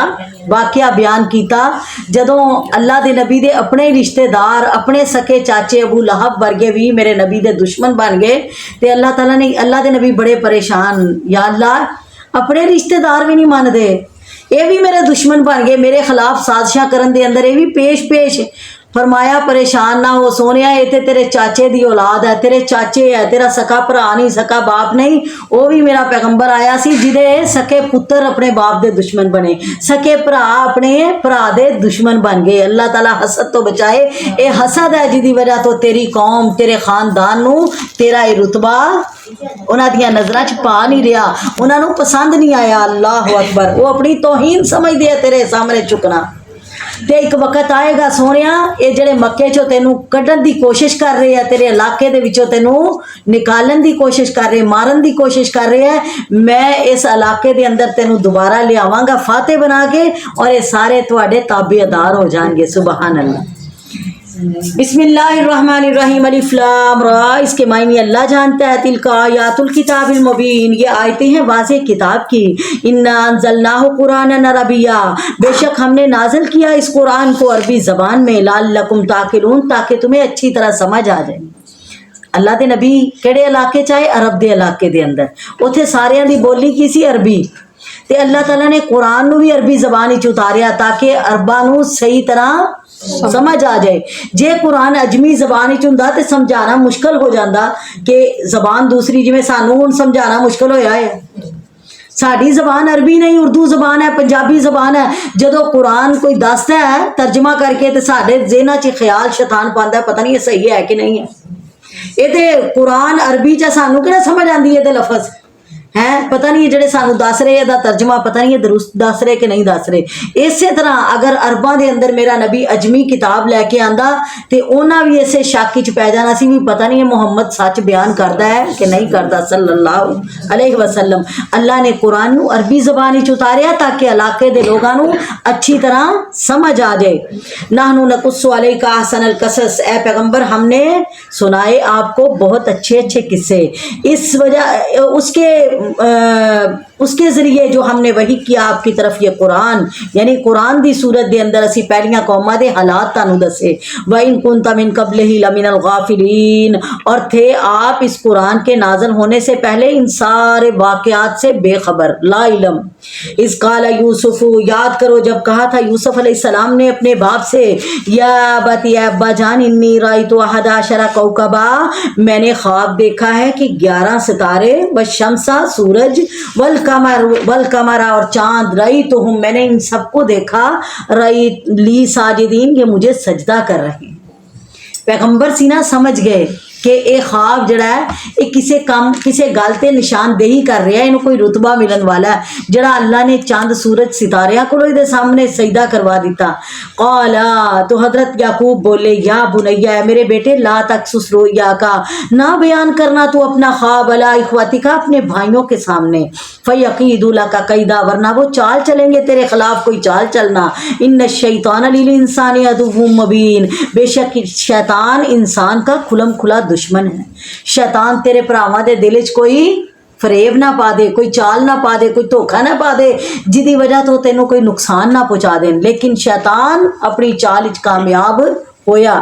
वाक़या बयान किया। जदों अल्लाह दे नबी दे अपने रिश्तेदार अपने सके चाचे अबू लहब वर्गे भी मेरे नबी दे दुश्मन बन गए, तो अल्लाह ताला ने अल्लाह दे नबी बड़े परेशान, या अल्लाह अपने रिश्तेदार भी नहीं मानते, ये भी मेरे दुश्मन बन गए, मेरे खिलाफ साजिशां करन दे अंदर ये भी पेश फरमाया परेशान ना हो सोनिया, ये ते तेरे चाचे दी औलाद है, तेरे चाचे है, तेरा सका भरा नहीं सका बाप नहीं, वो भी मेरा पैगंबर आया सी जिदे सके पुत्र अपने बाप दे दुश्मन बने, सके भरा अपने भरा दे दुश्मन बन गए। अल्लाह ताला हसद तो बचाए, ये हसद है जिदी वजह तो तेरी कौम तेरे खानदान नू तेरा ये रुतबा उन्हां दियां नज़रां च पा नहीं रहा, उन्हां नू पसंद नहीं आया। अल्लाह अकबर, वो अपनी तौहीन समझदे है तेरे सामने चुकना। ते एक वक्त आएगा सोनिया, ये जड़े मक्के चो तेनू कड्ढन दी कोशिश कर रहे हैं, तेरे इलाके दे विचों तेनू निकालन दी कोशिश कर रहे, मारन दी कोशिश कर रहे हैं, मैं इस इलाके दे अंदर तेनू दोबारा ले आवांगा फाते बना के, और ये सारे तुहाडे ताबेदार हो जाएंगे। सुबहान अल्लाह। बिस्मिल्लाहिर्रहमानिर्रहीम, अलिफ लाम रा, इसके मायने अल्लाह जानता है। तिलका आयातुल किताबिल मुबीन, ये आयतें हैं वाज़ेह किताब की। इन्ना अंज़लनाहु कुरानन अरबिया, बेशक हमने नाज़िल किया इस कुरान को अरबी ज़बान में, लअल्लकुम ताक़िलून, ताकि तुम्हें अच्छी तरह समझ आ जाए। अल्लाह दे नबी केड़े इलाके चाहे अरब दे इलाके दे अंदर, उत्थे सारियां दी बोली की सी अरबी, ते अल्लाह ताला ने कुरान नू भी अरबी ज़बान विच उतारिया ताकि अरबा नू सही तरह समझ आ जाए। जे कुरान अजमी जबान हुंदा ते समझाना मुश्किल हो जाता कि जबान दूसरी, जिवें सानू हुण समझाना मुश्किल होया है। साड़ी जबान अरबी नहीं उर्दू जबान है, पंजाबी जबान है। जदों कुरान कोई दसदा है तर्जमा करके ते साडे ज़हनां च ख्याल शैतान पांदा है पता नहीं ये सही है कि नहीं है। ये ते कुरान अरबी च सानू किहड़ा समझ आंदी है ते लफज है पता नहीं, जेडे सानू दस रहे दा तर्जमा पता नहीं दुरुस्त दस रहे कि नहीं दस रहे। इस तरह अगर अरबां दे अंदर मेरा नबी अजमी किताब लैके आंदा ते उन्हां भी इसे शक च पै जाना सी भी पता नहीं मुहम्मद सच बयान करता है कि नहीं करता सल्लल्लाहु अलैहि वसल्लम। अल्लाह ने कुरान नू अरबी ज़बान विच उतारिया ताकि इलाके दे लोगां नू अच्छी तरह समझ आ जाए। नहनु नकुस्सु अलैका अहसनल कसस, ए पैगंबर हमने सुनाए आपको बहुत अच्छे अच्छे किस्से। इस वजह उसके اس کے ذریعے جو ہم نے وحی کیا آپ کی طرف یہ قرآن، یعنی قرآن دی صورت دے اندر اسی پہلیاں قوماں دے حالات تانوں دسے. وَإِن كُنتَ مِن قَبْلِهِ لَمِنَ الْغَافِلِينَ، اور تھے آپ اس قرآن کے نازل ہونے سے پہلے ان سارے واقعات سے بے خبر، لا علم. اذ قال یوسف، یاد کرو جب کہا تھا یوسف علیہ السلام نے اپنے باپ سے، یا ابتی ابا جان انی رأیت احد عشر کوکبا، میں نے خواب دیکھا ہے کہ 11 ستارے، والشمس سورج، والقمر اور چاند، رأیتہم میں نے ان سب کو دیکھا، رأیت لی ساجدین یہ مجھے سجدہ کر رہے ہیں. پیغمبر سینا سمجھ گئے کہ اے خواب جڑا ہے یہ کسے گل تے نشاندہی کر رہا ہے، انہوں کوئی رتبہ ملن والا ہے جڑا اللہ نے چاند سورج ستاریاں کو دے سامنے سجدہ کروا دیتا. قالا، تو حضرت یعقوب بولے، یا بنیا ہے میرے بیٹے، لا تقصص رؤیا کا، نہ بیان کرنا تو اپنا خواب علی اخوتک اپنے بھائیوں کے سامنے، فیقیدوا لک کیدا ورنہ وہ چال چلیں گے تیرے خلاف کوئی چال چلنا. ان الشیطان للانسان عدو مبین، بے شک شیطان انسان کا کھلم کھلا دشمن ہے. شیطان تیرے بھراواں دے دل وچ کوئی فریب نہ پا دے، کوئی چال نہ پا دے، کوئی دھوکھا نہ پا دے جدی وجہ تو تینوں کوئی نقصان نہ پہنچا دیں، لیکن شیطان اپنی چال وچ کامیاب ہویا.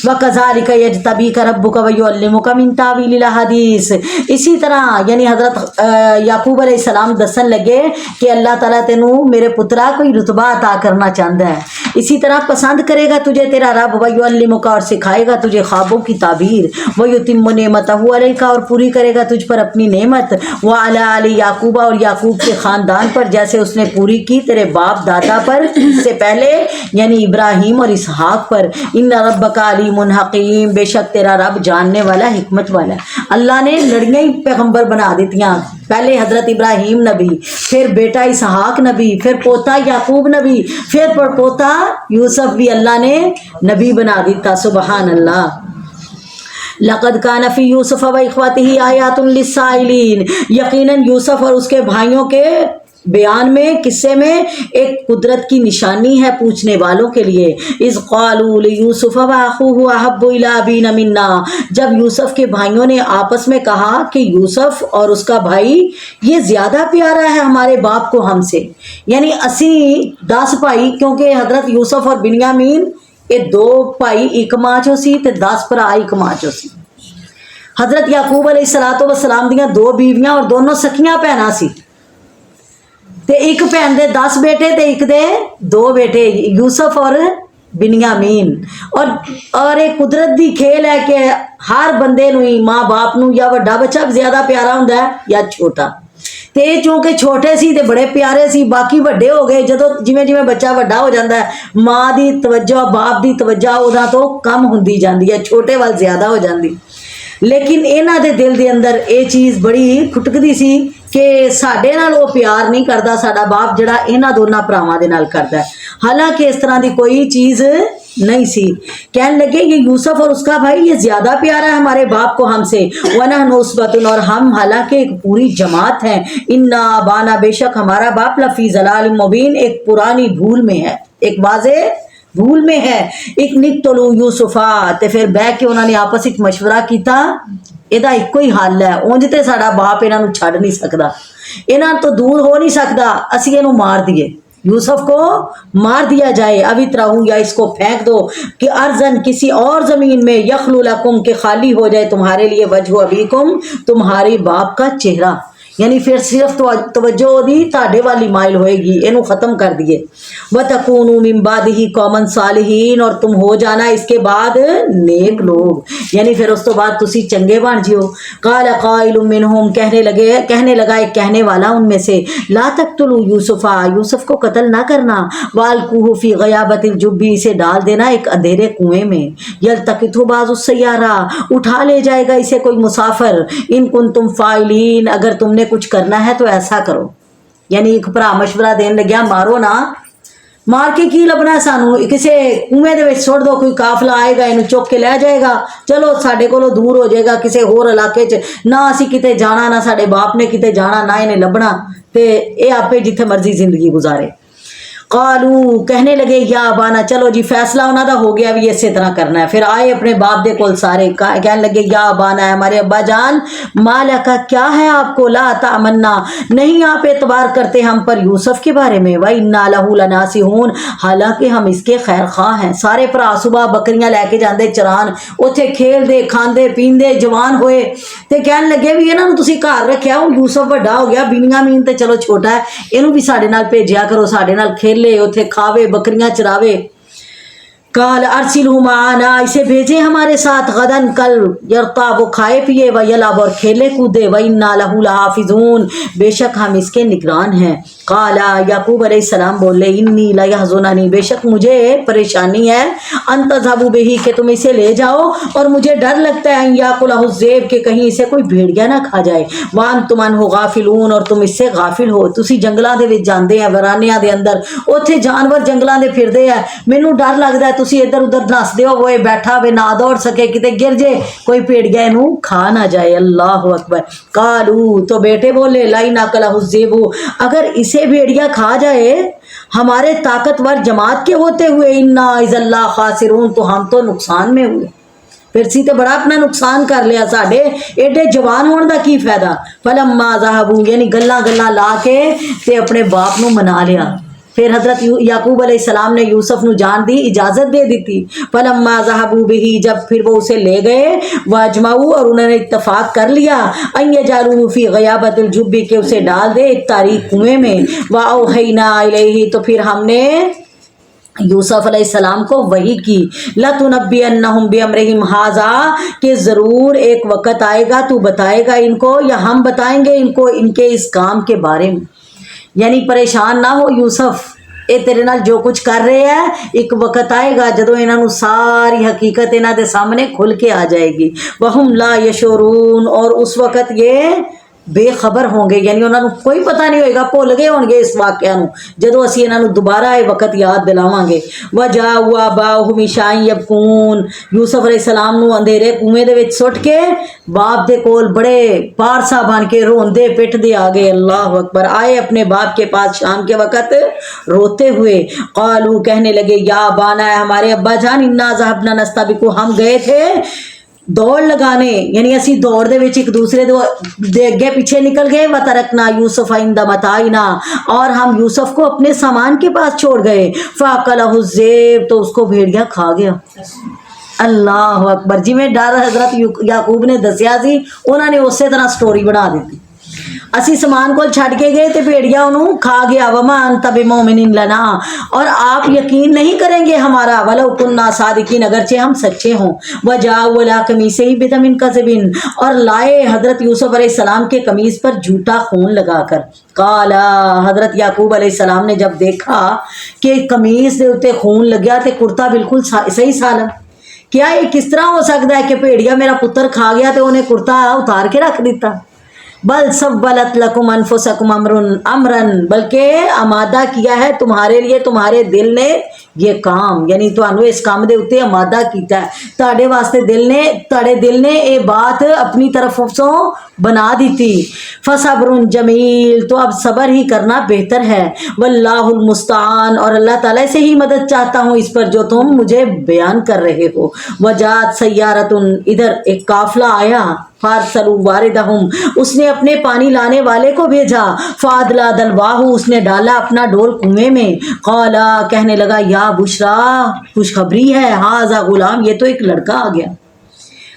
وَكَذَلِكَ يَجْتَبِيكَ رَبُّكَ وَيُعَلِّمُكَ مِن تَأْوِيلِ الْأَحَادِيثِ، اسی طرح یعنی حضرت یعقوب علیہ السلام دسن لگے کہ اللہ تعالیٰ تینوں میرے پترا کوئی رتبہ عطا کرنا چاہتا ہے، اسی طرح پسند کرے گا تجھے تیرا رب، وَيُعَلِّمُكَ اور سکھائے گا تجھے خوابوں کی تعبیر، وَيُتِمُّ نِعْمَتَهُ عَلَيْكَ اور پوری کرے گا تجھ پر اپنی نعمت، وَعَلَىٰ آلِ یعقوب اور یعقوب کے خاندان پر جیسے اس نے پوری کی تیرے باپ دادا پر اس سے پہلے یعنی ابراہیم اور اسحاق پر. ان ربک علیم حکیم، بے شک تیرا رب جاننے والا حکمت والا ہے. اللہ نے لڑیاں ہی پیغمبر بنا دیتیاں، پہلے حضرت ابراہیم نبی، پھر بیٹا اسحاق نبی، پھر پوتا یعقوب نبی، پھر پوتا یوسف بھی اللہ نے نبی بنا دیتا. سبحان اللہ. لقد کان فی یوسف و اخوتہ آیات للسائلین، یقیناً یوسف اور اس کے بھائیوں کے بیان میں، قصے میں ایک قدرت کی نشانی ہے پوچھنے والوں کے لیے. اذ قالوا لیوسف واخوہ احب الی ابینا منا، جب یوسف کے بھائیوں نے آپس میں کہا کہ یوسف اور اس کا بھائی یہ زیادہ پیارا ہے ہمارے باپ کو ہم سے، یعنی اسی 10 بھائی، کیونکہ حضرت یوسف اور بنیامین یہ 2 بھائی ایک ماں چو سی تے 10 بھرا ایک ماں چو سی. حضرت یعقوب علیہ السلام دیاں 2 بیویاں اور دونوں سکیاں بہناں سی، تے ایک بہن دے 10 بیٹے تے ایک دے 2 بیٹے یوسف اور بنیامین. اور ایک قدرت دی کھیل ہے کہ ہر بندے نو ہی ماں باپ نو یا وڈا بچہ زیادہ پیارا ہوندا ہے یا چھوٹا، تے چونکہ چھوٹے سی تے بڑے پیارے سی، باقی وڈے ہو گئے جدوں جویں بچہ وڈا ہو جاندا ہے ماں دی توجہ باپ دی توجہ اوداں تو کم ہوندی جاندی ہے، چھوٹے وال زیادہ ہو جاندی. لیکن انہاں دے دل دے اندر اے چیز بڑی کھٹکدی سی کہ ساڈے نال وہ پیار نہیں کردا ساڈا باپ جڑا انہاں دونوں بھراواں دے نال کردا ہے، حالانکہ اس طرح دی کوئی چیز نہیں سی. کہنے لگے یہ یوسف اور اس کا بھائی یہ زیادہ پیارا ہے ہمارے باپ کو ہم سے، وَنَحْنُ عُصْبَةٌ اور ہم حالانکہ ایک پوری جماعت ہیں، اِنَّا أَبَانَا بے شک ہمارا باپ لفی ضلال مبین ایک پرانی بھول میں ہے، ایک واضح بھول میں ہے. ایک نقتلو یوسفا تے پھر بہ کے انہوں نے آپس وچ مشورہ کیتا، ایدا ایک ہی حل ہے، اونج تے ساڈا باپ انہاں نو چھڈ نہیں سکدا، انہاں تو دور ہو نہیں سکدا، اسی انہوں مار دیے، یوسف کو مار دیا جائے، ابھی تراہو یا اس کو پھینک دو کہ ارزن کسی اور زمین میں، یخلو لکم کہ خالی ہو جائے تمہارے لیے، وجہ ابیکم تمہارے باپ کا چہرہ، یعنی پھر صرف توجہ دی تاڈے والی مائل ہوئے گی، اینو ختم کر دیے. وَتَكُونُوا مِن بَعْدِهِ قَوْمًا صَالِحِينَ اور تم ہو جانا اس کے بعد نیک لوگ، یعنی پھر اس تو بعد تسی چنگے بن جیو. قَالَ قَائِلٌ مِّنْهُمْ کہنے لگا ایک کہنے والا ان میں سے، لَا تَقْتُلُوا يُوسُفَ یوسف کو قتل نہ کرنا، وَأَلْقُوهُ فِي غَيَابَتِ الْجُبِّ اسے ڈال دینا ایک اندھیرے کنویں میں، يَلْتَقِطْهُ بَعْضُ السَّيَّارَةِ اٹھا لے جائے گا اسے کوئی مسافر، إِن كُنتُمْ فَاعِلِينَ اگر تم نے کچھ کرنا ہے تو ایسا کرو. یعنی ایک بھرا مشورہ دین لگیا مارو نہ، مار کے کی لبنا سانو، کسے کنویں دے وچ سٹ دو، کوئی قافلہ آئے گا اینو چک کے لے جائے گا، چلو ساڈے کولوں دور ہو جائے گا کسے ہور علاقے چ، نہ اسی کتے جانا، نہ ساڈے باپ نے کتے جانا، نہ انہیں لبنا، تے اے آپے جتھے مرضی زندگی گزارے. قالو کہنے لگے یا ابانا چلو جی فیصلہ انہاں دا ہو گیا بھی اسی طرح کرنا ہے. پھر آئے اپنے باپ دے کول سارے کہنے لگے یا ابانا ہے ہمارے ابا جان مالکا کیا ہے آپ کو لا تامنا نہیں آپ اعتبار کرتے ہم پر یوسف کے بارے میں وَإِنَّا لَهُ لَنَاصِحُونَ حالانکہ ہم اس کے خیر خواہ ہیں. سارے بھرا صبح بکریاں لے کے جاندے چران اوتھے کھیل دے کھاندے پیندے جوان ہوئے تے کہن لگے بھی انہاں نوں تسی گھر رکھیا ہوں یوسف بڑا ہو گیا بنیامین تے چلو چھوٹا ہے اینوں بھی ساڈے نال بھیجیا کرو ساڈے نال کھیلے اوتھے کھاوے بکریاں چراوے. قال ارسلہ معنا اسے بھیجے ہمارے ساتھ غدن کل یرتا وہ کھائے پیے و یلعب اور کھیلے کودے و انا لہ لحافظون بے شک ہم اس کے نگران ہیں. قال یعقوب علیہ السلام بولے انی لیحزننی بے شک مجھے پریشانی ہے ان تذهبوا به کہ تم اسے لے جاؤ اور مجھے ڈر لگتا ہے ان یاکلہ الذئب کہ کہیں اسے کوئی بھیڑیا نہ کھا جائے وانتم عنہ غافلون اور تم اس سے غافل ہو. تسی جنگلاں دے وچ جاندے ہیں ویرانیاں دے اندر اوتھے جانور جنگلاں دے پھردے ہیں مینوں ڈر لگدا ہے تسی ادھر ادھر نسدے ہو وہ بیٹھا وے نہ دوڑ سکے کتے گر جے کوئی بھیڑیا اینو کھا نہ جائے. اللہ اکبر. قالو تو بیٹے بولے لئن اکلہ الذئب اگر اسے بھیڑیا کھا جائے ہمارے طاقتور جماعت کے ہوتے ہوئے انا اذا اللہ خاسرون تو ہم تو نقصان میں ہوئے. پھر سی تے بڑا اپنا نقصان کر لیا ساڈے ایڈے جوان ہون دا کی فائدہ. فلما ذهبوا یعنی گلاں گلاں لا کے تے اپنے باپ نو منا لیا. پھر حضرت یعقوب علیہ السلام نے یوسف نو جان دی اجازت دے دیتی. فلما ذهبوا به جب پھر وہ اسے لے گئے واجمعوا اور انہوں نے اتفاق کر لیا ان یجعلوه فی غیابۃ الجب کہ اسے ڈال دے ایک تاریک کنویں میں. واوحینا الیہ تو پھر ہم نے یوسف علیہ السلام کو وحی کی لَتُنَبِّئَنَّهُمْ بِأَمْرِهِمْ هَٰذَا کہ ضرور ایک وقت آئے گا تو بتائے گا ان کو یا ہم بتائیں گے ان کو ان کے اس کام کے بارے میں. یعنی پریشان نہ ہو یوسف اے تیرے نال جو کچھ کر رہے ہیں ایک وقت آئے گا جدو انہاں نوں ساری حقیقت انہاں دے سامنے کھل کے آ جائے گی. وَهُمْ لَا يَشْعُرُونَ اور اس وقت یہ بے خبر ہوں گے یعنی انہوں نے کوئی پتہ نہیں ہوئے گا بھول گئے ہوں گے اس واقعہ نو جدو اسی انہوں نے دوبارہ یہ وقت یاد دلاواں گے. وَجَاءُوا أَبَاهُمْ عِشَاءً يَبْكُونَ یوسف علیہ السلام نو اندھیرے کنویں دے وچ سٹ کے باپ دے کول بڑے پارسا بن کے روندے پٹدے آ گئے. اللہ اکبر. آئے اپنے باپ کے پاس شام کے وقت روتے ہوئے. قالو کہنے لگے یا ابانا ہے ہمارے ابا جان انا ذهبنا نستبق ہم گئے تھے دوڑ لگانے یعنی اسی دوڑ دے وچ ایک دوسرے دے اگے پیچھے نکل گئے. وترکنا یوسف عند متاعنا اور ہم یوسف کو اپنے سامان کے پاس چھوڑ گئے. فاکلہ الذئب تو اس کو بھیڑیا کھا گیا. اللہ اکبر. جی میں ڈر حضرت یعقوب نے دسیا سی انہوں نے اسی طرح سٹوری بنا دیتی. اسی سامان کو چھڑ کے گئے تے بھیڑیا انہوں کھا گیا. وما انت بمؤمن لنا اور آپ یقین نہیں کریں گے ہمارا ولو کنا صادقین اگرچہ ہم سچے ہوں. وجاءوا علی قمیصہ بدم کذب اور لائے حضرت یوسف علیہ السلام کے قمیص پر جھوٹا خون لگا کر. قال حضرت یعقوب علیہ السلام نے جب دیکھا کہ قمیص دے اوتے خون لگیا تے کرتا بالکل صحیح سالم کیا یہ کس طرح ہو سکتا ہے کہ بھیڑیا میرا پتر کھا گیا تے انہیں کرتا اتار کے رکھ دیتا. بل سولت لکم انفسکم امرن بلکہ آمادہ کیا ہے تمہارے لیے تمہارے دل نے یہ کام یعنی تانوں اس کام دے اوتے آمادہ کیتا ہے تاڑے واسطے تاڑے دل نے یہ بات اپنی طرف سے بنا دیتی. فصبر جمیل تو اب صبر ہی کرنا بہتر ہے. واللہ المستعان اور اللہ تعالیٰ سے ہی مدد چاہتا ہوں اس پر جو تم مجھے بیان کر رہے ہو. وجات سیارت ادھر ایک قافلہ آیا. فارسلوا واردہم اس نے اپنے پانی لانے والے کو بھیجا. فادلا دلواہ اس نے ڈالا اپنا ڈول کنویں میں. قالا کہنے لگا یا بشرا خوشخبری ہے ہاذا غلام یہ تو ایک لڑکا آ گیا.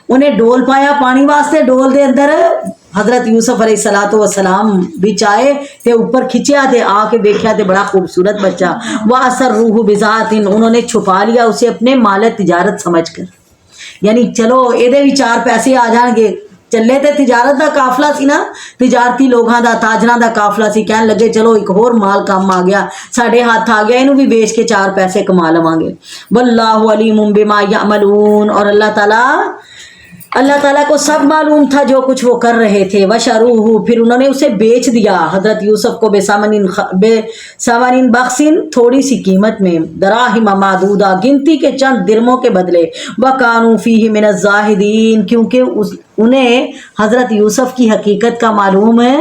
انہیں ڈول پایا پانی واسطے ڈول دے اندر حضرت یوسف علیہ السلام بچ آئے تے اوپر کھچیا تے آ کے دیکھا تے بڑا خوبصورت بچہ. وَأَسَرُّوهُ بِذَاتٍ انہوں نے چھپا لیا اسے اپنے مال تجارت سمجھ کر یعنی چلو اے دے بھی 4 پیسے آ جان گے. چلے تے تجارت دا قافلہ سی نا تجارتی لوگاں دا تاجراں دا قافلہ سی کہن لگے چلو ایک اور مال کام آ گیا ساڈے ہاتھ آ گیا اینو بھی بیچ کے 4 پیسے کما لواں گے. واللہ علیم بما یعملون اور اللہ تعالیٰ کو سب معلوم تھا جو کچھ وہ کر رہے تھے. وشروہ پھر انہوں نے اسے بیچ دیا حضرت یوسف کو بے ثمن بخس تھوڑی سی قیمت میں. دراہم معدودہ گنتی کے چند درموں کے بدلے. وکانوا فیہ من الزاہدین کیونکہ انہیں حضرت یوسف کی حقیقت کا معلوم ہے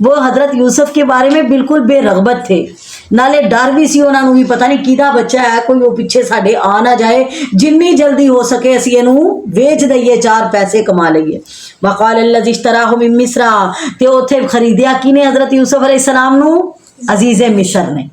وہ حضرت یوسف کے بارے میں بالکل بے رغبت تھے ਨਾਲੇ ਡਰ ਵੀ ਸੀ ਉਹਨਾਂ ਨੂੰ ਵੀ, ਪਤਾ ਨਹੀਂ ਕਿਹਦਾ ਬੱਚਾ ਹੈ, ਕੋਈ ਉਹ ਪਿੱਛੇ ਸਾਡੇ ਆ ਨਾ ਜਾਏ, ਜਿੰਨੀ ਜਲਦੀ ਹੋ ਸਕੇ ਅਸੀਂ ਇਹਨੂੰ ਵੇਚ ਦਈਏ, 4 ਪੈਸੇ ਕਮਾ ਲਈਏ। ਵਕਾਲ الذی اشتراه من مصر, ਤੇ ਉੱਥੇ ਖਰੀਦਿਆ ਕਿਨੇ ਹਜ਼ਰਤ ਯੂਸਫ ਅਲੈਹਿਸਲਾਮ ਨੂੰ? ਅਜ਼ੀਜ਼ ਮਿਸਰ ਨੇ।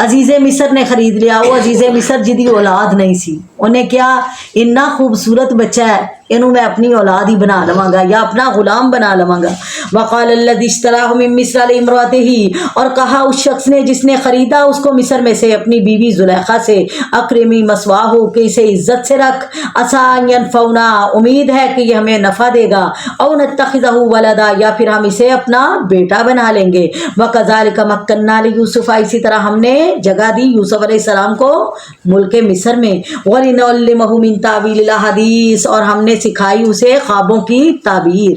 ਅਜ਼ੀਜ਼ ਮਿਸਰ ਨੇ ਖਰੀਦ ਲਿਆ। ਉਹ ਅਜ਼ੀਜ਼ ਮਿਸਰ ਜਿਹਦੀ ਔਲਾਦ ਨਹੀਂ ਸੀ, ਉਹਨੇ ਕਿਹਾ ਇੰਨਾ ਖੂਬਸੂਰਤ ਬੱਚਾ ਹੈ, ਇਹਨੂੰ मैं अपनी औलाद ही बना लवांगा या अपना गुलाम बना लवांगा। वक़ाल الذी اشتراه من مصر لامرأته, और कहा उस शख्स ने जिसने खरीदा उसको मिस्र में से अपनी बीवी जुलेखा से, अक्रिमी मसवाहु, कि इसे इज्जत से रख, असा यनफउना, उम्मीद है कि ये हमें नफ़ा देगा, औ नत्तखिज़हु वलदा, या फिर हम इसे अपना बेटा बना लेंगे। वकज़ालिक मक्कन्ना लियूसुफ़, इसी तरह हमने जगह दी यूसुफ अलैहिस्सलाम को मुल्क मिस्र में, वलिनुअल्लिमहु मिन तावीलिल हदीस, और हमने सिखाई उसे ख्वाबों की ताबीर।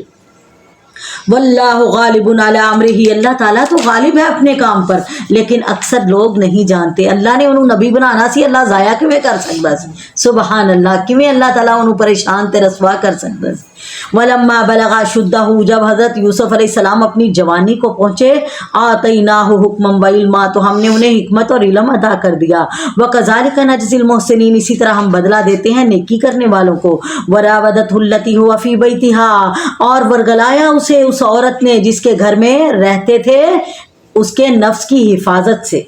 वल्लाहु गालिबुन अला अम्रिही, अल्लाह ताला तो गालिब है अपने काम पर, लेकिन अक्सर लोग नहीं जानते। अल्लाह ने उन्होंने नबी बनाना सी, अल्लाह ज़ाया किवें कर सकदा सी? सुबहान अल्लाह, किवें अल्लाह ताला उन्होंने परेशान ते रसवा कर सकदा सी। वलम्मा बलगा शुद्धहु, जब हज़रत यूसुफ अलैहिस्सलाम अपनी जवानी को पहुँचे, आतैनाहु हुक्मन व इल्मा, तो हमने उन्हें हिकमत और इल्म अता कर दिया। वकज़ालिक नजज़िल मुहसिनीन, इसी तरह हम बदला देते हैं नेकी करने वालों को। वरावदतहु अल्लती हुवा फी बैतिहा, और वर्गलाया उसे उस औरत ने जिसके घर में रहते थे, उसके नफ्स की हिफाजत से,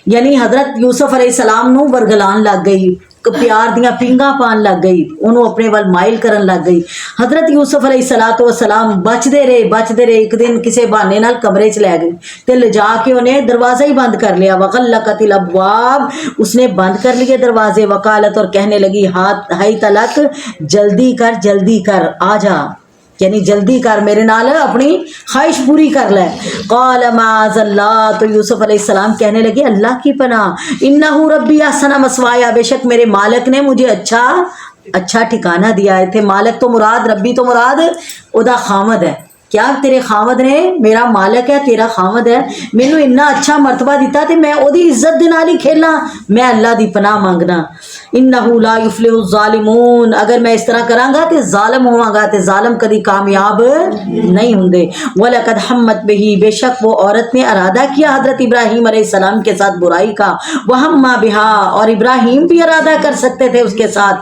यानी हज़रत यूसुफ अलैहिस्सलाम नू वर्गलान लग गई, प्यार दियां पिंगा पान लग गई, उन्होंने अपने वाल माइल करन लग गई। हज़रत यूसुफ अलैहिस्सलाम बचते रहे। एक दिन किसी बहाने नाल कमरे च लै गई ते ले जाके उन्हें दरवाज़ा ही बंद कर लिया। वग़ल्लक़तिल अब्वाब, उसने बंद कर लिए दरवाजे। वकालत, और कहने लगी हाथ हाई तलक, जल्दी कर आ जा, यानी जल्दी कर मेरे नाल अपनी ख्वाहिश पूरी कर ले। क़ाल माज़ल्लाह, तो यूसुफ अलैहिस्सलाम कहने लगे अल्लाह की पनाह, इन्नहु रब्बी अहसन मस्वाया, बेशक मेरे मालिक ने मुझे अच्छा ठिकाना दिया है। थे मालिक तो मुराद, रब्बी तो मुराद उदा खामद है। क्या तेरे खामद ने, मेरा मालिक है, तेरा खामद है, मैनू इन्ना अच्छा मरतबा दिता ते मैं ओदी इज्जत दे नाल ही खेला, मैं अल्लाह दी पनाह मंगना। इन्नहु ला युफ्लिहु ज़ालिमून, अगर मैं इस तरह करांगा ते जालिम होवांगा, ते जालिम कभी कामयाब नहीं होंगे। वलकद हम्मत बिही, बेशक वो औरत ने इरादा किया हज़रत इब्राहीम अलैहिस्सलाम के साथ बुराई का। वहम्मा बिहा, और इब्राहीम भी इरादा कर सकते थे उसके साथ,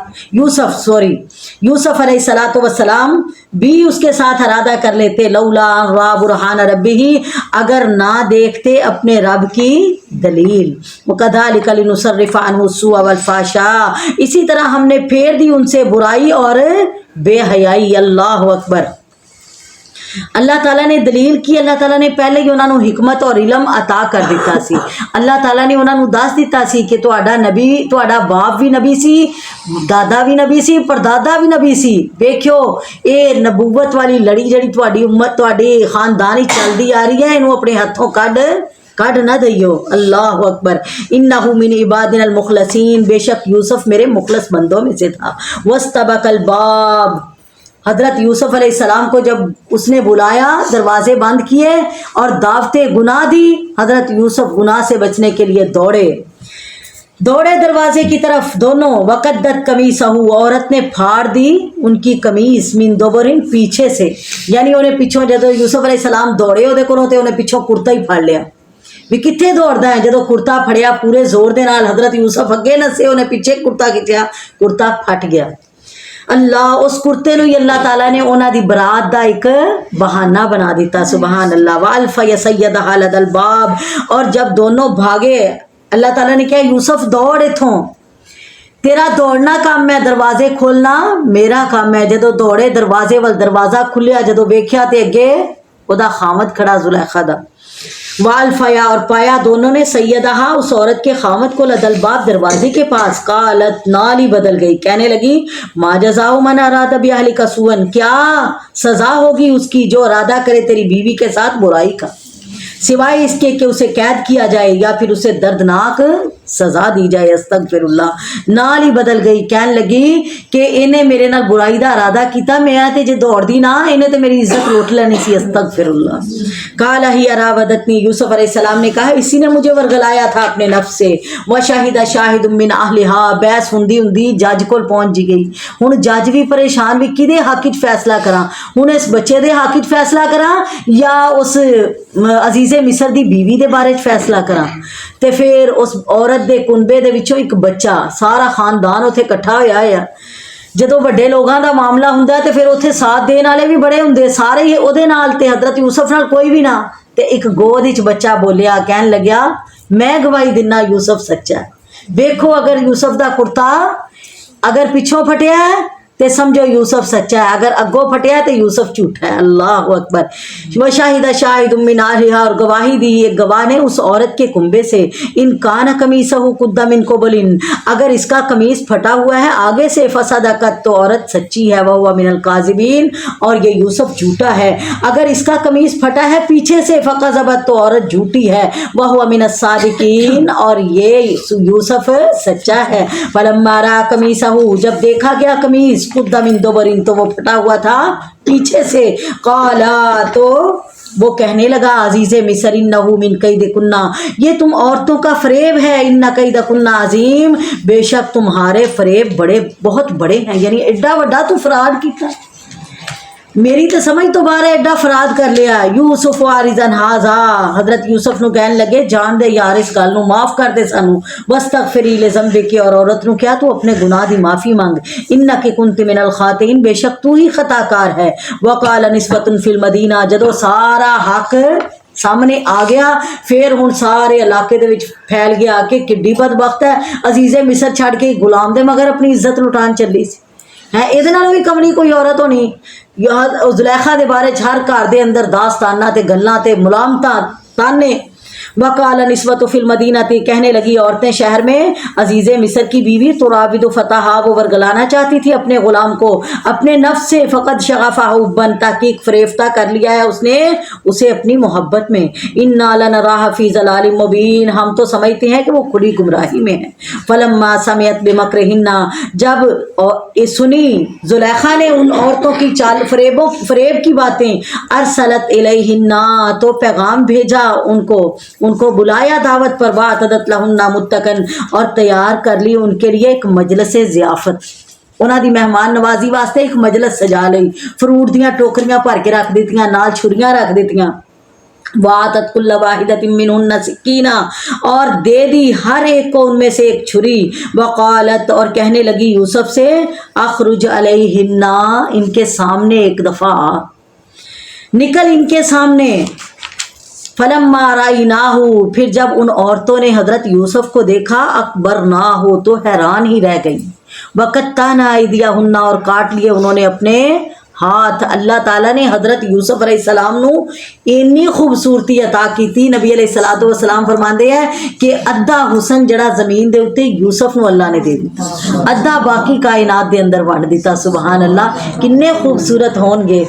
यूसुफ अलैहिस्सलाम भी उसके साथ इरादा कर लेते। लौला रा बुरहान रब्बिही, अगर ना देखते अपने रब की दलील। वकज़ालिक लिनुसर्रिफ़ अन्हु सुअ वल फ़ाशा, इसी तरह हमने फेर दी उनसे बुराई और बेहयाई। अल्लाह अकबर। अल्लाह ताला ने दलील की, अल्लाह ताला ने पहले ही उन्होंने हिकमत और इलम अता कर दिता सी। अल्लाह ताला ने उन्होंने दस दिता सी कि तुहाडा नबी, तुहाडा बाप भी नबी सी, दादा भी नबी सी, परदादा भी नबी सी। देखियो ये नबूवत वाली लड़ी जड़ी तुहाडी उम्मत, तुहाडी खानदानी चलती आ रही है, इनू अपने हथों कढ़ न दियो। अल्लाह अकबर। इन्नहु मिन इबादिनल मुखलसीन, बेशक यूसुफ मेरे मुखलस बंदों में से था। वस्तबकल बाब, हज़रत यूसुफ अलैहिस्सलाम को जब उसने बुलाया, दरवाजे बंद किए और दावते गुनाह दी, हज़रत यूसुफ गुनाह से बचने के लिए दौड़े दरवाजे की तरफ दोनों। वक़द्दत कमीसहु, औरत ने फाड़ दी उनकी कमीज, मिन दुबरिन, पीछे से, यानी उन्हें पिछों जदों यूसुफ अलैहिस्सलाम दौड़े ਉਹਦੇ ਕੋਲੋਂ ਤੇ ਉਹਨੇ ਪਿੱਛੋਂ ਕੁਰਤਾ ਹੀ ਫੜ ਲਿਆ। ਵੀ ਕਿੱਥੇ ਦੌੜਦਾ ਹੈ? ਜਦੋਂ ਕੁਰਤਾ ਫੜਿਆ ਪੂਰੇ ਜ਼ੋਰ ਦੇ ਨਾਲ, ਹਜ਼ਰਤ ਯੂਸੁਫ ਅੱਗੇ ਨਸੇ, ਉਹਨੇ ਪਿੱਛੇ ਕੁਰਤਾ ਖਿੱਚਿਆ, ਕੁਰਤਾ ਫਟ ਗਿਆ। अल्लाह, उस कुर्ते नूं अल्लाह ताला ने उन्हां दी बरात दा एक बहाना बना दिता। सुबहान अल्लाह। वाल्फा सैयदहा लदल बाब, और जब दोनों भागे, अल्लाह ताला ने कहा यूसुफ दौड़ इथों, तेरा दौड़ना काम है, दरवाजे खोलना मेरा काम है। जदों दौड़े दरवाजे वाल, दरवाजा खुलिया, जदों वेख्या ते अगे ओदा खामद खड़ा जुलेखा दा। वालफया, और पाया दोनों ने सैयदहा, उस औरत के खामद को, लदल बाब, दरवाजे के पास। कालत, नाली बदल गई, कहने लगी मा जज़ाउ मन अरादा बिअहलिका सुअन, क्या सजा होगी उसकी जो इरादा करे तेरी बीवी के साथ बुराई का, सिवाय इसके कि उसे कैद किया जाए या फिर उसे दर्दनाक सज़ा दी जाए। अस्तगफिरुल्लाह। नाल ही बदल गई, कहन लगी कि इन्हें मेरे नाल बुराई का इरादा किया, मैं ते जे दौड़दी ना इन्हें तो मेरी इज्जत लुट लेनी सी। अस्तगफिरुल्लाह। काला ही अरावदतनी, यूसुफ अलैहिस्सलाम ने कहा इसी ने मुझे वरगलाया था अपने नफ्स से। व शाहिदा शाहिद मिन अहलिहा, बहस हुंदी हुंदी जज कोल पहुंच गई। हुण जज भी परेशान भी किदे हक विच फैसला करा, हुण इस बच्चे दे हक विच फैसला करा या उस अजीज़े मिस्र दी बीवी दे बारे च फैसला करा। ते फिर उस औरत दे कुनबे दे विचों एक बच्चा, सारा खानदान उत्थे इकट्ठा होया है। जदों वड्डे लोगां दा मामला हुंदा है ते फिर उत्थे साथ देण वाले भी बड़े हुंदे, सारे ही ओहदे नाल ते हज़रत यूसुफ नाल कोई भी ना। ते एक गोद विच बच्चा बोलिया, कहन लग्या मैं गवाही दिना यूसुफ सच्चा है। देखो अगर यूसुफ दा कुर्ता अगर पिछों फटिया है ते समझो यूसुफ सच्चा है, अगर अगों फटिया है तो यूसुफ झूठा है। अल्लाह अकबर। व शाहिदा शाहिद मिन अहलिहा, और गवाही दी एक गवाह ने उस औरत के कुंबे से। इन कान कमीसहु कुद्दा मिन क़ुबलिन, अगर इसका कमीज फटा हुआ है आगे से, फसदकत, तो औरत सच्ची है। वह हुआ मिनल काज़िबीन, और ये यूसुफ झूठा है। अगर इसका कमीज फटा है पीछे से, फ़कज़बत, तो औरत झूठी है। वह हुआ मिनस सादिकीन, और ये यूसुफ सच्चा है। फलम्मा रा कमीसहु, जब देखा गया कमीज कुद्दा मिन दुबरिन, तो वो फटा हुआ था पीछे से। काला, तो वो कहने लगा अजीज़े मिस्र इन्नहु मिन कैदिकुन्ना, ये तुम औरतों का फरेब है। इन्ना कैदकुन्ना अजीम, बेशक तुम्हारे फरेब बड़े बहुत बड़े हैं। यानी एड्डा वड्डा तू फराड किया, मेरी तो समझ तो बाहर है, एड्डा फराद कर लिया। यूसुफ वारिजन हाजा, हजरत यूसुफ नु कहन लगे जान दे यार इस गल नु, माफ कर दे सानू। वस्तगफिरी लिज़ंबी की, और औरत नु क्या तू अपने गुनाह दी माफी मांग। इन्नकी कुंती मिनल खातिन, बेशक तू ही खताकार है। वकाल निस्बतुन फिल मदीना, जदों सारा हक सामने आ गया फिर हुण सारे इलाके दे विच फैल गया कि किड्डी बदबख्त है, अजीज़े मिस्र छड़ के गुलाम दे मगर अपनी इज्जत लुटान चली सी है। इहदे नालों भी कमली कोई औरत होनी। जुलैखा दे बारे च हर घर दे अंदर दास्ताना ते गल्लां ते मुलामतां ताने। वकाल निस्बत फिल मदीना थी, कहने लगी औरतें शहर में अजीज़े मिस्र की बीवी तुराविद फतहा, वो वरगलाना चाहती थी अपने गुलाम को अपने नफ्स से। फ़कद शगफ़ा हुब्बन, ताकीक फरेफ्ता कर लिया है उसने उसे अपनी मोहब्बत में। इन्ना लनराहा फ़ी ज़लालिम मुबीन, हम तो समझते हैं कि वो खुली गुमराही में है। फलम्मा समियत बिमक्रिहिन्ना, जब सुनी जुलैखा ने उन औरतों की चाल फरेब की बातें, अरसलत इलैहिन्ना, तो पैगाम भेजा उनको बुलाया दावत पर। वातदत लहुन्ना मुत्तकन, और तैयार कर ली उनके लिए एक मजलिस ज़ियाफत। उन्हां दी मेहमान नवाजी वास्ते एक मजलिस सजा लई, फ्रूट दियां टोकरियां भर के रख दित्तियां, नाल छुरियां रख दित्तियां। वातत कुल्ला वाहिदतिन मिनहुन्ना सिक्कीना, और दे दी हर एक को उनमें से एक छुरी। वकालत, और कहने लगी यूसुफ से, अखरुज अलैहिन्ना, इनके सामने एक दफ़ा निकल, इनके सामने। फलम्मा राइनाहु, फिर जब उन औरतों ने हजरत यूसुफ को देखा, अकबर ना हो, तो हैरान ही रह गई। वक़त्ताना अयदियहुन्ना, और काट लिए उन्होंने अपने हाथ। अल्लाह ताला ने हजरत यूसुफ अलैहिस्सलाम नू इन्नी खूबसूरती अता की थी। नबी अलैहिस्सलातु वस्सलाम फरमाते हैं कि अद्धा हुसन जड़ा जमीन दे उत्ते यूसुफ नू अल्लाह ने दे दिता, अद्धा बाकी कायनात दे अंदर वंड दिता। सुबहान अल्लाह, किन्ने खूबसूरत होंगे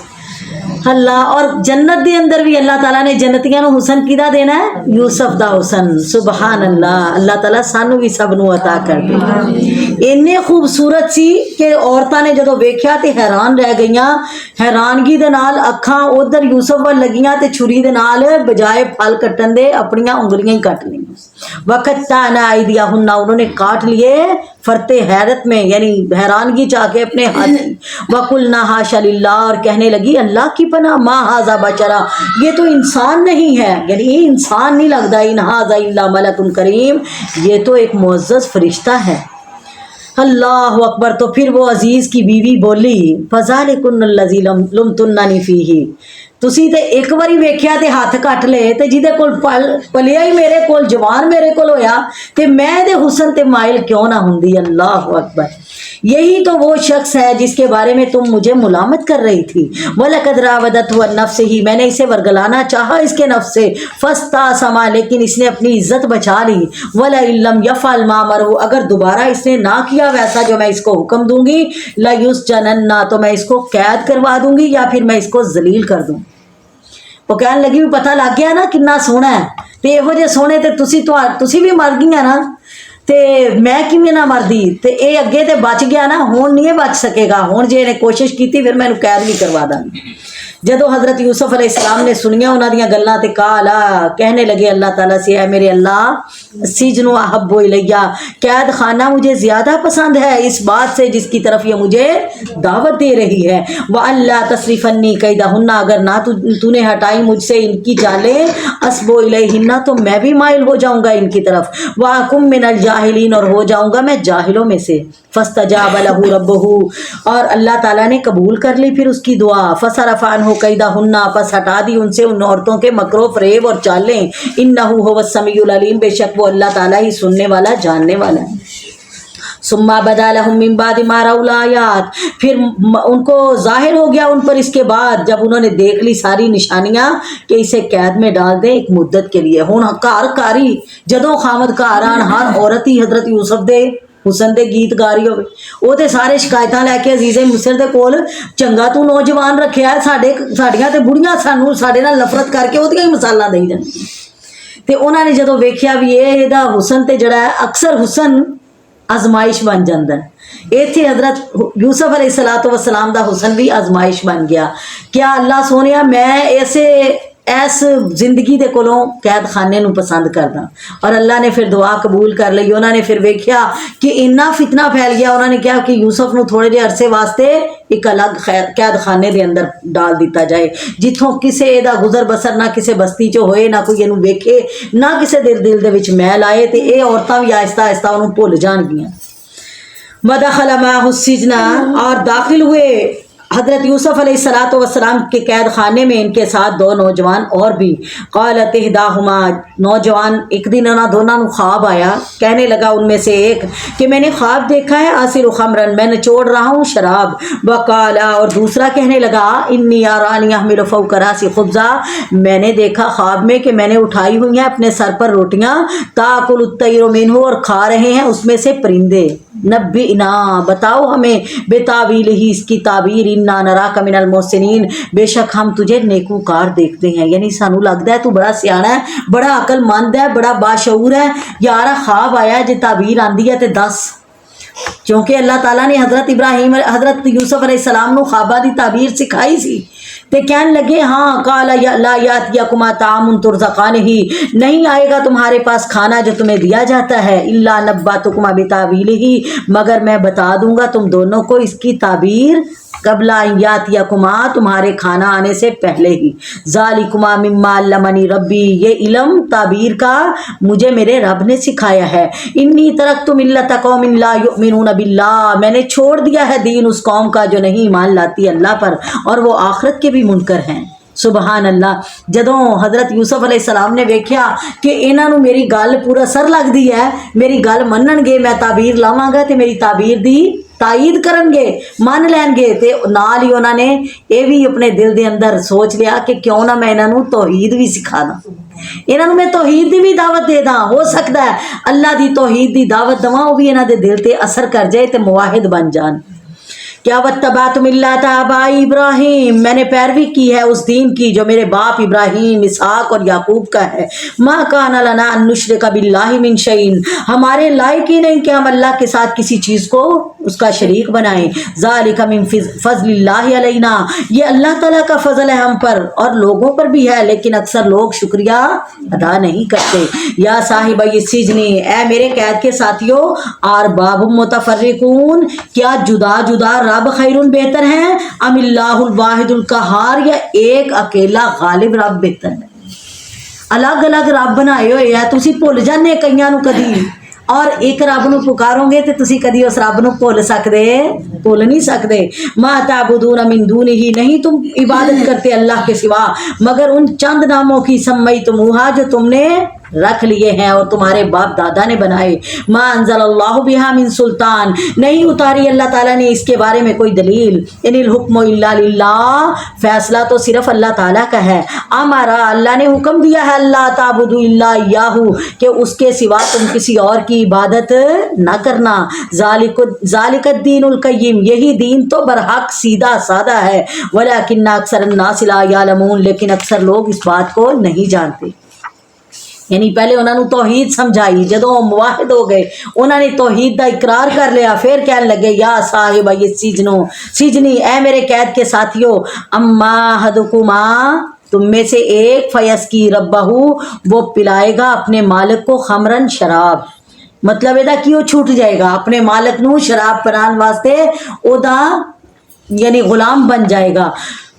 अल्लाह। और जन्नत दे अंदर भी अल्लाह ताला ने जन्नतियां नू हुसन किदा देना है, यूसुफ दा हुसन। सुबहान अल्लाह, अल्लाह ताला सानू भी सब नू अता कर दे। इन्ने खूबसूरत सी कि औरतां ने जदों वेख्या ते हैरान रह गईयां। हैरानगी दे नाल अखां उधर यूसुफ वल लगियां ते छुरी दे नाल बजाए फल कट्टन दे अपनियां उंगलियां ही कट लईयां। वक़त्ताना अयदियहुन्ना, उन्होंने काट लिए फरते हैरत में, यानी हैरानगी चाके अपने हाथ। वकुलना हाशा लिल्लाह, और कहने लगी अल्लाह की पनाह, मा हाजा बशरा, ये तो इंसान नहीं है, यानी ये इंसान नहीं लगता। इन हाजा इल्ला मलकुन करीम, ये तो एक मुअज़्ज़ज़ फरिश्ता है। अल्लाह अकबर। तो फिर वो अजीज़ की बीवी बोली, फ़ज़ालिकुन्नल्लज़ी लुमतुन्ननी फ़ीही, तुसी ते एक बारी वेख्या ते हाथ कट ले, ते जिदे कोल पलिया ही मेरे कोल, जवान मेरे कोल होया, ते मैं दे हुसन ते माइल क्यों ना हुंदी। अल्लाह अकबर। यही तो वो शख्स है जिसके बारे में तुम मुझे मुलामत कर रही थी। वलक़द रावदतहु अन नफ्सिही, मैंने इसे वरगलाना चाहा इसके नफ्स से। फ़स्तासमा, लेकिन इसने अपनी इज्जत बचा ली। वला इल्लम यफ़अल मा अमरहु, अगर दोबारा इसने ना किया वैसा जो मैं इसको हुक्म दूंगी, ला युस्जनन्ना, तो मैं इसको कैद करवा दूंगी या फिर मैं इसको जलील कर दूँ। वो कहन लगी भी पता लग गया ना कितना सोहना है, ते इहो जे सोहने ते तुसी भी मर गईयां ना। ਤੇ ਮੈਂ ਕਿਵੇਂ ਨਾ ਮਰਦੀ, ਤੇ ਇਹ ਅੱਗੇ ਤੇ ਬਚ ਗਿਆ ਨਾ, ਹੁਣ ਨਹੀਂ ਇਹ ਬਚ ਸਕੇਗਾ। ਹੁਣ ਜੇ ਇਹਨੇ ਕੋਸ਼ਿਸ਼ ਕੀਤੀ ਫਿਰ ਮੈਂ ਇਹਨੂੰ ਕੈਦ ਵੀ ਕਰਵਾ ਦਾਂਗੀ। ਜਦੋਂ हज़रत यूसुफ अलैहिस्सलाम ने सुनिया उन्हां दियां गल्लां ते काला कहने लगे अल्लाह ताला से, ऐ मेरे अल्लाह सिजनु अहब्बु इलैया, कैद खाना मुझे ज़्यादा पसंद है इस बात से जिसकी तरफ ये मुझे दावत दे रही है। व अल्लाह तसरिफ़न्नी कैदहुन्ना, अगर ना तूने हटाई मुझसे इनकी चालें, अस्बु इलैहिन्ना, तो मैं भी माइल हो जाऊँगा इनकी तरफ। व अकुम मिनल जाहिलीन, और हो जाऊँगा मैं जाहिलों में से। फस्तजाब लहू रब्बहू, और अल्लाह ताला ने कबूल कर ली फिर उसकी दुआ। फसरफ़ अन्हु कैदहुन्ना, पस हटा दी उनसे उन औरतों के मकरो फरेब और चालें। इन्नहु हुवस समीउल अलीम, बेशक वो अल्लाह ताला ही सुनने वाला जानने वाला है। सुम्मा बदा लहुम मिन बादि मा रअउल आयात, फिर उनको जाहिर हो गया उन पर इसके बाद जब उन्होंने देख ली सारी निशानियां कि इसे कैद में डाल दें एक मुद्दत के लिए। हुण घर कारी जदों खामद घर आन हर औरत ही हज़रत यूसुफ दे हुसन दे गीत गा रही होवे, ਉਹ ਤੇ ਸਾਰੇ ਸ਼ਿਕਾਇਤਾਂ ਲੈ ਕੇ ਅਜ਼ੀਜ਼ੇ ਮਿਸਰ ਦੇ ਕੋਲ, ਚੰਗਾ ਤੂੰ ਨੌਜਵਾਨ ਰੱਖਿਆ, ਸਾਡੀਆਂ ਤੇ ਬੁੜੀਆਂ ਸਾਨੂੰ ਸਾਡੇ ਨਾਲ ਨਫ਼ਰਤ ਕਰਕੇ ਉਹਦੀਆਂ ਹੀ ਮਿਸਾਲਾਂ ਦੇਈ ਜਾਂਦੀਆਂ। ਤੇ ਉਹਨਾਂ ਨੇ ਜਦੋਂ ਵੇਖਿਆ ਵੀ ਇਹਦਾ ਹੁਸਨ ਤੇ ਜਿਹੜਾ ਹੈ ਅਕਸਰ ਹੁਸਨ आजमाइश बन जाता है। इत्थे हज़रत यूसुफ अलैहिस्सलातु वस्सलाम दा हुसन भी आजमाइश बन गया। क्या अल्लाह सोनिया मैं ऐसे इस जिंदगी दे कोलों कैद खाने नूं पसंद करदा, और अल्लाह ने फिर दुआ कबूल कर ली। उन्होंने फिर वेख्या कि इन्ना फितना फैल गया, उन्होंने कहा कि यूसुफ नूं थोड़े जे अरसे वास्ते एक अलग कैद खाने दे अंदर डाल दिता जाए, जिथों किसी दा गुजर बसर ना किसी बस्ती च होए, ना कोई इहनूं वेखे, ना किसी दिल दे विच मैल आए, ते ये औरतां भी आहिस्ता आहिस्ता उहनूं भुल जाणगियां। मदखल माहु सिजना, और दाखिल हुए हज़रत यूसुफ अलैहिस्सलातु वस्सलाम के कैद खाने में इनके साथ दो नौजवान और भी। क़ालत इहदाहुमा, नौजवान एक दिन उन्होंने दोनों को ख्वाब आया, कहने लगा उनमें से एक कि मैंने ख्वाब देखा है आसिरु खमरन, मैं निचोड़ रहा हूँ शराब। वक़ाला, और दूसरा कहने लगा इन्नी अरानी अहमिलु फ़ौक़ रासी ख़ुब्ज़ा, मैंने देखा ख्वाब में कि मैंने उठाई हुई हैं अपने सर पर रोटियाँ, ताकुलु तैरु मिन्हु, और खा रहे हैं उसमें से परिंदे। नब्बिना, बताओ हमें, बेतावीलिही, इसकी ताबीर, इन्ना नराका मिनल मोहसिनीन, बेशक हम तुझे नेकूकार देखते हैं। यानी सानू लगता है तू बड़ा सियाना है, बड़ा अकलमंद है, बड़ा बाशऊर है। यार ख्वाब आया जे ताबीर आंदी है ते दस, क्योंकि अल्लाह ताला ने हज़रत यूसुफ अलैहिस्सलाम नूं ख्वाबां दी ताबीर सिखाई सी। ते कहने लगे हाँ, काला ला यातियकुमा तामुन तुरज़क़ानिही, नहीं आएगा तुम्हारे पास खाना जो तुम्हें दिया जाता है, इल्ला नब्बातुकुमा बितावीलिही, मगर मैं बता दूंगा तुम दोनों को इसकी ताबीर कबला यातियकुमा, तुम्हारे खाना आने से पहले ही। ज़ालिकुमा मिम्मा अल्लमनी रब्बी, ये इल्म ताबीर का मुझे मेरे रब ने सिखाया है। इन्नी तरक्तु मिल्लत कौमिन ला युमिनून बिल्लाह, मैंने छोड़ दिया है दीन उस कौम का जो नहीं ईमान लाती अल्लाह पर, और वो आखिरत के भी मुनकर हैं। सुबहान अल्लाह। जदों हज़रत यूसुफ अलैहिस्सलाम ने वेख्या कि इन्हां नूं मेरी गल पूरा सर लगदी है, मेरी गल मन्नणगे, मैं ताबीर लावांगा ते मेरी ताबीर दी तायीद करनगे, मान लैणगे, ते नाल ही उन्होंने ये भी अपने दिल के अंदर सोच लिया कि क्यों ना मैं इन्हों तौहीद भी सिखा दा, इन्हों मैं तौहीद की भी दावत दे दा। हो सकता है अल्लाह की तौहीद की दावत दवा, वो भी इन्हों के दिल से असर कर जाए तो मुवाहिद बन जान। क्या वत्तबातु मिल्लत आबाई इब्राहिम, मैंने पैरवी की है उस दीन की जो मेरे बाप इब्राहिम, इसहाक और याकूब का है। मा काना लना अन नुश्रिका बिल्लाहि मिन शैइन, हमारे लायक ही नहीं कि हम अल्लाह के साथ किसी चीज़ को उसका शरीक बनाएं। ज़ालिका मिन फ़ज़लिल्लाहि अलैना, ये अल्लाह ताला का फ़ज़ल है हम पर और लोगों पर भी है, लेकिन अक्सर लोग शुक्रिया अदा नहीं करते। या साहिब सिजनी, ए मेरे कैद के साथियों, अरबाबुम मुतफर्रिकून, क्या जुदा जुदा रब खैरुन बेहतर हैं, अमिल्लाहुल वाहिदुल कहार, या एक अकेला गालिब रब बेहतर है। अलग अलग रब बनाए हुए है, तुसी भुल जाने कईयां नूं कदी, और एक रब नूं पुकारोगे तो तुसी कदी उस रब नूं भुल नहीं सकते। मा ताबुदून मिन दूनिही, नहीं तुम इबादत करते अल्लाह के सिवा मगर उन चंद नामों की, सम्मयतुमूहा, जो तुमने रख लिए हैं और तुम्हारे बाप दादा ने बनाए। मा अंज़लल्लाहु बिहा मिन सुल्तान, नहीं उतारी अल्लाह ताला ने इसके बारे में कोई दलील। इनिल हुक्मु इल्ला लिल्लाह, फैसला तो सिर्फ अल्लाह ताला का है। अमारा, अल्लाह ने हुक्म दिया है, अल्लाह ताबुदु इल्ला इय्याहु, कि उसके सिवा तुम किसी और की इबादत ना करना। ज़ालिकद दीनुल क़य्यिम, यही दीन तो बरहक सीधा सादा है। वलाकिन्ना अक्सरन नास ला यालमून, लेकिन अक्सर लोग इस बात को नहीं जानते। یعنی پہلے انہوں نے توحید سمجھائی، جدوں وہ موحد ہو گئے انہوں نے توحید دا اقرار کر لیا، پھر کہنے لگے یا صاحب یہ سجنی، اے میرے قید کے ساتھیوں، اما حدکما تم میں سے ایک فیسکی ربہ وہ پلائے گا اپنے مالک کو خمرن شراب، مطلب ادا کیوں چھوٹ جائے گا، اپنے مالک نو شراب پران واسطے او دا یعنی غلام بن جائے گا۔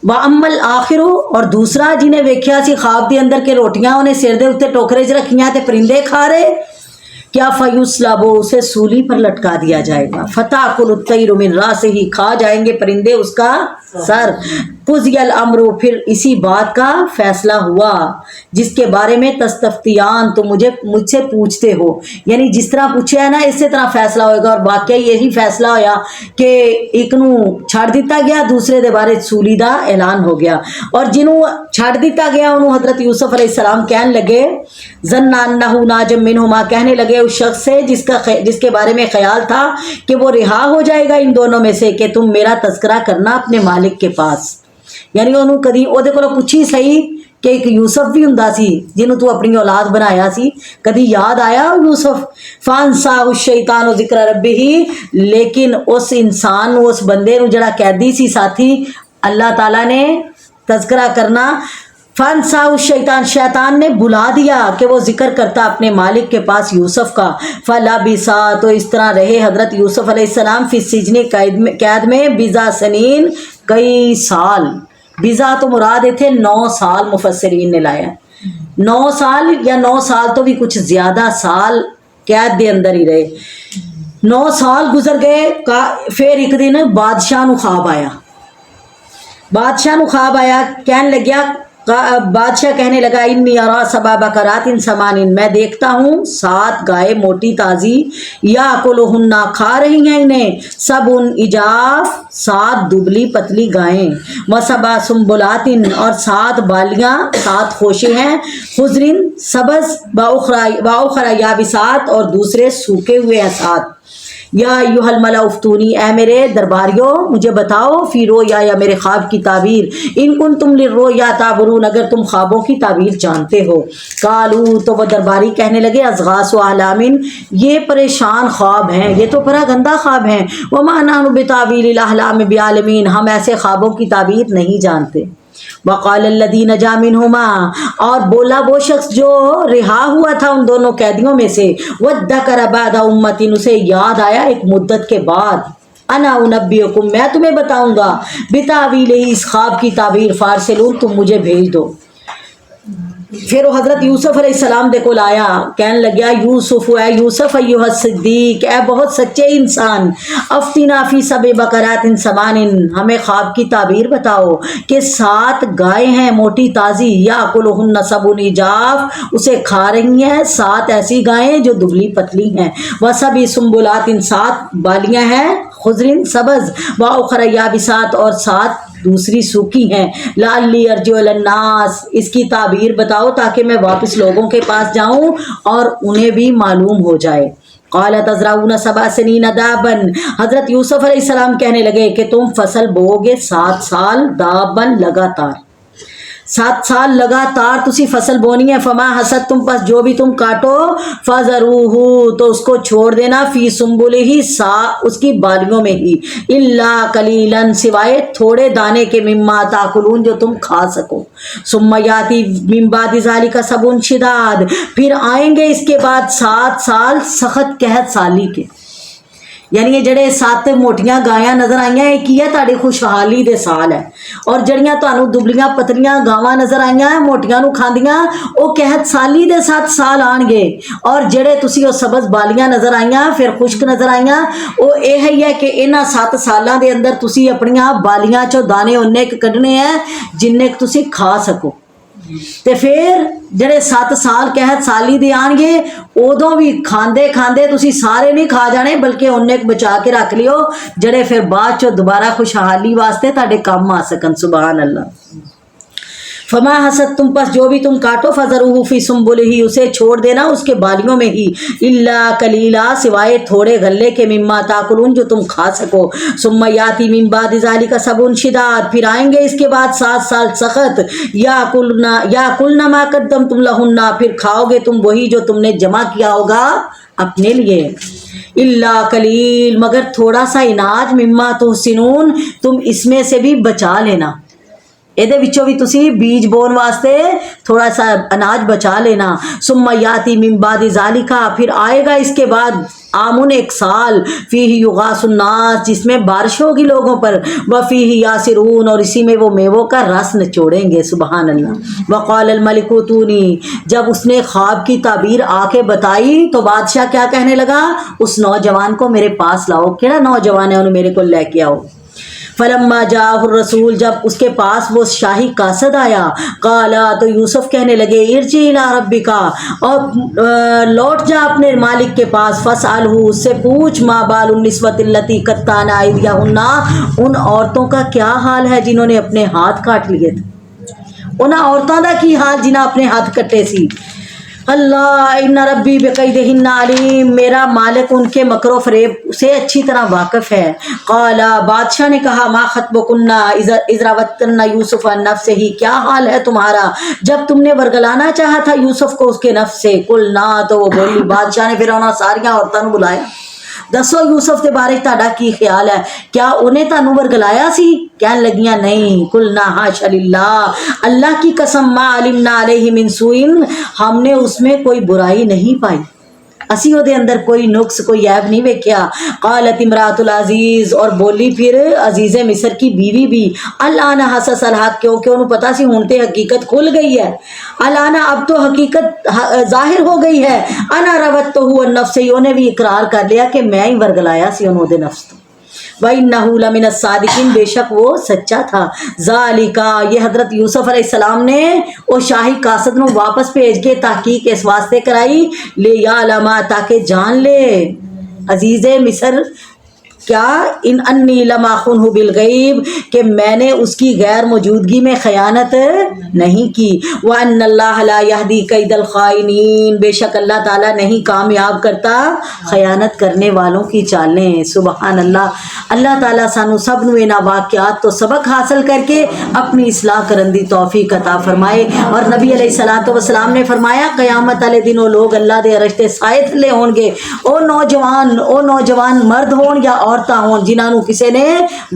وَأَمَّا الْآخِرُ اور دوسرا جنہیں ویکھیا سی خواب دے اندر کے روٹیاں انہیں سر دے اتے ٹوکرے چ رکھیاں تے پرندے کھا رہے، کیا فَيُسْلَبُ اسے سولی پر لٹکا دیا جائے گا، فَتَأْكُلُ الطَّيْرُ مِنْ رَأْسِهِ کھا جائیں گے پرندے اس کا سر، قُضِيَ الْأَمْرُ پھر اسی بات کا فیصلہ ہوا جس کے بارے میں تستفتیان تو مجھ سے پوچھتے ہو، یعنی جس طرح پوچھا ہے نا اسی طرح فیصلہ ہوئے گا، اور واقعی یہی فیصلہ ہویا کہ ایک نو چھڑ دیتا گیا، دوسرے دے بارے سولی دا اعلان ہو گیا، اور جنہوں چھڑ دیتا گیا انہوں حضرت یوسف علیہ السلام کہنے لگے ظن انہ ناجم منہما، کہنے لگے اس شخص سے جس کے بارے میں خیال تھا کہ وہ رہا ہو جائے گا ان دونوں میں سے، کہ تم میرا تذکرہ کرنا اپنے مالک کے پاس، یعنی انہوں کدی او دے کولوں پوچھی صحیح کہ ایک یوسف بھی ہوندا سی جنہوں تو اپنی اولاد بنایا سی، کدی یاد آیا یوسف؟ فانساہ الشیطان و ذکر ربہ، لیکن اس انسان اس بندے نو جڑا قیدی سی ساتھی اللہ تعالیٰ نے تذکرہ کرنا، فانساہ الشیطان شیطان نے بلا دیا کہ وہ ذکر کرتا اپنے مالک کے پاس یوسف کا، فلبثا تو اس طرح رہے حضرت یوسف علیہ السلام فی السجن قید میں بضع سنین کئی سال، بضع تو مراد تھے 9 سال مفسرین نے لایا، 9 سال یا 9 سال تو بھی کچھ زیادہ سال قید دے اندر ہی رہے، 9 سال گزر گئے، پھر ایک دن بادشاہ نو خواب آیا، بادشاہ نو خواب آیا، کہنے لگیا بادشاہ کہنے لگا انی ارا سبع بقرات سمان، میں دیکھتا ہوں 7 گائے موٹی تازی، یاکلہن کھا رہی ہیں انہیں، سبع عجاف 7 دبلی پتلی گائیں، وسبع سنبلات اور 7 بالیاں 7 خوشے ہیں، خضر سبز، واخر یابسات اور دوسرے سوکھے ہوئے ہیں 7۔ یا ایھا الملأ افتونی، اے میرے درباریوں مجھے بتاؤ، فی رؤیا یا میرے خواب کی تعبیر، ان کنتم للرؤیا تعبرون اگر تم خوابوں کی تعبیر جانتے ہو۔ قالوا تو وہ درباری کہنے لگے اضغاث احلام، یہ پریشان خواب ہیں، یہ تو بڑا گندا خواب ہیں، وما نحن بتاویل الاحلام بعالمین، ہم ایسے خوابوں کی تعبیر نہیں جانتے۔ وقال الذی نجا منہما، اور بولا وہ شخص جو رہا ہوا تھا ان دونوں قیدیوں میں سے، وذکر بعد امۃ، اسے یاد آیا ایک مدت کے بعد، انا انبئکم میں تمہیں بتاؤں گا، بتاویلہ اس خواب کی تعبیر، فارسلون تم مجھے بھیج دو۔ پھر وہ حضرت یوسف علیہ السلام دے کول آیا، کہنے لگیا یوسف اے یوسف ایھا الصدیق، اے بہت سچے انسان، افتنا فی سبع بقرات سمان، ہمیں خواب کی تعبیر بتاؤ کہ 7 گائے ہیں موٹی تازی، یاکلہن سبع عجاف اسے کھا رہی ہیں 7 ایسی گائیں جو دبلی پتلی ہیں، وسبع سنبلات 7 بالیاں ہیں، خضر سبز، واخر یابسات اور 7 دوسری سوکھی ہیں، لعلی ارجع الی الناس اس کی تعبیر بتاؤ تاکہ میں واپس لوگوں کے پاس جاؤں اور انہیں بھی معلوم ہو جائے۔ قال تزرعون 7 سنین دابا، حضرت یوسف علیہ السلام کہنے لگے کہ تم فصل بو گے 7 سال دابن لگاتار، 7 سال لگاتار تسی فصل بونی ہے، فما حسد تم پس جو بھی تم کاٹو، فذروہ تو اس کو چھوڑ دینا، فی سنبلہ اس کی بالیوں میں ہی، الا قلیلا سوائے تھوڑے دانے کے، مما تاکلون جو تم کھا سکو، ثم یاتی من بعد ذلک سبع شداد پھر آئیں گے اس کے بعد 7 سال سخت قحط سالی کے، یعنی یہ جڑے 7 موٹیاں گایاں نظر آئیاں یہ کی ہے تہاڈی خوشحالی دے سال ہے، اور جڑیاں تانوں دبلیاں پتلیاں گاواں نظر آئیاں موٹیاں نو کھاندیاں او قحط سالی دے 7 سال آن گے، اور جڑے تسی او سبز بالیاں نظر آئیاں پھر خشک نظر آئیاں او یہ ہے کہ انہاں 7 سالاں دے اندر تسی اپنیاں بالیاں چوں دانے اُنّے کڈنے ہیں جننے تسی کھا سکو، تے پھر جڑے 7 سال قحط سالی دے آن گے ادوں بھی کھاندے کھاندے تسی سارے نہیں کھا جانے بلکہ انہیں بچا کے رکھ لیو جڑے پھر بعد چو دوبارہ خوشحالی واسطے تہاڈے کام آ سکن، سبحان اللہ۔ फमा हसद तुम पस जो भी तुम काटो फजरूहु फी सुम्बुलिही उसे छोड़ देना उसके बालियों में ही, इल्ला कलीला सिवाय थोड़े गल्ले के, मिम्मा ताकुलून जो तुम खा सको, सुम्मा याती मिन बाद ज़ालिका सबुन शिदाद फिर आएंगे इसके बाद 7 साल सख्त, या कुलना मा कद्दम तुम लहुन्ना फिर खाओगे तुम वही जो तुमने जमा किया होगा अपने लिए, इल्ला कलील मगर थोड़ा सा इनाज, मिम्मा तुहसिनून तुम इसमें से भी बचा लेना, ਇਹਦੇ ਵਿੱਚੋਂ ਵੀ ਤੁਸੀਂ ਬੀਜ बोन वास्ते थोड़ा सा अनाज बचा लेना, सुम्मा याती मिन बादी ज़ालिका फिर आएगा इसके बाद आमुन एक साल, फीही युगासुन्नास जिसमें बारिश होगी लोगों पर, व फीही यासिरून और इसी में वो मेवों का रस निचोड़ेंगे। सुबहान अल्लाह। वक़ाल अल मलिकु तूनी जब उसने ख्वाब की ताबीर आके बताई तो बादशाह क्या कहने लगा, उस नौजवान को मेरे पास लाओ, केड़ा नौजवान है उन्हें मेरे को लेके आओ। फलम्मा जाहुर रसूल जब उसके पास वो शाही कासद आया, काला तो यूसुफ कहने लगे इरजी इला रब्बिका और लौट जा अपने मालिक के पास, फसअलहू उससे पूछ, मा बालुन निस्वतिल्लती कत्ताना अयदियहुन्ना उन औरतों का क्या हाल है जिन्होंने अपने हाथ काट लिए थे, उन औरतों का की हाल जिन्हें अपने हाथ कटे सी। अल्लाह इन्ना रब्बी बेकैदिहिन्ना अलीम मेरा मालिक उनके मकरो फरेब से अच्छी तरह वाकिफ़ है। क़ाला बादशाह ने कहा मा खत्बकुन्ना इज़ रावत्तना यूसुफ अन नफ्सिही क्या हाल है तुम्हारा जब तुमने वरगलाना चाहा था यूसुफ को उसके नफ्स से। कुलना तो वो बोली, बादशाह ने फिर उन्होंने सारियां औरतों को बुलाया, दसो यूसुफ के बारे तुहाडा की ख्याल है, क्या उन्हें तुहानू वरगलाया सी? कहन लगियां नहीं। कुलना हाशा लिल्लाह अल्लाह की कसम मा अलिमना अलैहि मिन सुइन हमने उसमें कोई बुराई नहीं पाई, असी ओदे अंदर कोई नुक्स कोई ऐब नहीं वेख्या। क़ालत इमरातुल अजीज और बोली फिर अजीज़े मिस्र की बीवी भी, अलाना हसस अल हक क्योंकि उन्हें पता सी हुण ते हकीकत खुल गई है, अलाना अब तो हकीकत जाहिर हो गई है, अना रवत्तहु अन नफ्सी उन्हें भी इकरार कर लिया कि मैं ही वरगलाया सी उन्होंने नफ्स तो, वइन्नहु लमिनस सादिकीन बेशक वो सच्चा था। ज़ालिका ये हजरत यूसुफ अलैहिस्सलाम ने वो शाही कासद को वापस भेज के तहकीक इस वास्ते कराई, ले यालमा ताकि जान ले अजीज़े मिस्र क्या इन अन्नी लमाखुनहु बिलगैब कि मैंने उसकी गैर मौजूदगी में खयानत नहीं की। व अन्नल्लाह ला यहदी कैदल खाइनीन बेशक अल्लाह ताला नहीं कामयाब करता खयानत करने वालों की चालें। सुबहान अल्लाह। अल्लाह ताला सानू सब नू इन्हां वाक़यात तो सबक हासिल करके अपनी इस्लाह करन दी तौफीक अता फरमाए। और नबी अलैहिस्सलातु वस्सलाम ने फरमाया क़यामत वाले दिन वो लोग अल्लाह दे अरश दे साए थले होणगे, ओ नौजवान मर्द होण या औरतां होण जिन्हां किसी ने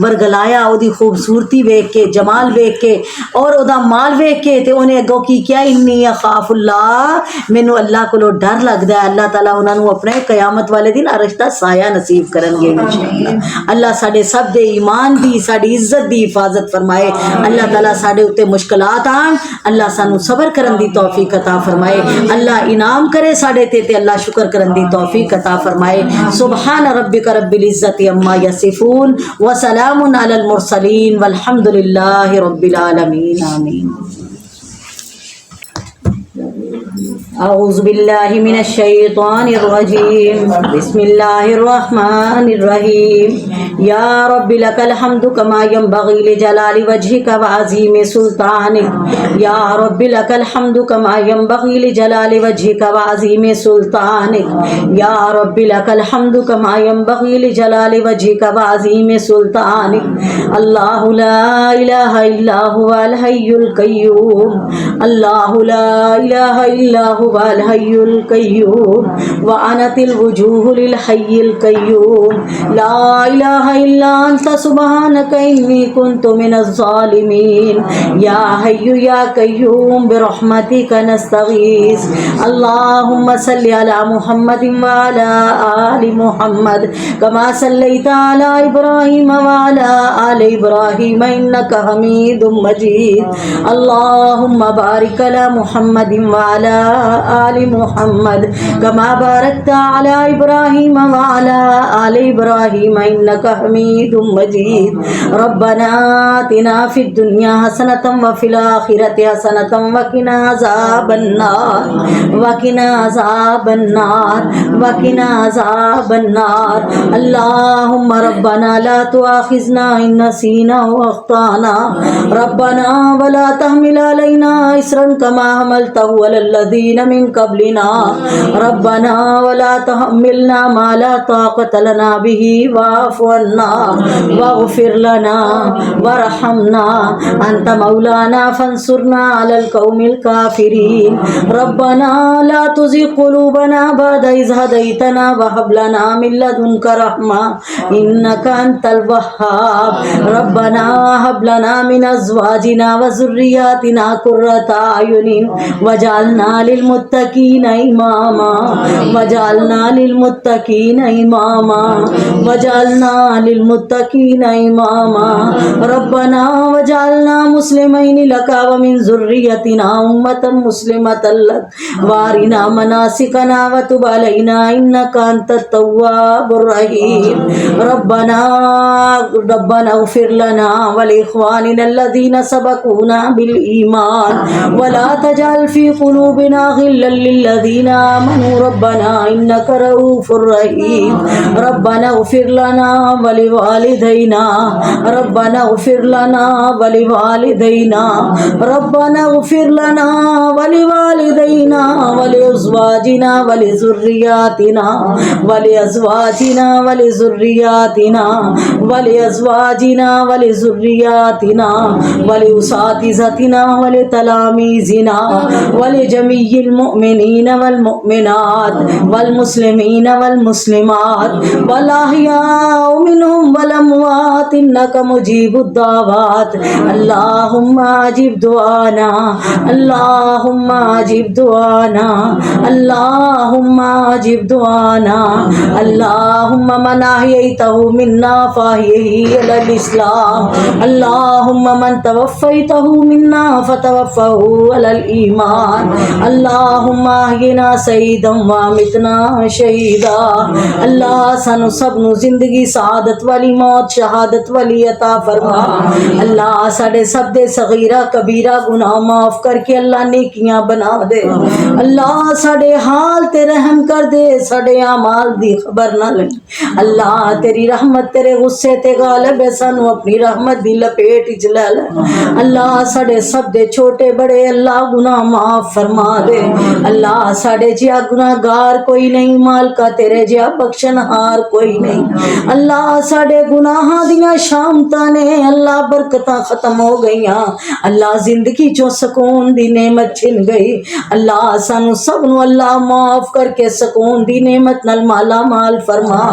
वरगलाया ओदी खूबसूरती वेख के जमाल वेख के और ओदा माल वेख के ते उन्हें अगों की क्या इन्नी अखाफुल्लाह मैनू अल्लाह कोलों डर लगदा है। अल्लाह ताला उन्हां नू अपने क़यामत वाले दिन अरश दा साया नसीब करनगे इंशाअल्लाह। अल्लाह साडे सब दे ईमान दी साडी इज्जत दी हिफाजत फरमाए। अल्लाह ताला साडे उत्ते मुश्किलात आन अल्लाह सानू सबर करन दी तौफीक अता फरमाए। अल्लाह इनाम करे साडे ते अल्लाह शुक्र करन दी तौफीक अता फरमाए। सुबहान रब्बिका रब्बिल इज्जति अम्मा यसिफून व सलामुन अलल मुरसलीन वल्हम्दुलिल्लाहि रब्बिल आलमीन आमीन। अऊज़ु बिल्लाहि मिनश शैतानिर रजीम बिस्मिल्लाहिर रहमानिर रहीम। या रब्बी लकल हम्दु कमा यंबगी लिजलाली वजहिका व अज़ीमि सुल्तानिक। या रब्बी लकल हम्दु कमा यंबगी लिजलाली वजहिका व अज़ीमि सुल्तानिक। या रब्बी लकल हम्दु कमा यंबगी लिजलाली वजहिका व अज़ीमि सुल्तानिक। अल्लाहु ला इलाहा इल्ला हुवल हय्युल कय्यूम। अल्लाहु ला इलाहा इल्ला हुवल हय्युल कय्यूम व अनतिल वजूहु लिल हय्यिल कय्यूम। ला इलाहा इल्ला अंता सुब्हानका इन्नी कुन्तु मिनज़ ज़ालिमीन। या हय्यु या कय्यूम बिरहमतिका नस्तगीस। अल्लाहुम्मा सल्लि अला मुहम्मदिन व अला आलि मुहम्मद कमा सल्लैता अला इब्राहीम व अला आलि इब्राहीम इन्नका हमीदुम मजीद। अल्लाहुम्मा बारिक अला मुहम्मदिन व अला आलि मुहम्मद कमा बारकता अला इब्राहीम व अला आलि इब्राहीम इन्नका حميد مجيد ربنا آتنا في الدنيا حسنة وفي الآخرة حسنة وقنا عذاب النار وقنا عذاب النار وقنا عذاب النار اللهم ربنا لا تؤاخذنا إن نسينا وأخطأنا ربنا ولا تحمل علينا إصرا كما حملته على الذين من قبلنا ربنا ولا تحملنا ما لا طاقة لنا به واعف عنا واغفر لنا وارحمنا أنت مولانا فانصرنا على القوم الكافرين ربنا لا تزغ قلوبنا بعد إذ هديتنا وهب لنا من لدنك رحمة إنك أنت الوهاب ربنا هب لنا من أزواجنا وذرياتنا قرة أعين واجعلنا للمتقين إماما واجعلنا للمتقين إماما واجعلنا للمتقين إماما ربنا واجعلنا مسلمين لك ومن ذريتنا أمة مسلمة لك وارنا مناسكنا وتب علينا إنك أنت التواب الرحيم ربنا اغفر لنا ولإخواننا الذين سبقونا بالإيمان ولا تجعل في قلوبنا غلا للذين آمنوا ربنا إنك رؤوف رحيم ربنا اغفر لنا ولوالدينا ربنا اغفر لنا ولوالدينا ربنا اغفر لنا ولوالدينا ولأزواجنا ولذرياتنا ولأزواجنا ولذرياتنا ولأزواجنا ولذرياتنا ولأساتذتنا ولتلاميذنا ولجميع المؤمنين والمؤمنات والمسلمين والمسلمات والأحياء منهم والأموات إنك مجيب الدعوات اللهم أجب دعانا اللهم أجب دعانا اللهم أجب دعانا اللهم من أحييته منا فأحيه على الإسلام اللهم من توفيته منا فتوفه على الإيمان اللهم أحينا سعيدا وامتنا شہیدا اللہ سانو سب نو زندگی سعادت والی موت شہادت والی عطا فرما اللہ ساڈے سب دے صغیرہ کبیرہ گناہ معاف کر کے اللہ نیکیاں بنا دے اللہ ساڈے حال تے رحم کر دے ساڈے اعمال دی خبر نہ لے اللہ تیری رحمت تیرے غصے تے غالب ہے سانو اپنی رحمت دی لپیٹ وچ لے لے اللہ ساڈے سب دے چھوٹے بڑے اللہ گناہ معاف فرما دے اللہ ساڈے جیا گناہگار کوئی نہیں مالکا تیرے جیا بخشن ہار کوئی نہیں اللہ ساڈے گناہاں دیاں شامتاں نے اللہ برکتاں ختم ہو گئیاں اللہ زندگی چوں سکون دی نعمت چھن گئی اللہ سانو سب نو اللہ معاف کر کے سکون دی نعمت نال مالا مال فرما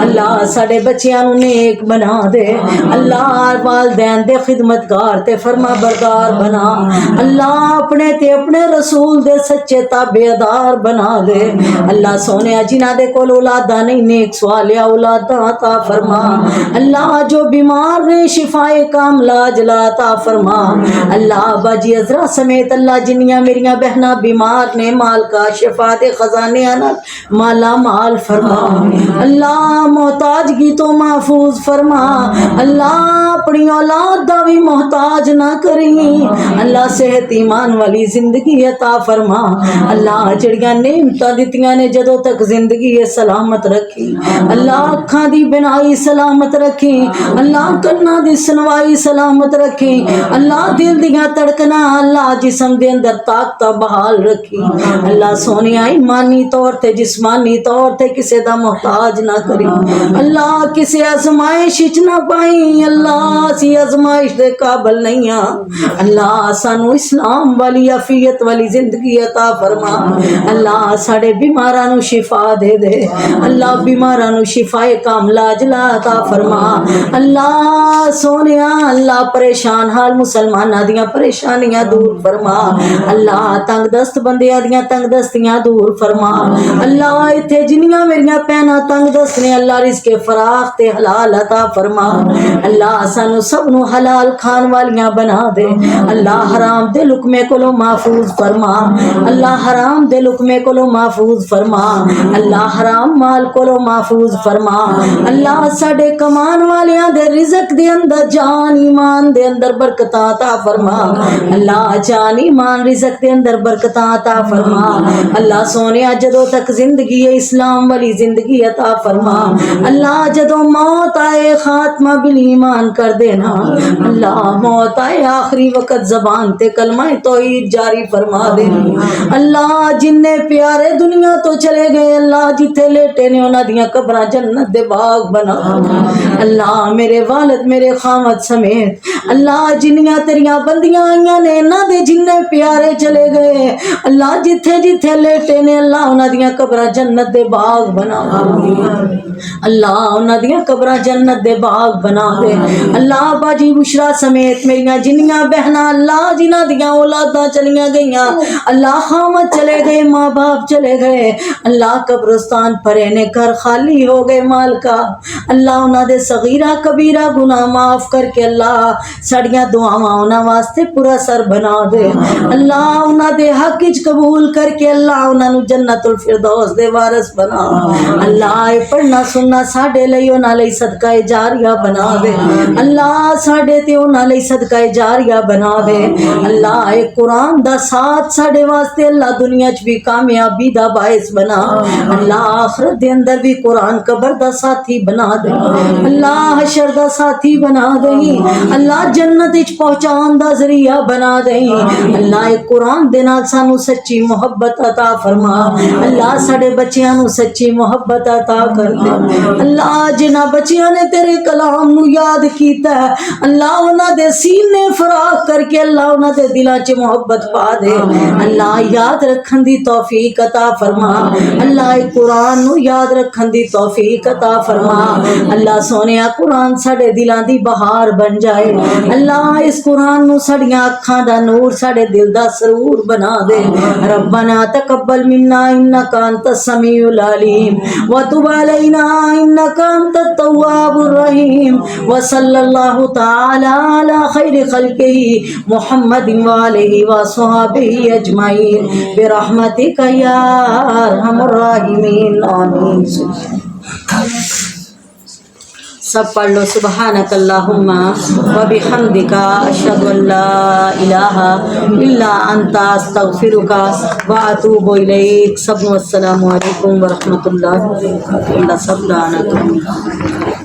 اللہ ساڈے بچیاں نو نیک بنا دے اللہ والدین دے خدمتگار تے فرما بردار بنا اللہ اپنے تے اپنے رسول دے سچے تابعدار بنا دے اللہ سونے جنہاں دے کول اولاداں نہیں نیک سوالیا اولاداں عطا فرما اللہ جو بیمار نے شفائے کاملہ عاجلہ عطا فرما اللہ باجی عذرا سمیت اللہ جنیاں میریاں بہناں بیمار نے مال کا شفا دے خزانے نال مالا مال فرما اللہ محتاجگی تو محفوظ فرما اللہ اپنی اولاد دا بھی محتاج نہ کری اللہ صحت ایمان والی زندگی عطا فرما اللہ جڑیاں نعمتاں دتیاں نے جدوں تک زندگی سلامت رکھی اللہ اکھاں دی بنائی سلامت رکھی اللہ کناں دی سنوائی سلامت رکھی اللہ دل دیاں تڑکنا اللہ جسم دے اندر طاقت بحال رکھی اللہ سونیا ایمانی طور تے جسمانی طور تے کسے دا محتاج نہ کری اللہ کسے آزمائش وچ نہ پائی اللہ اسی آزمائش دے قابل نہیں ہاں اللہ سانو اسلام والی عافیت والی زندگی عطا فرما اللہ ساڈے بیماراں نو شفا دے دے اللہ بیماراں نو شفا کاملہ عاجلہ عطا فرما اللہ سونیا اللہ پریشان حال مسلماناں دیاں پریشانیاں دور فرما اللہ تنگ دست بندیاں دیاں تنگ دست دستیاں دور فرما اللہ ایتھے جنیاں میریاں پینا تنگ دسنے اللہ رزق فراخ تے حلال عطا فرما اللہ سانو سب نو حلال کھان والیاں بنا دے اللہ حرام دے لقمے کولو محفوظ فرما اللہ حرام دے لقمے کولو محفوظ فرما اللہ حرام مال کولو محفوظ فرما اللہ ساڈے کمان والیاں دے رزق دے اندر جان ایمان دے اندر برکتاں عطا فرما اللہ جان ایمان رزق دے اندر برکتاں عطا فرما اللہ سونیا جدوں تک زندگی ہے اسلام والی زندگی عطا فرما اللہ جدوں موت آئے خاتمہ بالایمان کر دینا اللہ موت آئے آخری وقت زبان تے کلمہ توحید جاری فرما دینا اللہ جننے پیارے دنیا تو چلے گئے اللہ جتھے لیٹے نے انہاں دیاں قبراں جنت دے باغ بنا اللہ میرے والد میرے خامد سمیت اللہ جنیاں تیریاں بندیاں آئیاں نے انہاں دے جننے پیارے چلے گئے اللہ جتھے جتھے لیٹے نے اللہ انہاں دیاں قبراں جنت دے باغ بنا اللہ انہاں دیاں قبراں جنت دے باغ بنا دے اللہ باجی بشرا سمیت میریاں جنیاں بہناں اللہ جنہاں دیاں اولاداں چلیاں گئیاں اللہ خامد چلے گئے ماں باپ چلے گئے اللہ قبرستان پرے نے گھر خالی ہو گئے مالکا اللہ انہاں دے صغیرہ کبیرہ گناہ معاف کر کے اللہ ساڑیاں دعاواں انہاں واسطے پورا سر بنا دے اللہ انہاں دے حق وچ قبول کر کے اللہ انہاں نو جنت الفردوس دے وارث بنا اللہ اے پڑھنا سننا ساڈے لئی انہاں لئی صدقہ جاریہ بنا دے اللہ ساڈے تے انہاں لئی صدقہ جاریہ بنا دے اللہ اے قرآن دا ساتھ ساڈے واسطے اللہ دنیا چ بھی کامیابی دا باعث بنا اللہ آخرت دے اندر بھی قرآن قبر دا ساتھی بنا دے اللہ حشر دا ساتھی بنا دے اللہ جنت وچ پہنچان دا ذریعہ بنا دے اللہ اے قرآن دے نال سانو سچی محبت عطا فرما اللہ ساڈے بچیاں نو سچی محبت عطا کر دے اللہ جنہاں بچیاں نے تیرے کلام نو یاد کیتا ہے اللہ انہاں دے سینے فراخ کر کے اللہ انہاں دے دلاں چ محبت پا دے اللہ یاد رکھن دی توفیق عطا فرما اللہ اے قرآن نو یاد رکھن دی توفیق عطا فرما اللہ سونیا قرآن ساڈے دلاں دی بہار بن جائے اللہ اس قرآن نو ساڈیاں اکھاں دا نور ساڈے دل دا سرور بنا دے ربنا تقبل منا انک انت السمیع العلیم وتب علینا انک انت التواب الرحیم وصلی اللہ تعالی علی خیر خلقہ محمد وآلہ وصحبہ اجمعین برحمتک یا ارحم الراحمین آمین سب پڑھ لو سبحانک اللہم وبحمدک اشہد ان لا الہ الا انت استغفرک واتوب الیک سب السلام علیکم ورحمۃ اللہ وبرکاتہ اللہ سب لانا